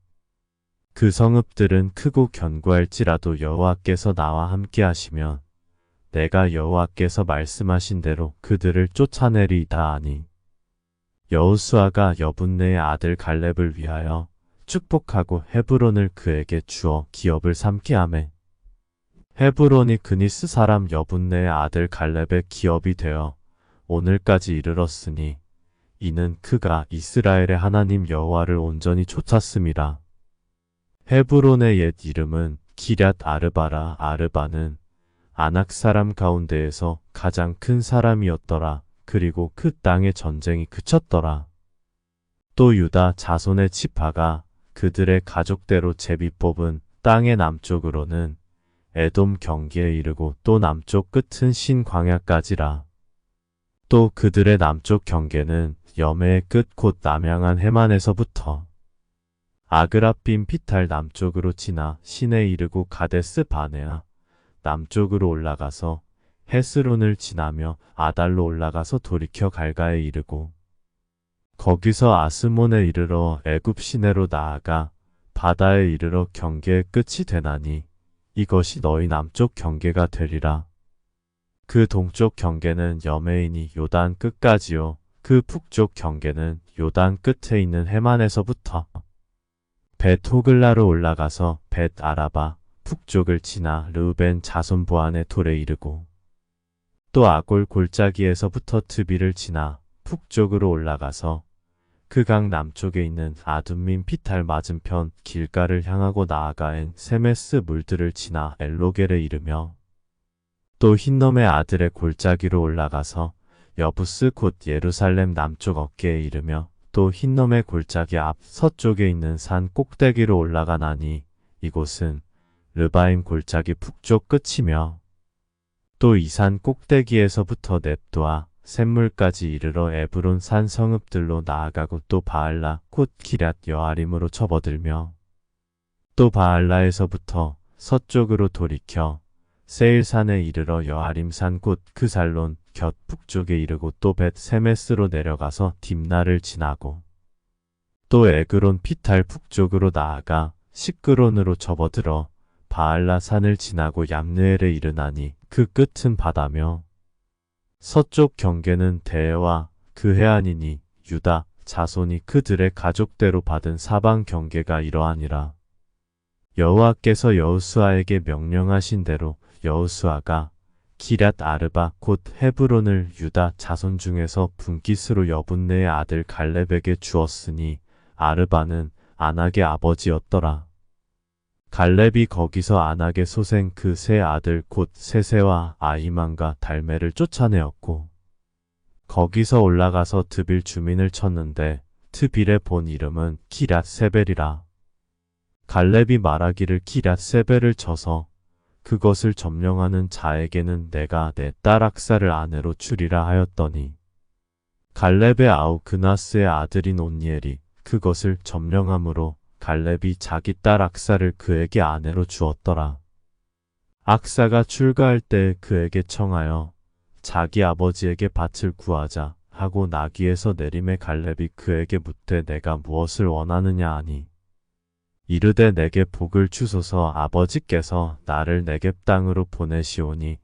그 성읍들은 크고 견고할지라도 여호와께서 나와 함께 하시면 내가 여호와께서 말씀하신 대로 그들을 쫓아내리이다 하니, 여호수아가 여분네의 아들 갈렙을 위하여 축복하고 헤브론을 그에게 주어 기업을 삼게 하매, 헤브론이 그니스 사람 여분네의 아들 갈렙의 기업이 되어 오늘까지 이르렀으니 이는 그가 이스라엘의 하나님 여호와를 온전히 쫓았음이라. 헤브론의 옛 이름은 기럇 아르바라. 아르바는 아낙 사람 가운데에서 가장 큰 사람이었더라. 그리고 그 땅의 전쟁이 그쳤더라. 또 유다 자손의 지파가 그들의 가족대로 제비 뽑은 땅의 남쪽으로는 에돔 경기에 이르고 또 남쪽 끝은 신광야까지라. 또 그들의 남쪽 경계는 여매의 끝 곧 남향한 해만에서부터 아그라빔 피탈 남쪽으로 지나 신에 이르고 가데스 바네아 남쪽으로 올라가서 헤스론을 지나며 아달로 올라가서 돌이켜 갈가에 이르고 거기서 아스몬에 이르러 애굽 시내로 나아가 바다에 이르러 경계의 끝이 되나니 이것이 너희 남쪽 경계가 되리라. 그 동쪽 경계는 여매이니 요단 끝까지요. 그 북쪽 경계는 요단 끝에 있는 해만에서부터 벳 호글라로 올라가서 벳 아라바 북쪽을 지나 르우벤 자손 보안의 돌에 이르고, 또 아골 골짜기에서부터 드비를 지나 북쪽으로 올라가서 그 강 남쪽에 있는 아둠민 피탈 맞은편 길가를 향하고 나아가엔 세메스 물들을 지나 엘로겔에 이르며, 또 흰놈의 아들의 골짜기로 올라가서 여부스 곧 예루살렘 남쪽 어깨에 이르며, 또 흰놈의 골짜기 앞 서쪽에 있는 산 꼭대기로 올라가나니 이곳은 르바임 골짜기 북쪽 끝이며, 또 이 산 꼭대기에서부터 넵도아 샘물까지 이르러 에브론 산 성읍들로 나아가고, 또 바알라 곧 기럇 여아림으로 접어들며, 또 바알라에서부터 서쪽으로 돌이켜 세일산에 이르러 여아림산 곧 그살론 곁 북쪽에 이르고, 또 벳 세메스로 내려가서 딥나를 지나고, 또 에그론 피탈 북쪽으로 나아가 시끄론으로 접어들어 바알라 산을 지나고 얌느엘에 이르나니 그 끝은 바다며, 서쪽 경계는 대해와 그 해안이니 유다 자손이 그들의 가족대로 받은 사방 경계가 이러하니라. 여호와께서 여호수아에게 명령하신 대로 여호수아가 기럇 아르바 곧 헤브론을 유다 자손 중에서 분깃으로 여분네의 아들 갈렙에게 주었으니, 아르바는 아낙의 아버지였더라. 갈렙이 거기서 아낙의 소생 그 세 아들 곧 세세와 아히만과 달메를 쫓아내었고, 거기서 올라가서 드빌 주민을 쳤는데 드빌의 본 이름은 기럇 세벨이라. 갈렙이 말하기를 기럇 세벨을 쳐서 그것을 점령하는 자에게는 내가 내 딸 악사를 아내로 주리라 하였더니, 갈렙의 아우 그나스의 아들인 온니엘이 그것을 점령함으로 갈렙이 자기 딸 악사를 그에게 아내로 주었더라. 악사가 출가할 때 그에게 청하여 자기 아버지에게 밭을 구하자 하고 나귀에서 내림에 갈렙이 그에게 묻되 내가 무엇을 원하느냐 하니 이르되 내게 복을 주소서 아버지께서 나를 네겝 땅으로 보내시오니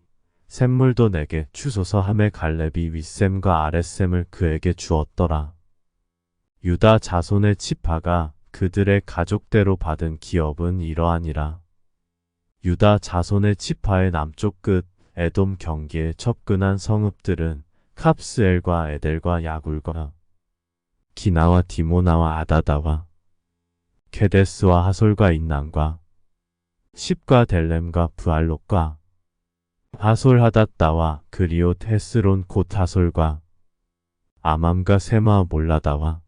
샘물도 내게 주소서 하매 갈렙이 윗샘과 아랫샘을 그에게 주었더라. 유다 자손의 지파가 그들의 가족대로 받은 기업은 이러하니라. 유다 자손의 지파의 남쪽 끝 에돔 경계에 접근한 성읍들은 캅스엘과 에델과 야굴과 기나와 디모나와 아다다와 케데스와 하솔과 인난과 십과 델렘과 부알롯과 하솔 하닷다와 그리옷 헤스론 곧 하솔과 아맘과 세마 몰라다와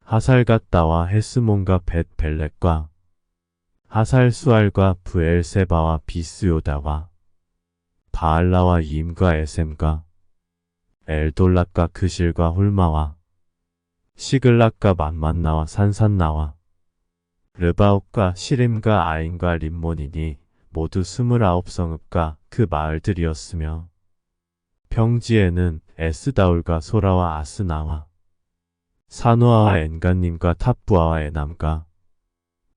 하살갓다와 헤스몬과 벳 벨렛과 하살 수알과 부엘세바와 비스요다와 바알라와 임과 에셈과 엘돌락과 그실과 홀마와 시글락과 만만나와 산산나와 르바옥과 시림과 아인과 림몬이니 모두 29성읍과 그 마을들이었으며 평지에는 에스다울과 소라와 아스나와 사노아와 엔간님과 탑부아와 에남과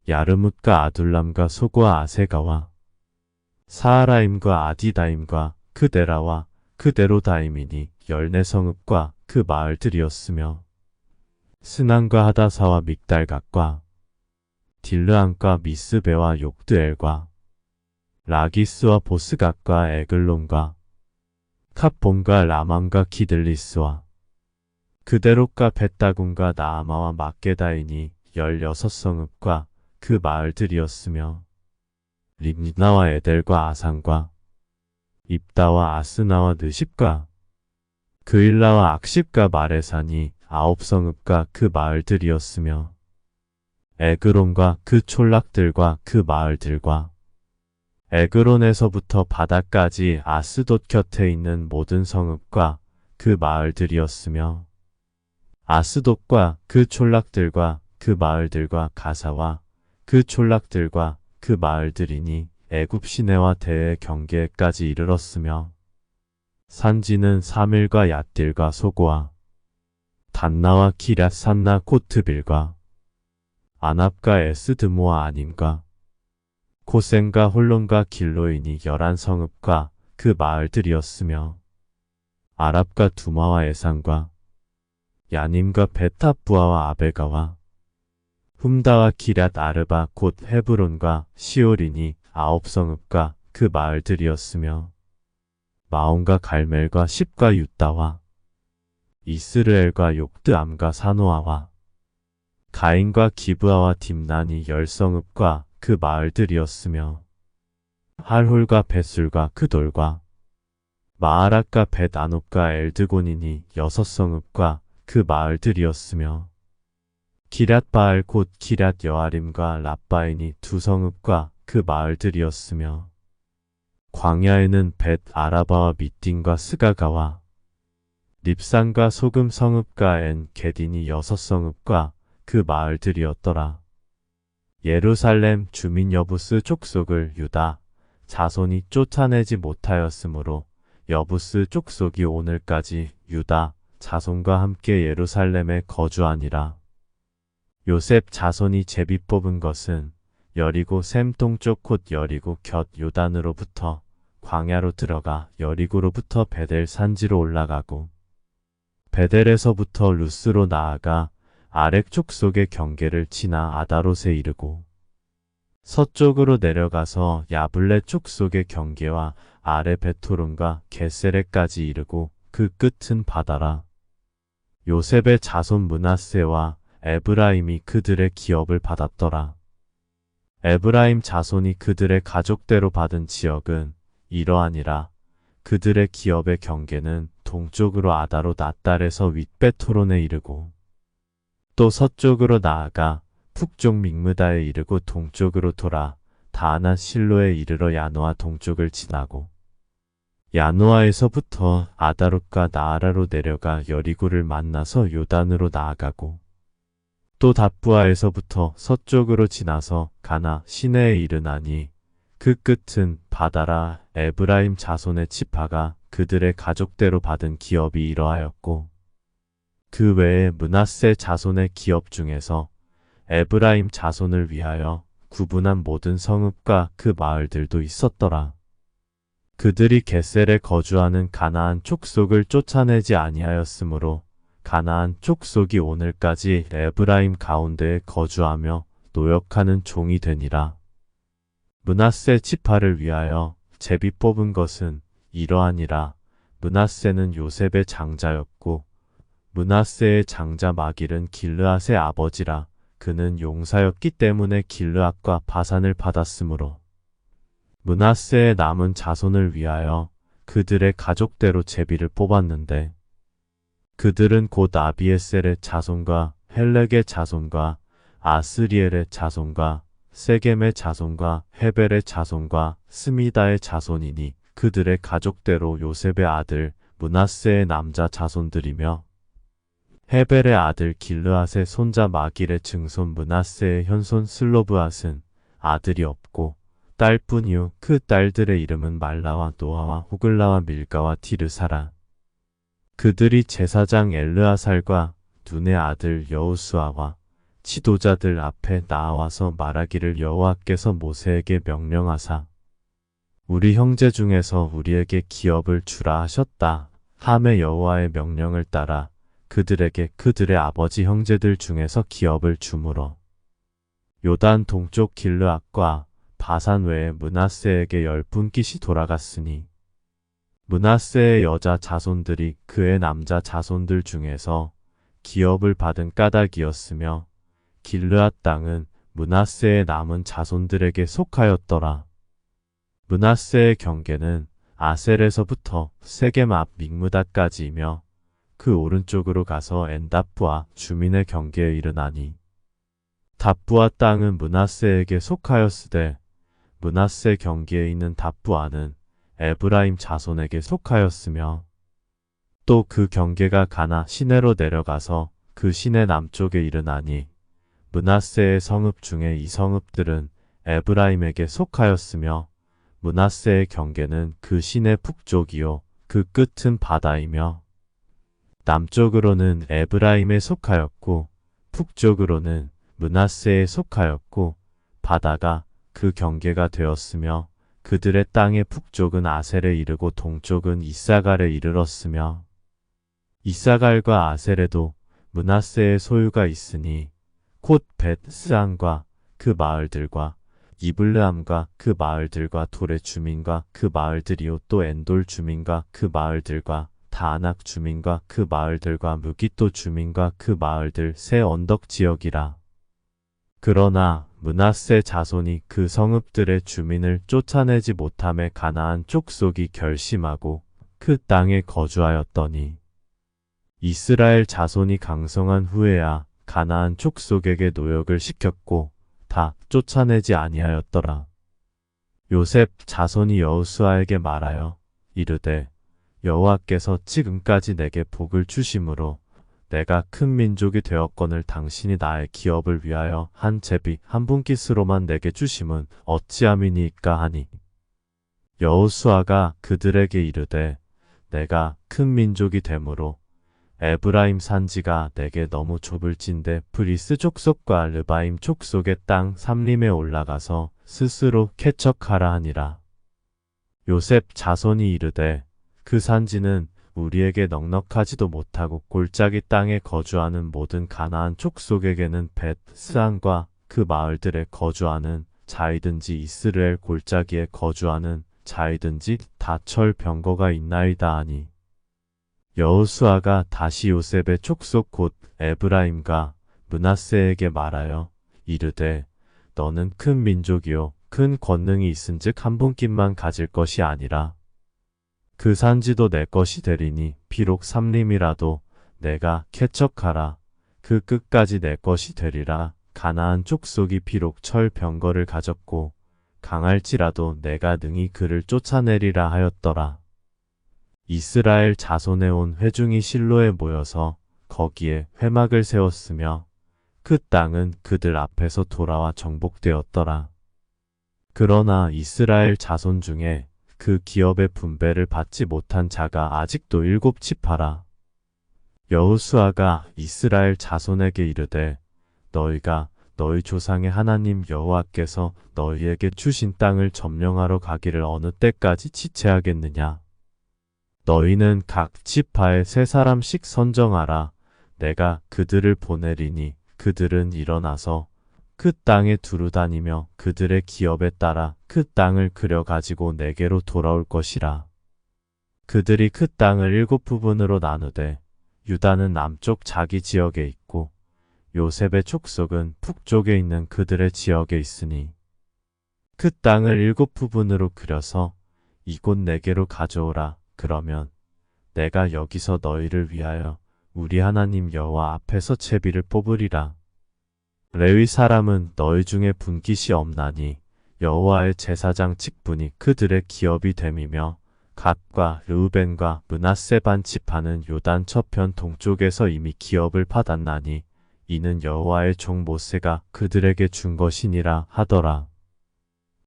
야르뭇과 아둘람과 소고와 아세가와 사하라임과 아디다임과 그데라와 그데로다임이니 14성읍과 그 마을들이었으며 스난과 하다사와 믹달갓과 딜르안과 미스베와 욕드엘과 라기스와 보스갓과 에글론과 캅본과 라맘과 기들리스와 그데롯과 벳다군과 나아마와 막게다이니 16성읍과 그 마을들이었으며 립나와 에델과 아산과 입다와 아스나와 느십과 그일라와 악십과 마레산이 9성읍과 그 마을들이었으며 에그론과 그 촌락들과 그 마을들과 에그론에서부터 바다까지 아스돗 곁에 있는 모든 성읍과 그 마을들이었으며 아스돗과 그 촌락들과 그 마을들과 가사와 그 촌락들과 그 마을들이니 애굽 시내와 대의 경계까지 이르렀으며 산지는 사밀과 얏딜과 소고와 단나와 기랏 산나 코트빌과 아납과 에스드모와 아님과 고센과 홀론과 길로인이 11성읍과 그 마을들이었으며 아랍과 두마와 에산과 야님과 베탑부아와 아베가와 훔다와 기랏 아르바 곧 헤브론과 시올이니 9성읍과 그 마을들이었으며 마온과 갈멜과 십과 유다와 이스르엘과 욕드암과 사노아와 가인과 기브아와 딥난이 10성읍과 그 마을들이었으며 할홀과 벳술과 그돌과 마아락과 벳아노과 엘드곤이니 6성읍과 그 마을들이었으며 기랏바알 곧 기랏 여아림과 랍바인이 2성읍과 그 마을들이었으며 광야에는 벳 아라바와 밑딘과 스가가와 립산과 소금 성읍과 엔 게딘이 6성읍과 그 마을들이었더라. 예루살렘 주민 여부스 족속을 유다 자손이 쫓아내지 못하였으므로 여부스 족속이 오늘까지 유다 자손과 함께 예루살렘에 거주하니라. 요셉 자손이 제비 뽑은 것은 여리고 샘 동쪽 곧 여리고 곁 요단으로부터 광야로 들어가 여리고로부터 베델 산지로 올라가고 베델에서부터 루스로 나아가 아렉 족속의 경계를 지나 아다롯에 이르고 서쪽으로 내려가서 야블레 족속의 경계와 아레 베토론과 게세레까지 이르고 그 끝은 바다라. 요셉의 자손 므낫세와 에브라임이 그들의 기업을 받았더라. 에브라임 자손이 그들의 가족대로 받은 지역은 이러하니라. 그들의 기업의 경계는 동쪽으로 아다롯 앗달에서 윗베토론에 이르고 또 서쪽으로 나아가 북쪽 믹므다에 이르고 동쪽으로 돌아 다하나 실로에 이르러 야노아 동쪽을 지나고 야노아에서부터 아다롯과 나아라로 내려가 여리고를 만나서 요단으로 나아가고 또 답부아에서부터 서쪽으로 지나서 가나 시내에 이르나니 그 끝은 바다라. 에브라임 자손의 지파가 그들의 가족대로 받은 기업이 이러하였고 그 외에 므낫세 자손의 기업 중에서 에브라임 자손을 위하여 구분한 모든 성읍과 그 마을들도 있었더라. 그들이 게셀에 거주하는 가나안 족속을 쫓아내지 아니하였으므로 가나안 족속이 오늘까지 에브라임 가운데에 거주하며 노역하는 종이 되니라. 므낫세 지파를 위하여 제비 뽑은 것은 이러하니라. 므낫세는 요셉의 장자였고 므낫세의 장자 마길은 길르앗의 아버지라. 그는 용사였기 때문에 길르앗과 바산을 받았으므로 므낫세의 남은 자손을 위하여 그들의 가족대로 제비를 뽑았는데 그들은 곧 아비에셀의 자손과 헬렉의 자손과 아스리엘의 자손과 세겜의 자손과 헤벨의 자손과 스미다의 자손이니 그들의 가족대로 요셉의 아들 므낫세의 남자 자손들이며 헤벨의 아들 길르앗의 손자 마길의 증손 므낫세의 현손 슬로브앗은 아들이 없고 딸뿐이요 그 딸들의 이름은 말라와 노아와 호글라와 밀가와 티르사라. 그들이 제사장 엘르아살과 눈의 아들 여호수아와 지도자들 앞에 나와서 말하기를 여호와께서 모세에게 명령하사 우리 형제 중에서 우리에게 기업을 주라 하셨다 하매 여호와의 명령을 따라 그들에게 그들의 아버지 형제들 중에서 기업을 주므로 요단 동쪽 길르앗과 바산 외에 므낫세에게 10분깃이 돌아갔으니 므낫세의 여자 자손들이 그의 남자 자손들 중에서 기업을 받은 까닭이었으며 길르앗 땅은 므낫세의 남은 자손들에게 속하였더라. 므낫세의 경계는 아셀에서부터 세겜 앞 믹므닷까지이며 그 오른쪽으로 가서 엔다프와 주민의 경계에 이르나니 답부아 땅은 므낫세에게 속하였으되 므낫세 경계에 있는 답부아는 에브라임 자손에게 속하였으며 또 그 경계가 가나 시내로 내려가서 그 시내 남쪽에 이르나니 므낫세의 성읍 중에 이 성읍들은 에브라임에게 속하였으며 므낫세의 경계는 그 시내 북쪽이요 그 끝은 바다이며 남쪽으로는 에브라임에 속하였고 북쪽으로는 므낫세에 속하였고 바다가 그 경계가 되었으며 그들의 땅의 북쪽은 아셀에 이르고 동쪽은 이사갈에 이르렀으며 이사갈과 아셀에도 므낫세의 소유가 있으니 곧 벳스안과 그 마을들과 이블르함과 그 마을들과 돌의 주민과 그 마을들이요 또 엔돌 주민과 그 마을들과 다아낙 주민과 그 마을들과 무기또 주민과 그 마을들 새 언덕 지역이라. 그러나 므낫세 자손이 그 성읍들의 주민을 쫓아내지 못함에 가나안 족속이 결심하고 그 땅에 거주하였더니 이스라엘 자손이 강성한 후에야 가나안 족속에게 노역을 시켰고 다 쫓아내지 아니하였더라. 요셉 자손이 여호수아에게 말하여 이르되 여호와께서 지금까지 내게 복을 주심으로 내가 큰 민족이 되었거늘 당신이 나의 기업을 위하여 한 제비 한 분깃으로만 내게 주심은 어찌함이니이까 하니 여호수아가 그들에게 이르되 내가 큰 민족이 되므로 에브라임 산지가 내게 너무 좁을진대 브리스 족속과 르바임 족속의 땅 삼림에 올라가서 스스로 개척하라 하니라. 요셉 자손이 이르되 그 산지는 우리에게 넉넉하지도 못하고 골짜기 땅에 거주하는 모든 가나안 족속에게는 벳스안과 그 마을들에 거주하는 자이든지 이스라엘 골짜기에 거주하는 자이든지 다 철 병거가 있나이다 하니 여호수아가 다시 요셉의 족속 곧 에브라임과 므낫세에게 말하여 이르되 너는 큰 민족이요 큰 권능이 있은즉 한 분깃만 가질 것이 아니라 그 산지도 내 것이 되리니 비록 삼림이라도 내가 개척하라 그 끝까지 내 것이 되리라. 가나안 족속이 비록 철 병거를 가졌고 강할지라도 내가 능히 그를 쫓아내리라 하였더라. 이스라엘 자손에 온 회중이 실로에 모여서 거기에 회막을 세웠으며 그 땅은 그들 앞에서 돌아와 정복되었더라. 그러나 이스라엘 자손 중에 그 기업의 분배를 받지 못한 자가 아직도 7지파라. 여호수아가 이스라엘 자손에게 이르되 너희가 너희 조상의 하나님 여호와께서 너희에게 주신 땅을 점령하러 가기를 어느 때까지 지체하겠느냐? 너희는 각 지파에 3사람씩 선정하라. 내가 그들을 보내리니 그들은 일어나서 그 땅에 두루 다니며 그들의 기업에 따라 그 땅을 그려 가지고 내게로 돌아올 것이라. 그들이 그 땅을 7부분으로 나누되 유다는 남쪽 자기 지역에 있고 요셉의 족속은 북쪽에 있는 그들의 지역에 있으니 그 땅을 7부분으로 그려서 이곳 내게로 가져오라. 그러면 내가 여기서 너희를 위하여 우리 하나님 여호와 앞에서 제비를 뽑으리라. 레위 사람은 너희 중에 분깃이 없나니 여호와의 제사장 직분이 그들의 기업이 됨이며 갓과 르우벤과 므낫세 반 지파는 요단 저편 동쪽에서 이미 기업을 받았나니 이는 여호와의 종 모세가 그들에게 준 것이니라 하더라.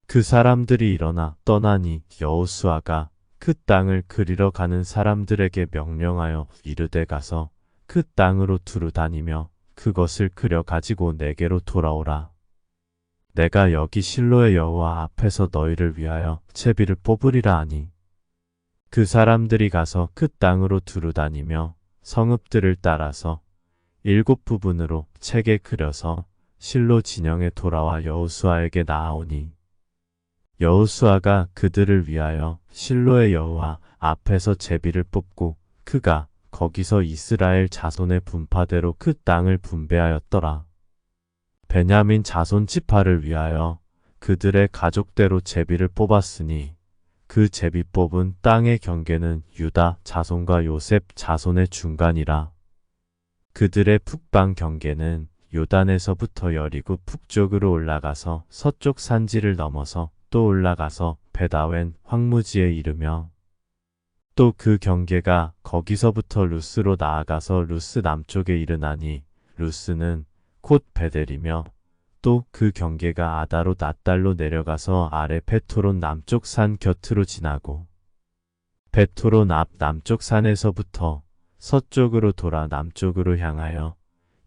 그 사람들이 일어나 떠나니 여호수아가 그 땅을 그리러 가는 사람들에게 명령하여 이르되 가서 그 땅으로 두루 다니며 그것을 그려 가지고 내게로 돌아오라. 내가 여기 실로의 여호와 앞에서 너희를 위하여 제비를 뽑으리라 하니 그 사람들이 가서 그 땅으로 두루 다니며 성읍들을 따라서 7부분으로 책에 그려서 실로 진영에 돌아와 여호수아에게 나아오니 여호수아가 그들을 위하여 실로의 여호와 앞에서 제비를 뽑고 그가 거기서 이스라엘 자손의 분파대로 그 땅을 분배하였더라. 베냐민 자손 지파를 위하여 그들의 가족대로 제비를 뽑았으니 그 제비 뽑은 땅의 경계는 유다 자손과 요셉 자손의 중간이라. 그들의 북방 경계는 요단에서부터 여리고 북쪽으로 올라가서 서쪽 산지를 넘어서 또 올라가서 베다웬 황무지에 이르며 또 그 경계가 거기서부터 루스로 나아가서 루스 남쪽에 이르나니 루스는 곧 베델이며 또 그 경계가 아다로 낫달로 내려가서 아래 베토론 남쪽 산 곁으로 지나고 베토론 앞 남쪽 산에서부터 서쪽으로 돌아 남쪽으로 향하여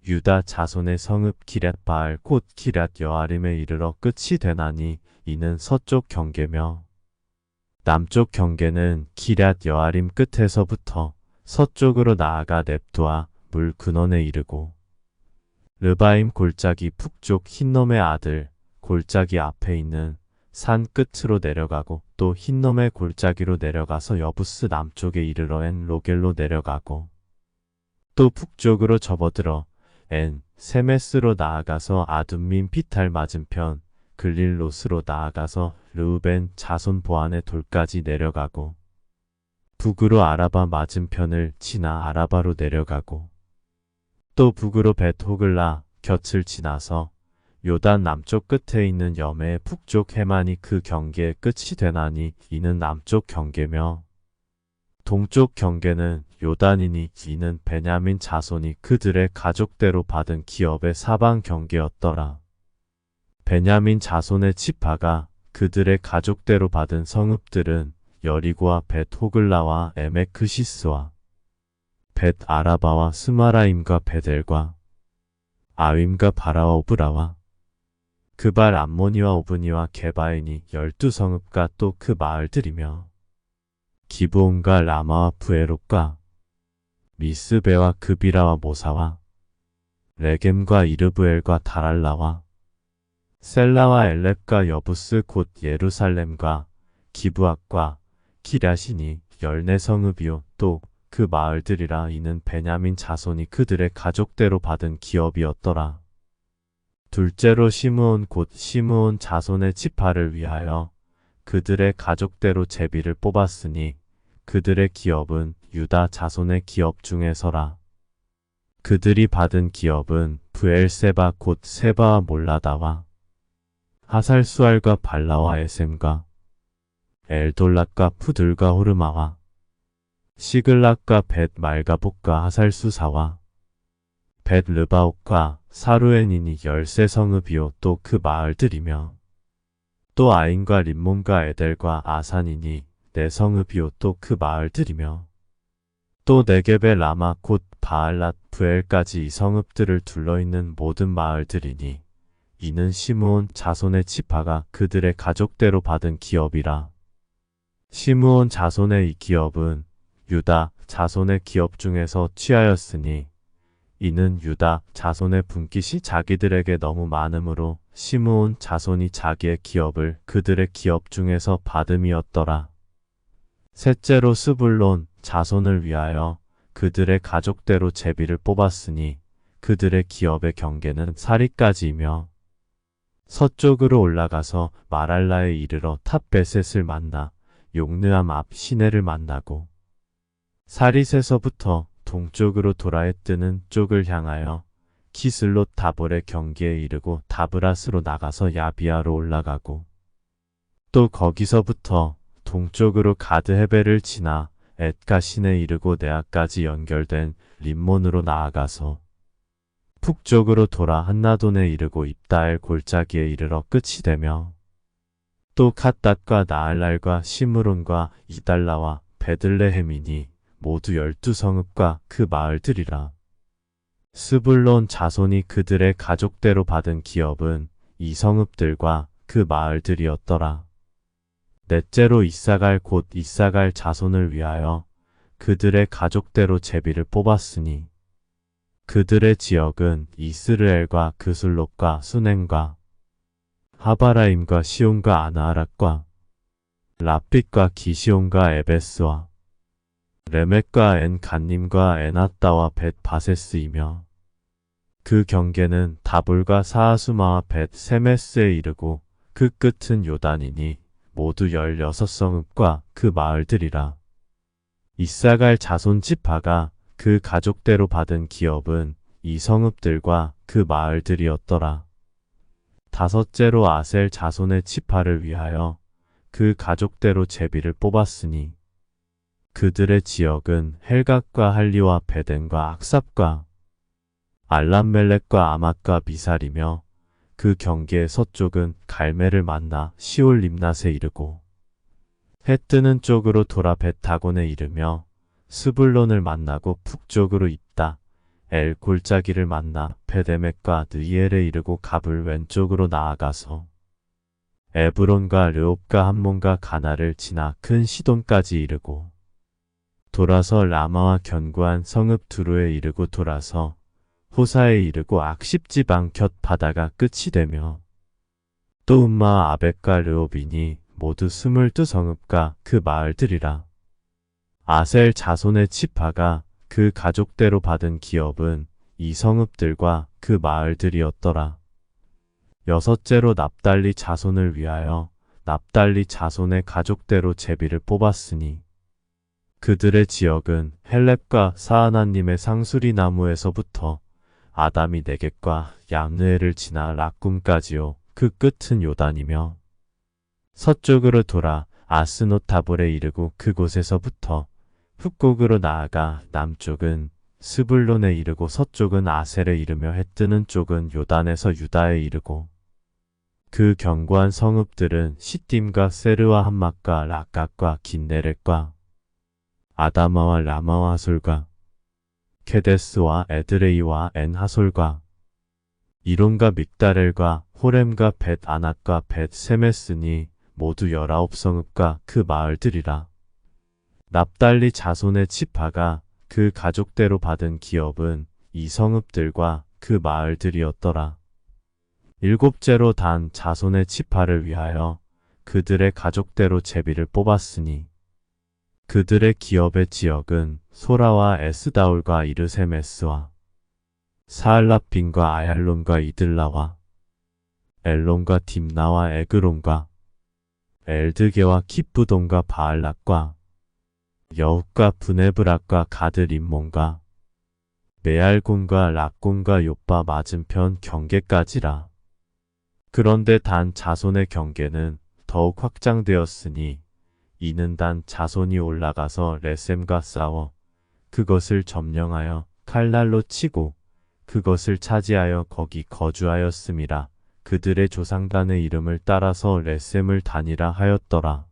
유다 자손의 성읍 기럇 바알 곧 기럇 여아림에 이르러 끝이 되나니 이는 서쪽 경계며 남쪽 경계는 기럇 여아림 끝에서부터 서쪽으로 나아가 넵도아 물 근원에 이르고 르바임 골짜기 북쪽 흰놈의 아들 골짜기 앞에 있는 산 끝으로 내려가고 또 흰놈의 골짜기로 내려가서 여부스 남쪽에 이르러 엔 로겔로 내려가고 또 북쪽으로 접어들어 엔 세메스로 나아가서 아둠민 피탈 맞은편 글릴롯으로 나아가서 르우벤 자손 보안의 돌까지 내려가고 북으로 아라바 맞은편을 지나 아라바로 내려가고 또 북으로 벳호글라 곁을 지나서 요단 남쪽 끝에 있는 여매의 북쪽 해만이 그 경계의 끝이 되나니 이는 남쪽 경계며 동쪽 경계는 요단이니 이는 베냐민 자손이 그들의 가족대로 받은 기업의 사방 경계였더라. 베냐민 자손의 지파가 그들의 가족대로 받은 성읍들은 여리고와 벳호글라와 에메크시스와 벳 아라바와 스마라임과 베델과 아윈과 바라와 오브라와 그발 암모니와 오브니와 게바인이 12성읍과 또 그 마을들이며 기브온과 라마와 부에롯과 미스베와 그비라와 모사와 레겜과 이르브엘과 다랄라와 셀라와 엘렙과 여부스 곧 예루살렘과 기브앗과 기랴시니 14성읍이요 또 그 마을들이라. 이는 베냐민 자손이 그들의 가족대로 받은 기업이었더라. 둘째로 시므온 곧 시므온 자손의 지파를 위하여 그들의 가족대로 제비를 뽑았으니 그들의 기업은 유다 자손의 기업 중에서라. 그들이 받은 기업은 브엘세바 곧 세바와 몰라다와 하살수알과 발라와 에셈과 엘돌락과 푸들과 호르마와 시글락과 벳 말가복과 하살수사와 벳 르바옥과 사루엔이니 13성읍이요 또 그 마을들이며 또 아인과 림몬과 에델과 아산이니 내 성읍이요 또 그 마을들이며 또 네겝의 라마 곧 바알랏 부엘까지 이 성읍들을 둘러있는 모든 마을들이니 이는 시므온 자손의 지파가 그들의 가족대로 받은 기업이라. 시므온 자손의 이 기업은 유다 자손의 기업 중에서 취하였으니 이는 유다 자손의 분깃이 자기들에게 너무 많으므로 시므온 자손이 자기의 기업을 그들의 기업 중에서 받음이었더라. 셋째로 스불론 자손을 위하여 그들의 가족대로 제비를 뽑았으니 그들의 기업의 경계는 사리까지이며 서쪽으로 올라가서 마랄라에 이르러 탑베셋을 만나 용느암 앞 시내를 만나고 사릿에서부터 동쪽으로 돌아해 뜨는 쪽을 향하여 키슬롯 다볼의 경계에 이르고 다브라스로 나가서 야비아로 올라가고 또 거기서부터 동쪽으로 가드헤벨을 지나 엣가신에 이르고 네아까지 연결된 림몬으로 나아가서 북쪽으로 돌아 한나돈에 이르고 입다엘 골짜기에 이르러 끝이 되며 또 갓닷과 나알랄과 시므론과 이달라와 베들레헴이니 모두 12성읍과 그 마을들이라. 스불론 자손이 그들의 가족대로 받은 기업은 이 성읍들과 그 마을들이었더라. 넷째로 이사갈 곧 이사갈 자손을 위하여 그들의 가족대로 제비를 뽑았으니 그들의 지역은 이스르엘과 그슬롯과 수넴과 하바라임과 시온과 아나하락과 라핏과 기시온과 에베스와 레멕과 엔간님과 에나따와 벳바세스이며 그 경계는 다볼과 사하수마와 벳세메스에 이르고 그 끝은 요단이니 모두 16성읍과 그 마을들이라. 이사갈 자손 지파가 그 가족대로 받은 기업은 이 성읍들과 그 마을들이었더라. 다섯째로 아셀 자손의 지파를 위하여 그 가족대로 제비를 뽑았으니 그들의 지역은 헬갓과 할리와 베덴과 악삽과 알람멜렉과 아맛과 미살이며 그 경계의 서쪽은 갈멜을 만나 시올 림낫에 이르고 해 뜨는 쪽으로 돌아 벳다곤에 이르며 스불론을 만나고 북쪽으로 있다 엘 골짜기를 만나 베데멕과 느이엘에 이르고 갑을 왼쪽으로 나아가서 에브론과 르옵과 함몬과 가나를 지나 큰 시돈까지 이르고 돌아서 라마와 견고한 성읍 두루에 이르고 돌아서 호사에 이르고 악십지방 곁 바다가 끝이 되며 또 음마와 아벡과 르옵이니 모두 22성읍과 그 마을들이라. 아셀 자손의 지파가 그 가족대로 받은 기업은 이 성읍들과 그 마을들이었더라. 여섯째로 납달리 자손을 위하여 납달리 자손의 가족대로 제비를 뽑았으니 그들의 지역은 헬렙과 사하나님의 상수리 나무에서부터 아담이 네겝과 양느에를 지나 락꿈까지요 그 끝은 요단이며 서쪽으로 돌아 아스노 타볼에 이르고 그곳에서부터 북곡으로 나아가 남쪽은 스불론에 이르고 서쪽은 아셀에 이르며 해뜨는 쪽은 요단에서 유다에 이르고 그 견고한 성읍들은 시딤과 세르와 함막과 락갓과 긴네렛과 아다마와 라마와 하솔과 케데스와 에드레이와 엔하솔과 이론과 믹다렐과 호렘과 벳 아낙과 벳 세메스니 모두 19성읍과 그 마을들이라. 납달리 자손의 지파가 그 가족대로 받은 기업은 이 성읍들과 그 마을들이었더라. 일곱째로 단 자손의 지파를 위하여 그들의 가족대로 제비를 뽑았으니 그들의 기업의 지역은 소라와 에스다올과 이르세메스와 사알라핀과 아얄론과 이들라와 엘론과 딥나와 에그론과 엘드게와 kit부돈과 바알락과 여욱과 브네브락과 가드림몬과 메알곤과 락곤과 요빠 맞은편 경계까지라. 그런데 단 자손의 경계는 더욱 확장되었으니 이는 단 자손이 올라가서 레셈과 싸워 그것을 점령하여 칼날로 치고 그것을 차지하여 거기 거주하였음이라. 그들의 조상단의 이름을 따라서 레셈을 단이라 하였더라.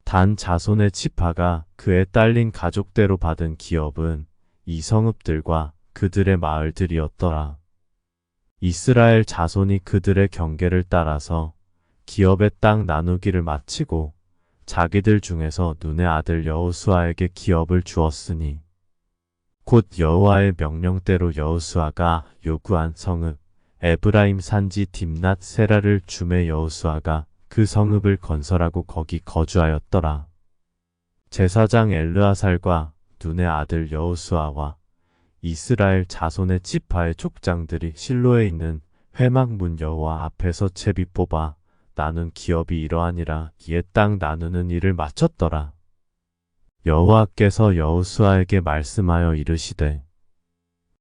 단 자손의 지파가 그에 딸린 가족대로 받은 기업은 이 성읍들과 그들의 마을들이었더라. 이스라엘 자손이 그들의 경계를 따라서 기업의 땅 나누기를 마치고 자기들 중에서 눈의 아들 여호수아에게 기업을 주었으니 곧 여호와의 명령대로 여호수아가 요구한 성읍 에브라임 산지 딥낫 세라를 주매 여호수아가 그 성읍을 건설하고 거기 거주하였더라. 제사장 엘르아살과 눈의 아들 여호수아와 이스라엘 자손의 지파의 족장들이 실로에 있는 회막문 여호와 앞에서 제비 뽑아 나눈 기업이 이러하니라. 이에 땅 나누는 일을 마쳤더라. 여호와께서 여호수아에게 말씀하여 이르시되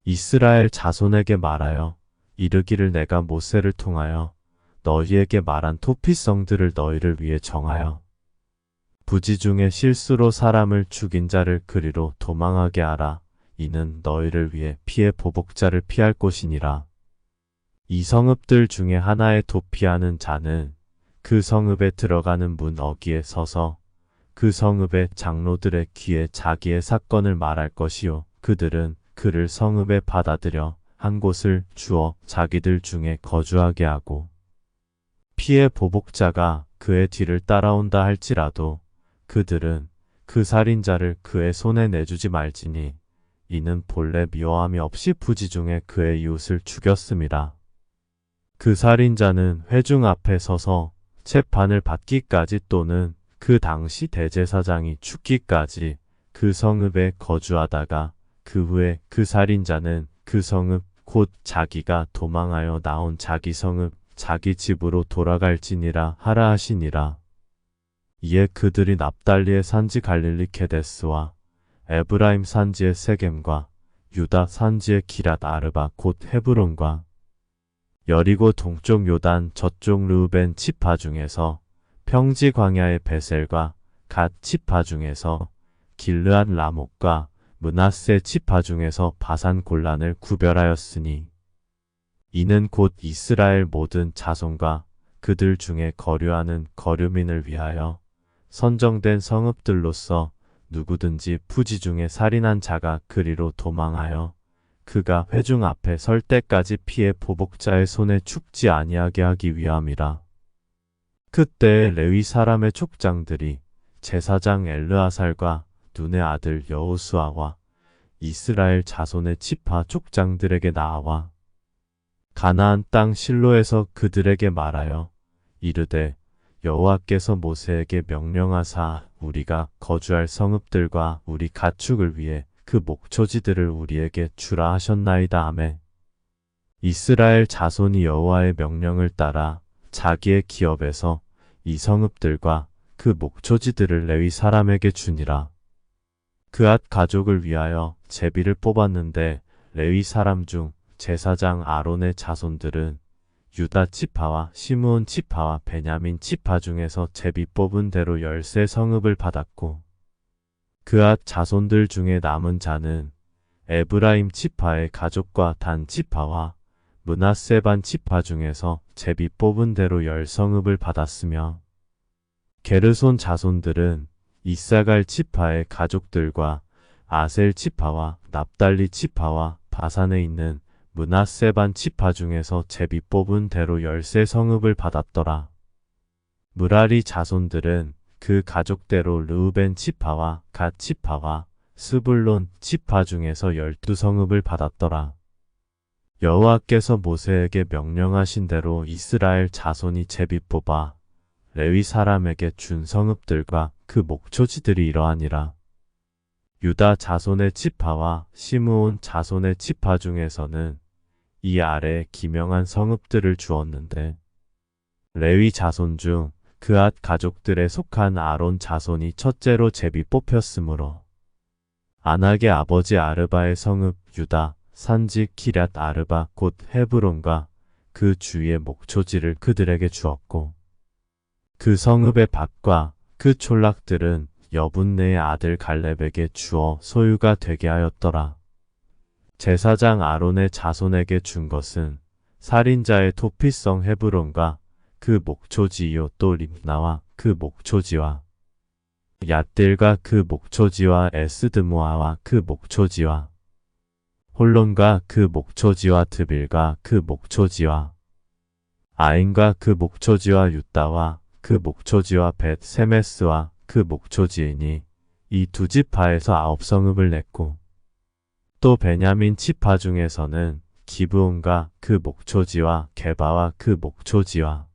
이스라엘 자손에게 말하여 이르기를 내가 모세를 통하여 너희에게 말한 토피성들을 너희를 위해 정하여 부지 중에 실수로 사람을 죽인 자를 그리로 도망하게 하라. 이는 너희를 위해 피의 보복자를 피할 곳이니라. 이 성읍들 중에 하나에 도피하는 자는 그 성읍에 들어가는 문 어귀에 서서 그 성읍의 장로들의 귀에 자기의 사건을 말할 것이요 그들은 그를 성읍에 받아들여 한 곳을 주어 자기들 중에 거주하게 하고 피의 보복자가 그의 뒤를 따라온다 할지라도 그들은 그 살인자를 그의 손에 내주지 말지니 이는 본래 미워함이 없이 부지 중에 그의 이웃을 죽였음이라. 그 살인자는 회중 앞에 서서 재판을 받기까지 또는 그 당시 대제사장이 죽기까지 그 성읍에 거주하다가 그 후에 그 살인자는 그 성읍 곧 자기가 도망하여 나온 자기 성읍 자기 집으로 돌아갈지니라 하라 하시니라. 이에 그들이 납달리의 산지 갈릴리 케데스와 에브라임 산지의 세겜과 유다 산지의 기랏 아르바 곧 헤브론과 여리고 동쪽 요단 저쪽 르우벤 지파 중에서 평지 광야의 베셀과 갓 지파 중에서 길르앗 라목과 므낫세 지파 중에서 바산 골란을 구별하였으니 이는 곧 이스라엘 모든 자손과 그들 중에 거류하는 거류민을 위하여 선정된 성읍들로서 누구든지 부지 중에 살인한 자가 그리로 도망하여 그가 회중 앞에 설 때까지 피해 보복자의 손에 죽지 아니하게 하기 위함이라. 그때 레위 사람의 족장들이 제사장 엘르아살과 눈의 아들 여호수아와 이스라엘 자손의 지파 족장들에게 나아와 가나안 땅 실로에서 그들에게 말하여 이르되 여호와께서 모세에게 명령하사 우리가 거주할 성읍들과 우리 가축을 위해 그 목초지들을 우리에게 주라 하셨나이다 하매 이스라엘 자손이 여호와의 명령을 따라 자기의 기업에서 이 성읍들과 그 목초지들을 레위 사람에게 주니라. 그앗 가족을 위하여 제비를 뽑았는데 레위 사람 중 제사장 아론의 자손들은 유다 지파와 시므온 지파와 베냐민 지파 중에서 제비 뽑은 대로 13성읍을 받았고 그앗 자손들 중에 남은 자는 에브라임 지파의 가족과 단 지파와 므낫세 반 지파 중에서 제비 뽑은 대로 10성읍을 받았으며 게르손 자손들은 이사갈 지파의 가족들과 아셀 지파와 납달리 지파와 바산에 있는 므낫세 반 지파 중에서 제비 뽑은 대로 13성읍을 받았더라. 무라리 자손들은 그 가족대로 르우벤 지파와 갓 지파와 스불론 지파 중에서 12성읍을 받았더라. 여호와께서 모세에게 명령하신 대로 이스라엘 자손이 제비 뽑아 레위 사람에게 준 성읍들과 그 목초지들이 이러하니라. 유다 자손의 지파와 시므온 자손의 지파 중에서는 이 아래에 기명한 성읍들을 주었는데 레위 자손 중 그앗 가족들에 속한 아론 자손이 첫째로 제비 뽑혔으므로 아낙의 아버지 아르바의 성읍 유다 산지 키랏 아르바 곧 헤브론과 그 주위의 목초지를 그들에게 주었고 그 성읍의 밭과 그 촌락들은 여분네의 아들 갈렙에게 주어 소유가 되게 하였더라. 제사장 아론의 자손에게 준 것은 살인자의 토피성 헤브론과 그 목초지요 또 림나와 그 목초지와 얏딜과 그 목초지와 에스드모아와 그 목초지와 홀론과 그 목초지와 드빌과 그 목초지와 아인과 그 목초지와 유다와 그 목초지와 벳 세메스와 그 목초지이니 이 두 지파에서 9성읍을 냈고 또 베냐민 지파 중에서는 기브온과 그 목초지와 게바와 그 목초지와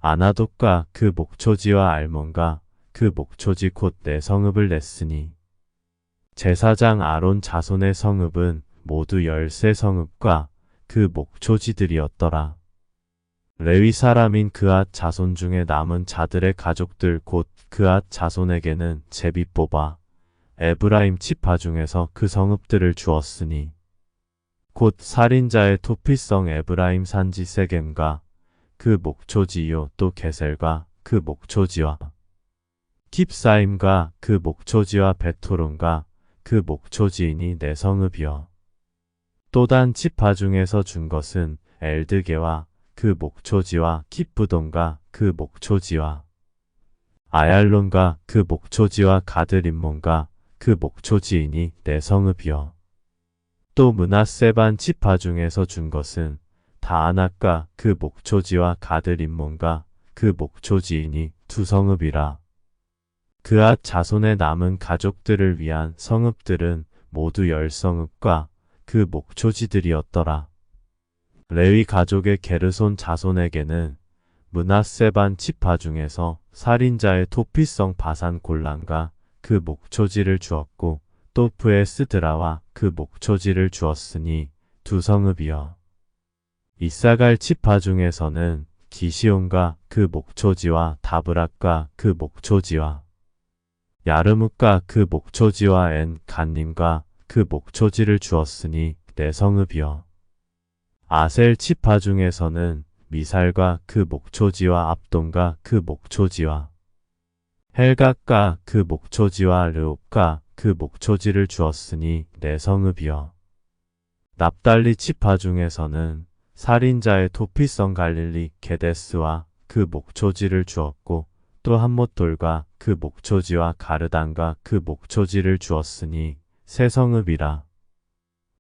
아나돗과 그 목초지와 알몬과 그 목초지 곧 4성읍을 냈으니 제사장 아론 자손의 성읍은 모두 13성읍과 그 목초지들이었더라. 레위 사람인 그앗 자손 중에 남은 자들의 가족들 곧 그앗 자손에게는 제비 뽑아 에브라임 지파 중에서 그 성읍들을 주었으니 곧 살인자의 토피성 에브라임 산지 세겜과 그 목초지요 또 게셀과 그 목초지와 킵사임과 그 목초지와 베토론과 그 목초지이니 4성읍이여. 또단 지파 중에서 준 것은 엘드게와 그 목초지와 킵부돈과 그 목초지와 아얄론과 그 목초지와 가드림몬과 그 목초지이니 4성읍이여. 또 므낫세 반 지파 중에서 준 것은 다아낙과 그 목초지와 가드림몬과 그 목초지이니 2성읍이라. 그앗 자손의 남은 가족들을 위한 성읍들은 모두 10성읍과 그 목초지들이었더라. 레위 가족의 게르손 자손에게는 므낫세 반 지파 중에서 살인자의 토피성 바산 골란과 그 목초지를 주었고 또 브에스드라와 그 목초지를 주었으니 2성읍이여. 이사갈 지파 중에서는 기시온과 그 목초지와 다브락과 그 목초지와 야르뭇과 그 목초지와 엔 간님과 그 목초지를 주었으니 4성읍이여. 아셀 지파 중에서는 미살과 그 목초지와 압돈과 그 목초지와 헬갓과 그 목초지와 르옵과 그 목초지를 주었으니 4성읍이여. 납달리 지파 중에서는 살인자의 토피성 갈릴리 게데스와 그 목초지를 주었고 또 한못돌과 그 목초지와 가르단과 그 목초지를 주었으니 3성읍이라.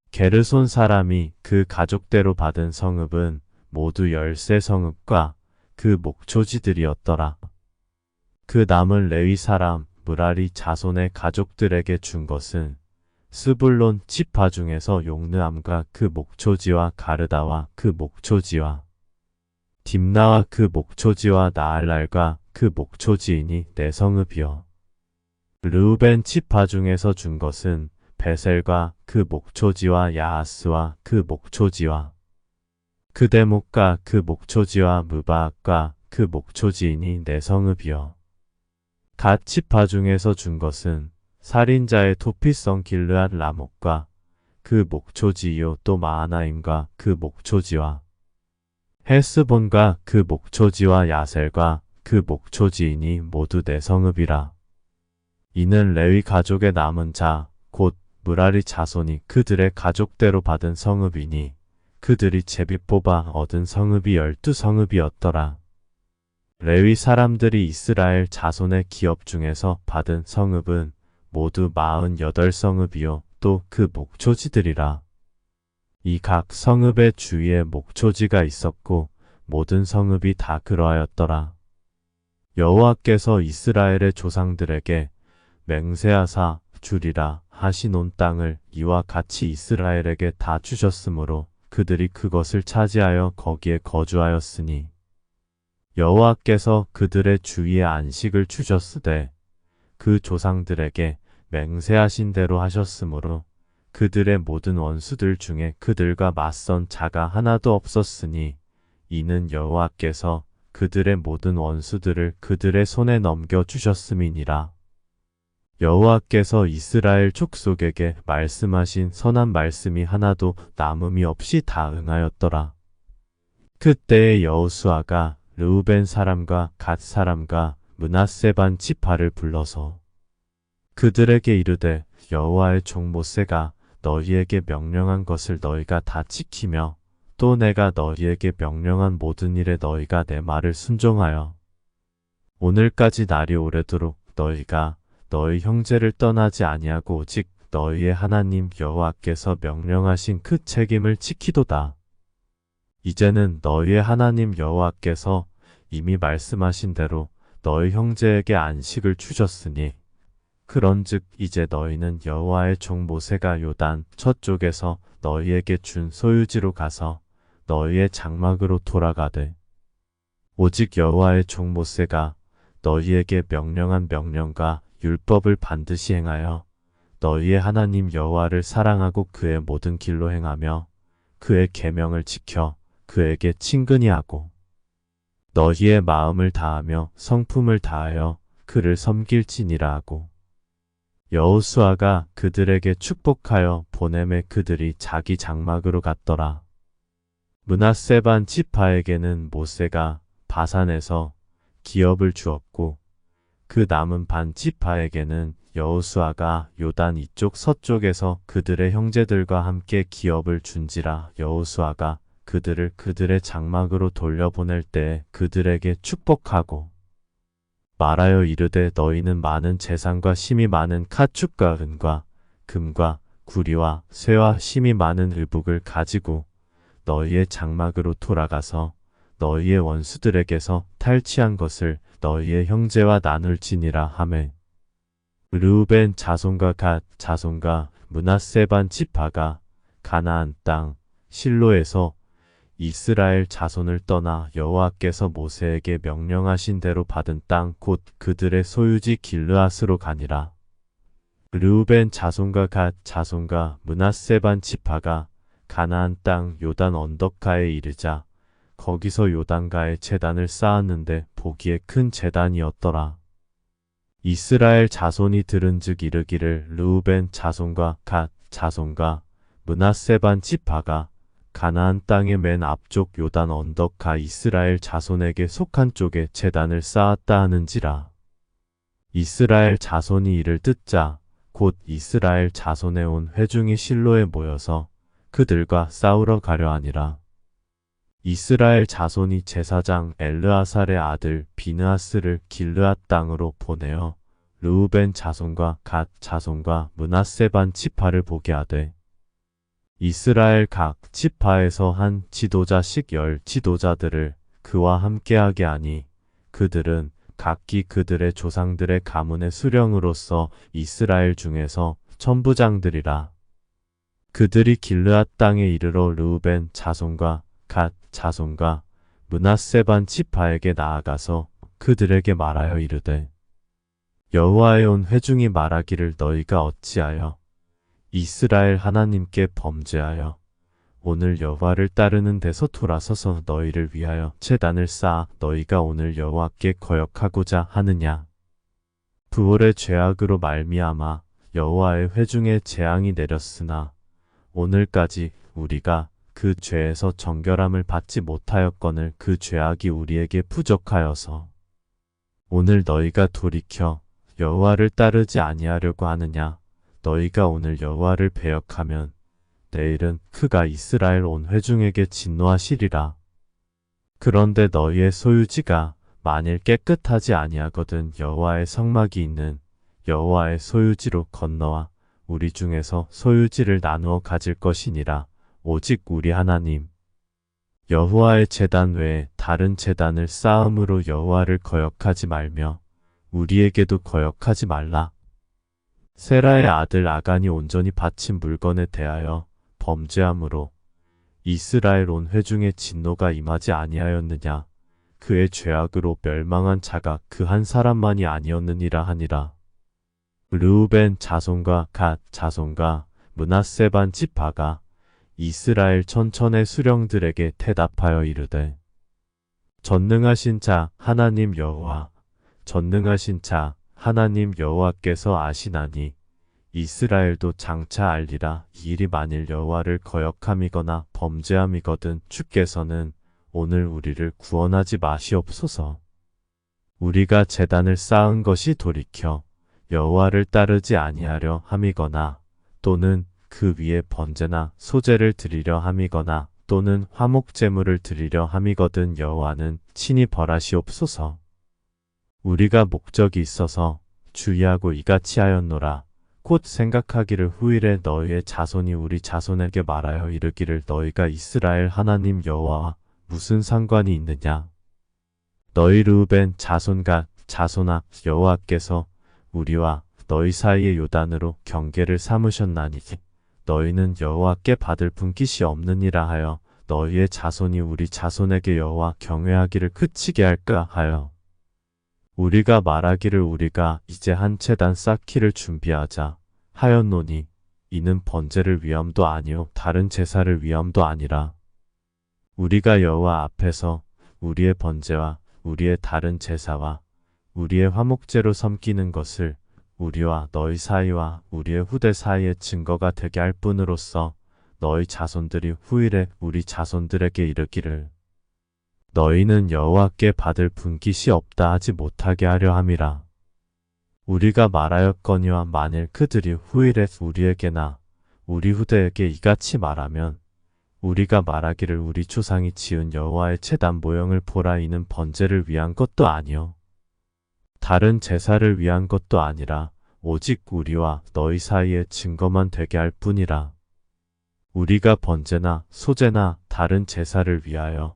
게르손 사람이 그 가족대로 받은 성읍은 모두 13성읍과 그 목초지들이었더라. 그 남은 레위 사람 무라리 자손의 가족들에게 준 것은 스불론 지파 중에서 용느암과 그 목초지와 가르다와 그 목초지와 딥나와 그 목초지와 나알랄과 그 목초지이니 4성읍이여. 르우벤 지파 중에서 준 것은 베셀과 그 목초지와 야하스와 그 목초지와 그데목과 그 목초지와 무바악과 그 목초지이니 4성읍이여. 갓 지파 중에서 준 것은 살인자의 토피성 길르앗 라목과 그 목초지요 또 마하나임과 그 목초지와 헤스본과 그 목초지와 야셀과 그 목초지이니 모두 4성읍이라. 이는 레위 가족의 남은 자 곧 무라리 자손이 그들의 가족대로 받은 성읍이니 그들이 제비 뽑아 얻은 성읍이 12성읍이었더라. 레위 사람들이 이스라엘 자손의 기업 중에서 받은 성읍은 모두 48성읍이요 또 그 목초지들이라. 이 각 성읍의 주위에 목초지가 있었고 모든 성읍이 다 그러하였더라. 여호와께서 이스라엘의 조상들에게 맹세하사 주리라 하신 온 땅을 이와 같이 이스라엘에게 다 주셨으므로 그들이 그것을 차지하여 거기에 거주하였으니 여호와께서 그들의 주위에 안식을 주셨으되 그 조상들에게 맹세하신 대로 하셨으므로 그들의 모든 원수들 중에 그들과 맞선 자가 하나도 없었으니 이는 여호와께서 그들의 모든 원수들을 그들의 손에 넘겨주셨음이니라. 여호와께서 이스라엘 족속에게 말씀하신 선한 말씀이 하나도 남음이 없이 다 응하였더라. 그때에 여호수아가 르우벤 사람과 갓 사람과 므낫세 반 지파를 불러서 그들에게 이르되 여호와의 종 모세가 너희에게 명령한 것을 너희가 다 지키며 또 내가 너희에게 명령한 모든 일에 너희가 내 말을 순종하여 오늘까지 날이 오래도록 너희가 너희 형제를 떠나지 아니하고 오직 너희의 하나님 여호와께서 명령하신 그 책임을 지키도다. 이제는 너희의 하나님 여호와께서 이미 말씀하신 대로 너희 형제에게 안식을 주셨으니 그런즉 이제 너희는 여호와의 종 모세가 요단 저쪽에서 너희에게 준 소유지로 가서 너희의 장막으로 돌아가되 오직 여호와의 종 모세가 너희에게 명령한 명령과 율법을 반드시 행하여 너희의 하나님 여호와를 사랑하고 그의 모든 길로 행하며 그의 계명을 지켜 그에게 친근히 하고 너희의 마음을 다하며 성품을 다하여 그를 섬길지니라 하고 여호수아가 그들에게 축복하여 보내매 그들이 자기 장막으로 갔더라. 므낫세 반 지파에게는 모세가 바산에서 기업을 주었고 그 남은 반 지파에게는 여호수아가 요단 이쪽 서쪽에서 그들의 형제들과 함께 기업을 준지라. 여호수아가 그들을 그들의 장막으로 돌려보낼 때 그들에게 축복하고 말하여 이르되 너희는 많은 재산과 심이 많은 가축과 은과 금과 구리와 쇠와 심이 많은 의복을 가지고 너희의 장막으로 돌아가서 너희의 원수들에게서 탈취한 것을 너희의 형제와 나눌지니라 하매 르우벤 자손과 갓 자손과 므낫세 반 지파가 가나안 땅 실로에서 이스라엘 자손을 떠나 여호와께서 모세에게 명령하신 대로 받은 땅 곧 그들의 소유지 길르앗으로 가니라. 르우벤 자손과 갓 자손과 므낫세 반 지파가 가나안 땅 요단 언덕가에 이르자 거기서 요단가에 제단을 쌓았는데 보기에 큰 제단이었더라. 이스라엘 자손이 들은즉 이르기를 르우벤 자손과 갓 자손과 므낫세 반 지파가 가나안 땅의 맨 앞쪽 요단 언덕가 이스라엘 자손에게 속한 쪽에 제단을 쌓았다 하는지라. 이스라엘 자손이 이를 듣자 곧 이스라엘 자손에 온 회중이 실로에 모여서 그들과 싸우러 가려 하니라. 이스라엘 자손이 제사장 엘르아살의 아들 비느하스를 길르앗 땅으로 보내어 르우벤 자손과 갓 자손과 므낫세 반 지파를 보게 하되 이스라엘 각 지파에서 한 지도자씩 10 지도자들을 그와 함께하게 하니 그들은 각기 그들의 조상들의 가문의 수령으로서 이스라엘 중에서 천부장들이라. 그들이 길르앗 땅에 이르러 르우벤 자손과 갓 자손과 므낫세 반 지파에게 나아가서 그들에게 말하여 이르되 여호와의 온 회중이 말하기를 너희가 어찌하여 이스라엘 하나님께 범죄하여 오늘 여호와를 따르는 데서 돌아서서 너희를 위하여 제단을 쌓아 너희가 오늘 여호와께 거역하고자 하느냐. 부올의 죄악으로 말미암아 여호와의 회중에 재앙이 내렸으나 오늘까지 우리가 그 죄에서 정결함을 받지 못하였거늘 그 죄악이 우리에게 부족하여서 오늘 너희가 돌이켜 여호와를 따르지 아니하려고 하느냐. 너희가 오늘 여호와를 배역하면 내일은 그가 이스라엘 온 회중에게 진노하시리라. 그런데 너희의 소유지가 만일 깨끗하지 아니하거든 여호와의 성막이 있는 여호와의 소유지로 건너와 우리 중에서 소유지를 나누어 가질 것이니라. 오직 우리 하나님 여호와의 제단 외에 다른 제단을 쌓음으로 여호와를 거역하지 말며 우리에게도 거역하지 말라. 세라의 아들 아간이 온전히 바친 물건에 대하여 범죄함으로 이스라엘 온 회중의 진노가 임하지 아니하였느냐. 그의 죄악으로 멸망한 자가 그 한 사람만이 아니었느니라 하니라. 르우벤 자손과 갓 자손과 므낫세 반 지파가 이스라엘 천천의 수령들에게 대답하여 이르되 전능하신 자 하나님 여호와 전능하신 자 하나님 여호와께서 아시나니 이스라엘도 장차 알리라. 이 일이 만일 여호와를 거역함이거나 범죄함이거든 주께서는 오늘 우리를 구원하지 마시옵소서. 우리가 제단을 쌓은 것이 돌이켜 여호와를 따르지 아니하려 함이거나 또는 그 위에 번제나 소제를 드리려 함이거나 또는 화목제물을 드리려 함이거든 여호와는 친히 벌하시옵소서. 우리가 목적이 있어서 주의하고 이같이 하였노라. 곧 생각하기를 후일에 너희의 자손이 우리 자손에게 말하여 이르기를 너희가 이스라엘 하나님 여호와와 무슨 상관이 있느냐. 너희 르우벤 자손과 자손아 여호와께서 우리와 너희 사이의 요단으로 경계를 삼으셨나니 너희는 여호와께 받을 분깃이 없느니라 하여 너희의 자손이 우리 자손에게 여호와 경외하기를 그치게 할까 하여 우리가 말하기를 우리가 이제 한 채단 쌓기를 준비하자 하였노니 이는 번제를 위함도 아니요 다른 제사를 위함도 아니라 우리가 여호와 앞에서 우리의 번제와 우리의 다른 제사와 우리의 화목제로 섬기는 것을 우리와 너희 사이와 우리의 후대 사이의 증거가 되게 할 뿐으로써 너희 자손들이 후일에 우리 자손들에게 이르기를 너희는 여호와께 받을 분깃이 없다 하지 못하게 하려 함이라. 우리가 말하였거니와 만일 그들이 후일에 우리에게나 우리 후대에게 이같이 말하면 우리가 말하기를 우리 조상이 지은 여호와의 제단 모형을 보라 이는 번제를 위한 것도 아니요 다른 제사를 위한 것도 아니라 오직 우리와 너희 사이의 증거만 되게 할 뿐이라. 우리가 번제나 소제나 다른 제사를 위하여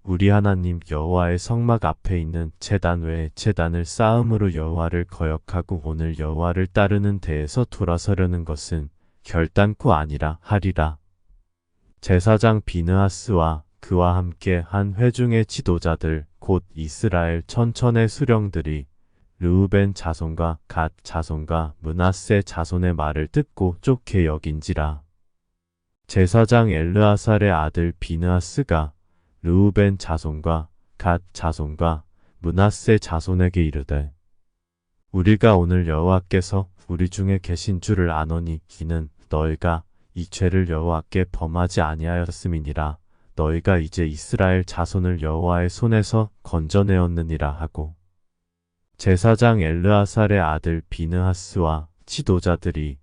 우리 하나님 여호와의 성막 앞에 있는 제단 외에 제단을 쌓음으로 여호와를 거역하고 오늘 여호와를 따르는 데에서 돌아서려는 것은 결단코 아니라 하리라. 제사장 비느하스와 그와 함께 한 회중의 지도자들 곧 이스라엘 천천의 수령들이 르우벤 자손과 갓 자손과 므낫세 자손의 말을 듣고 좋게 여긴지라. 제사장 엘르아살의 아들 비느하스가 르우벤 자손과 갓 자손과 므낫세 자손에게 이르되 우리가 오늘 여호와께서 우리 중에 계신 줄을 아노니 이는 너희가 이 죄를 여호와께 범하지 아니하였음이니라. 너희가 이제 이스라엘 자손을 여호와의 손에서 건져내었느니라 하고 제사장 엘르아살의 아들 비느하스와 지도자들이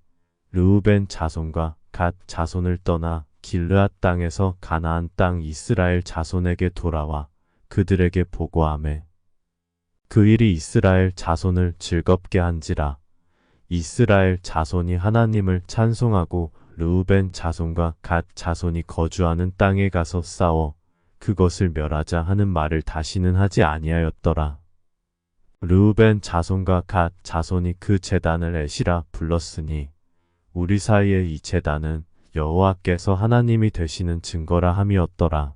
르우벤 자손과 갓 자손을 떠나 길르앗 땅에서 가나안 땅 이스라엘 자손에게 돌아와 그들에게 보고하매 그 일이 이스라엘 자손을 즐겁게 한지라. 이스라엘 자손이 하나님을 찬송하고 르우벤 자손과 갓 자손이 거주하는 땅에 가서 싸워 그것을 멸하자 하는 말을 다시는 하지 아니하였더라. 르우벤 자손과 갓 자손이 그 제단을 에시라 불렀으니 우리 사이의 이 제단은 여호와께서 하나님이 되시는 증거라 함이었더라.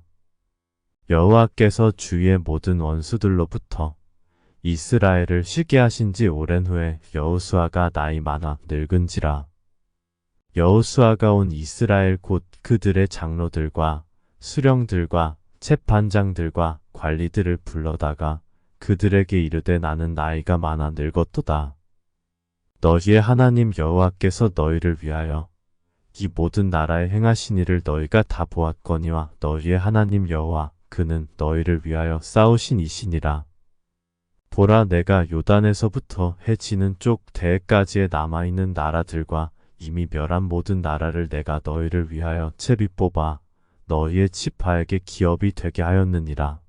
여호와께서 주위의 모든 원수들로부터 이스라엘을 쉬게 하신 지 오랜 후에 여호수아가 나이 많아 늙은지라. 여호수아가 온 이스라엘 곧 그들의 장로들과 수령들과 채판장들과 관리들을 불러다가 그들에게 이르되 나는 나이가 많아 늙었도다. 너희의 하나님 여호와께서 너희를 위하여 이 모든 나라에 행하신 일을 너희가 다 보았거니와 너희의 하나님 여호와 그는 너희를 위하여 싸우신 이시니라. 보라 내가 요단에서부터 해 지는 쪽 대해까지에 남아있는 나라들과 이미 멸한 모든 나라를 내가 너희를 위하여 채비 뽑아 너희의 지파에게 기업이 되게 하였느니라.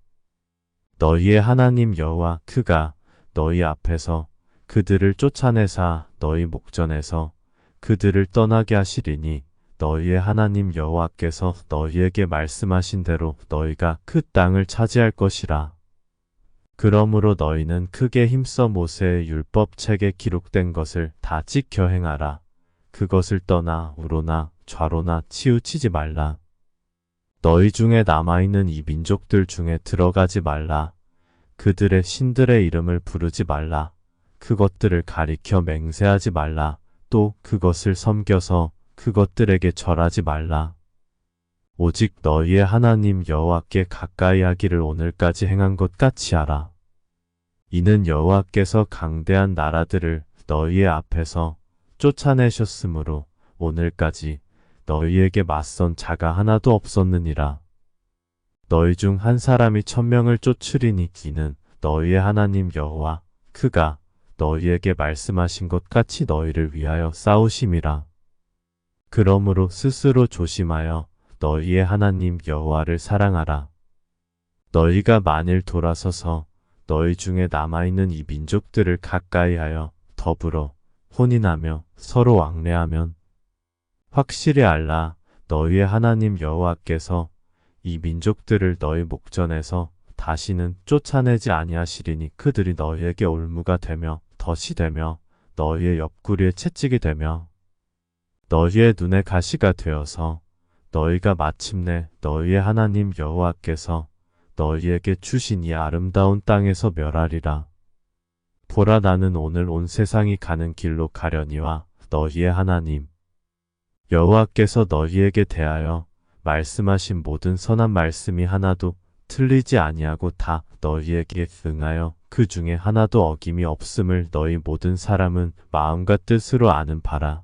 너희의 하나님 여호와 그가 너희 앞에서 그들을 쫓아내사 너희 목전에서 그들을 떠나게 하시리니 너희의 하나님 여호와께서 너희에게 말씀하신 대로 너희가 그 땅을 차지할 것이라. 그러므로 너희는 크게 힘써 모세의 율법책에 기록된 것을 다 지켜 행하라. 그것을 떠나 우로나 좌로나 치우치지 말라. 너희 중에 남아있는 이 민족들 중에 들어가지 말라. 그들의 신들의 이름을 부르지 말라. 그것들을 가리켜 맹세하지 말라. 또 그것을 섬겨서 그것들에게 절하지 말라. 오직 너희의 하나님 여호와께 가까이 하기를 오늘까지 행한 것 같이 하라. 이는 여호와께서 강대한 나라들을 너희의 앞에서 쫓아내셨으므로 오늘까지 너희에게 맞선 자가 하나도 없었느니라. 너희 중 한 사람이 1000명을 쫓으리니 이는 너희의 하나님 여호와 그가 너희에게 말씀하신 것 같이 너희를 위하여 싸우심이라. 그러므로 스스로 조심하여 너희의 하나님 여호와를 사랑하라. 너희가 만일 돌아서서 너희 중에 남아있는 이 민족들을 가까이하여 더불어 혼인하며 서로 왕래하면 확실히 알라. 너희의 하나님 여호와께서 이 민족들을 너희 목전에서 다시는 쫓아내지 아니하시리니 그들이 너희에게 올무가 되며 덫이 되며 너희의 옆구리에 채찍이 되며 너희의 눈에 가시가 되어서 너희가 마침내 너희의 하나님 여호와께서 너희에게 주신 이 아름다운 땅에서 멸하리라. 보라, 나는 오늘 온 세상이 가는 길로 가려니와 너희의 하나님 여호와께서 너희에게 대하여 말씀하신 모든 선한 말씀이 하나도 틀리지 아니하고 다 너희에게 응하여 그 중에 하나도 어김이 없음을 너희 모든 사람은 마음과 뜻으로 아는 바라.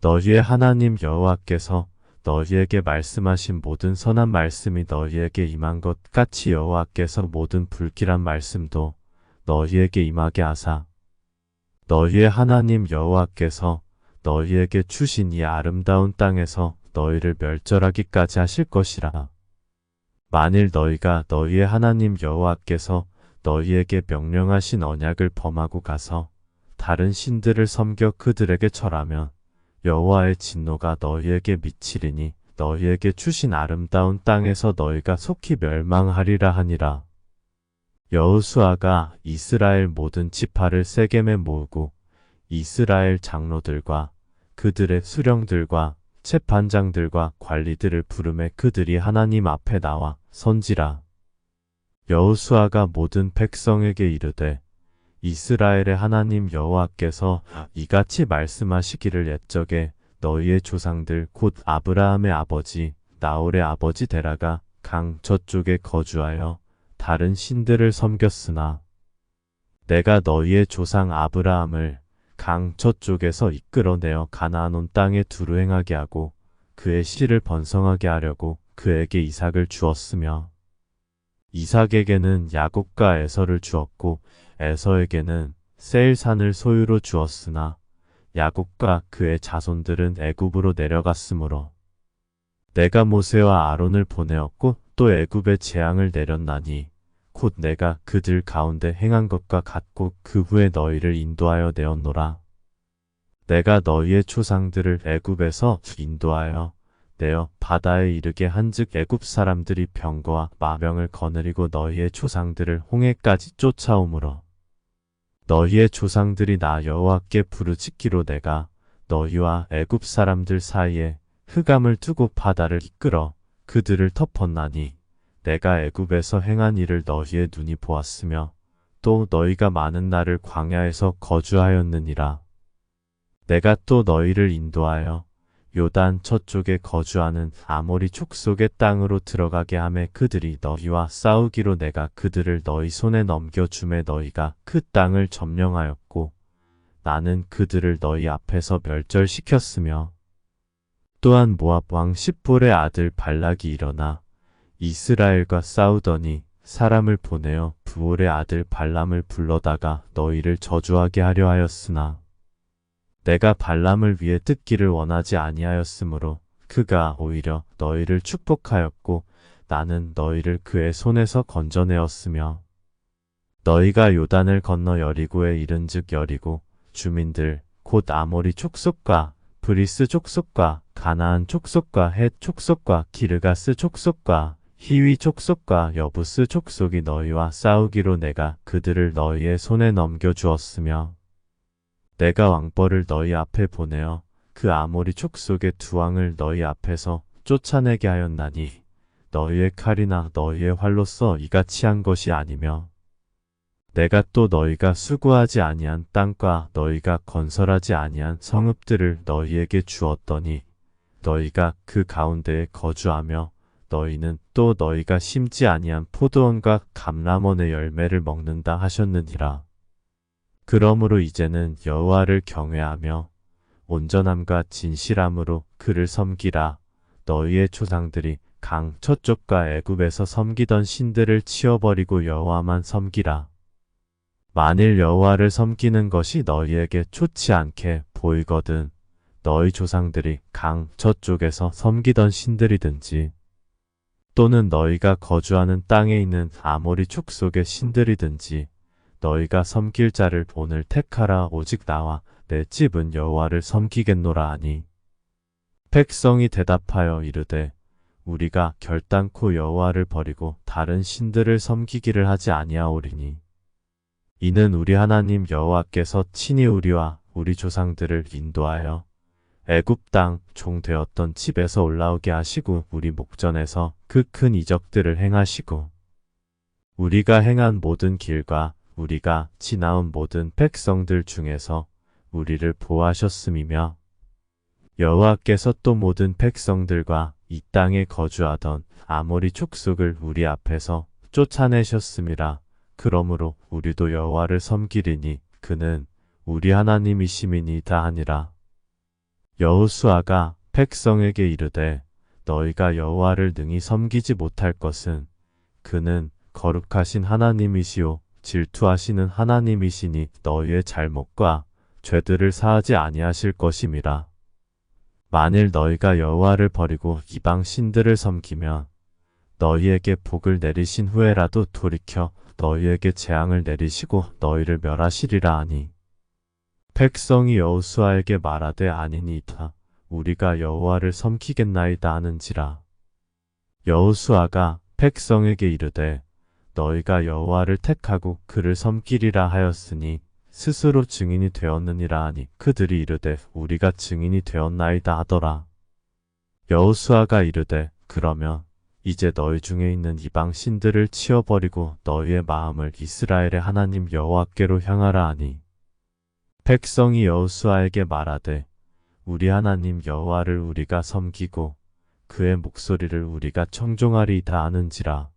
너희의 하나님 여호와께서 너희에게 말씀하신 모든 선한 말씀이 너희에게 임한 것 같이 여호와께서 모든 불길한 말씀도 너희에게 임하게 하사 너희의 하나님 여호와께서 너희에게 주신 이 아름다운 땅에서 너희를 멸절하기까지 하실 것이라. 만일 너희가 너희의 하나님 여호와께서 너희에게 명령하신 언약을 범하고 가서 다른 신들을 섬겨 그들에게 절하면 여호와의 진노가 너희에게 미치리니 너희에게 주신 아름다운 땅에서 너희가 속히 멸망하리라 하니라. 여호수아가 이스라엘 모든 지파를 세겜에 모으고 이스라엘 장로들과 그들의 수령들과 재판장들과 관리들을 부르매 그들이 하나님 앞에 나와 선지라. 여호수아가 모든 백성에게 이르되 이스라엘의 하나님 여호와께서 이같이 말씀하시기를 옛적에 너희의 조상들 곧 아브라함의 아버지 나홀의 아버지 데라가 강 저쪽에 거주하여 다른 신들을 섬겼으나 내가 너희의 조상 아브라함을 강 저쪽에서 이끌어내어 가나안 온 땅에 두루 행하게 하고 그의 씨를 번성하게 하려고 그에게 이삭을 주었으며 이삭에게는 야곱과 에서를 주었고 에서에게는 세일산을 소유로 주었으나 야곱과 그의 자손들은 애굽으로 내려갔으므로 내가 모세와 아론을 보내었고 또 애굽에 재앙을 내렸나니 곧 내가 그들 가운데 행한 것과 같고 그 후에 너희를 인도하여 내었노라. 내가 너희의 조상들을 애굽에서 인도하여 내어 바다에 이르게 한즉 애굽 사람들이 병거와 마병을 거느리고 너희의 조상들을 홍해까지 쫓아오므로 너희의 조상들이 나 여호와께 부르짖기로 내가 너희와 애굽 사람들 사이에 흑암을 두고 바다를 이끌어 그들을 덮었나니 내가 애굽에서 행한 일을 너희의 눈이 보았으며 또 너희가 많은 날을 광야에서 거주하였느니라. 내가 또 너희를 인도하여 요단 저쪽에 거주하는 아모리 족속의 땅으로 들어가게 하매 그들이 너희와 싸우기로 내가 그들을 너희 손에 넘겨주매 너희가 그 땅을 점령하였고 나는 그들을 너희 앞에서 멸절시켰으며 또한 모압 왕 십볼의 아들 발락이 일어나 이스라엘과 싸우더니 사람을 보내어 부올의 아들 발람을 불러다가 너희를 저주하게 하려 하였으나 내가 발람을 위해 듣기를 원하지 아니하였으므로 그가 오히려 너희를 축복하였고 나는 너희를 그의 손에서 건져내었으며 너희가 요단을 건너 여리고에 이른즉 여리고 주민들 곧 아모리 족속과 브리스 족속과 가나안 족속과 헷 족속과 기르가스 족속과 히위 족속과 여부스 족속이 너희와 싸우기로 내가 그들을 너희의 손에 넘겨주었으며 내가 왕벌을 너희 앞에 보내어 그 아모리 족속의 두 왕을 너희 앞에서 쫓아내게 하였나니 너희의 칼이나 너희의 활로써 이같이 한 것이 아니며 내가 또 너희가 수고하지 아니한 땅과 너희가 건설하지 아니한 성읍들을 너희에게 주었더니 너희가 그 가운데에 거주하며 너희는 또 너희가 심지 아니한 포도원과 감람원의 열매를 먹는다 하셨느니라. 그러므로 이제는 여호와를 경외하며 온전함과 진실함으로 그를 섬기라. 너희의 조상들이 강 저쪽과 애굽에서 섬기던 신들을 치워버리고 여호와만 섬기라. 만일 여호와를 섬기는 것이 너희에게 좋지 않게 보이거든 너희 조상들이 강 저쪽에서 섬기던 신들이든지 또는 너희가 거주하는 땅에 있는 아모리 족속의 신들이든지 너희가 섬길 자를 오늘 택하라. 오직 나와 내 집은 여호와를 섬기겠노라 하니 백성이 대답하여 이르되 우리가 결단코 여호와를 버리고 다른 신들을 섬기기를 하지 아니하오리니 이는 우리 하나님 여호와께서 친히 우리와 우리 조상들을 인도하여 애굽 땅 종되었던 집에서 올라오게 하시고 우리 목전에서 그 큰 이적들을 행하시고 우리가 행한 모든 길과 우리가 지나온 모든 백성들 중에서 우리를 보호하셨음이며 여호와께서 또 모든 백성들과 이 땅에 거주하던 아모리 족속을 우리 앞에서 쫓아내셨음이라. 그러므로 우리도 여호와를 섬기리니 그는 우리 하나님이심이니이다 하니라. 여호수아가 백성에게 이르되 너희가 여호와를 능히 섬기지 못할 것은 그는 거룩하신 하나님이시요 질투하시는 하나님이시니 너희의 잘못과 죄들을 사하지 아니하실 것임이라. 만일 너희가 여호와를 버리고 이방 신들을 섬기면 너희에게 복을 내리신 후에라도 돌이켜 너희에게 재앙을 내리시고 너희를 멸하시리라 하니 백성이 여호수아에게 말하되 아니니이다. 우리가 여호와를 섬기겠나이다 하는지라. 여호수아가 백성에게 이르되 너희가 여호와를 택하고 그를 섬기리라 하였으니 스스로 증인이 되었느니라 하니 그들이 이르되 우리가 증인이 되었나이다 하더라. 여호수아가 이르되 그러면 이제 너희 중에 있는 이방 신들을 치워버리고 너희의 마음을 이스라엘의 하나님 여호와께로 향하라 하니 백성이 여호수아에게 말하되 우리 하나님 여호와를 우리가 섬기고 그의 목소리를 우리가 청종하리이다 하는지라.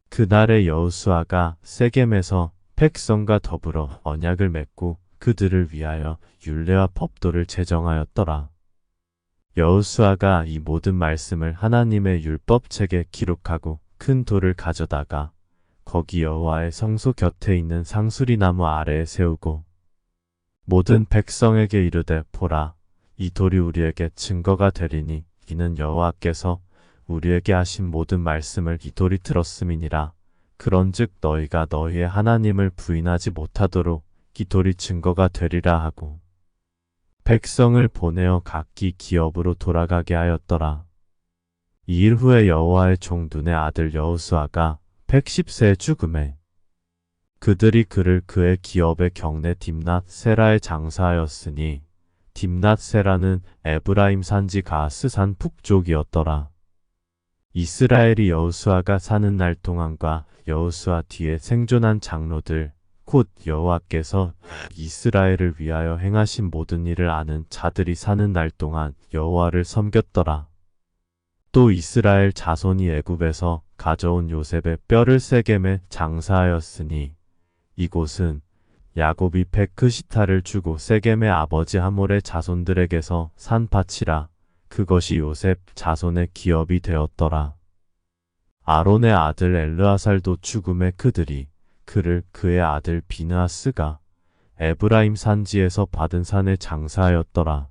그날에 여호수아가 세겜에서 백성과 더불어 언약을 맺고 그들을 위하여 율례와 법도를 제정하였더라. 여호수아가 이 모든 말씀을 하나님의 율법책에 기록하고 큰 돌을 가져다가 거기 여호와의 성소 곁에 있는 상수리 나무 아래에 세우고 모든 백성에게 이르되 보라 이 돌이 우리에게 증거가 되리니 이는 여호와께서 우리에게 하신 모든 말씀을 이 돌이 들었음이니라. 그런즉 너희가 너희의 하나님을 부인하지 못하도록 이 돌이 증거가 되리라 하고 백성을 보내어 각기 기업으로 돌아가게 하였더라. 이 일 후에 여호와의 종 눈의 아들 여호수아가 110세에 죽음에 그들이 그를 그의 기업의 경내 딥낫 세라에 장사하였으니 딥낫 세라는 에브라임 산지 가스산 북쪽이었더라. 이스라엘이 여호수아가 사는 날 동안과 여호수아 뒤에 생존한 장로들 곧 여호와께서 이스라엘을 위하여 행하신 모든 일을 아는 자들이 사는 날 동안 여호와를 섬겼더라. 또 이스라엘 자손이 애굽에서 가져온 요셉의 뼈를 세겜에 장사하였으니 이곳은 야곱이 베크시타를 주고 세겜의 아버지 하몰의 자손들에게서 산 밭이라. 그것이 요셉 자손의 기업이 되었더라. 아론의 아들 엘르아살도 죽음에 그들이 그를 그의 아들 비느하스가 에브라임 산지에서 받은 산에 장사하였더라.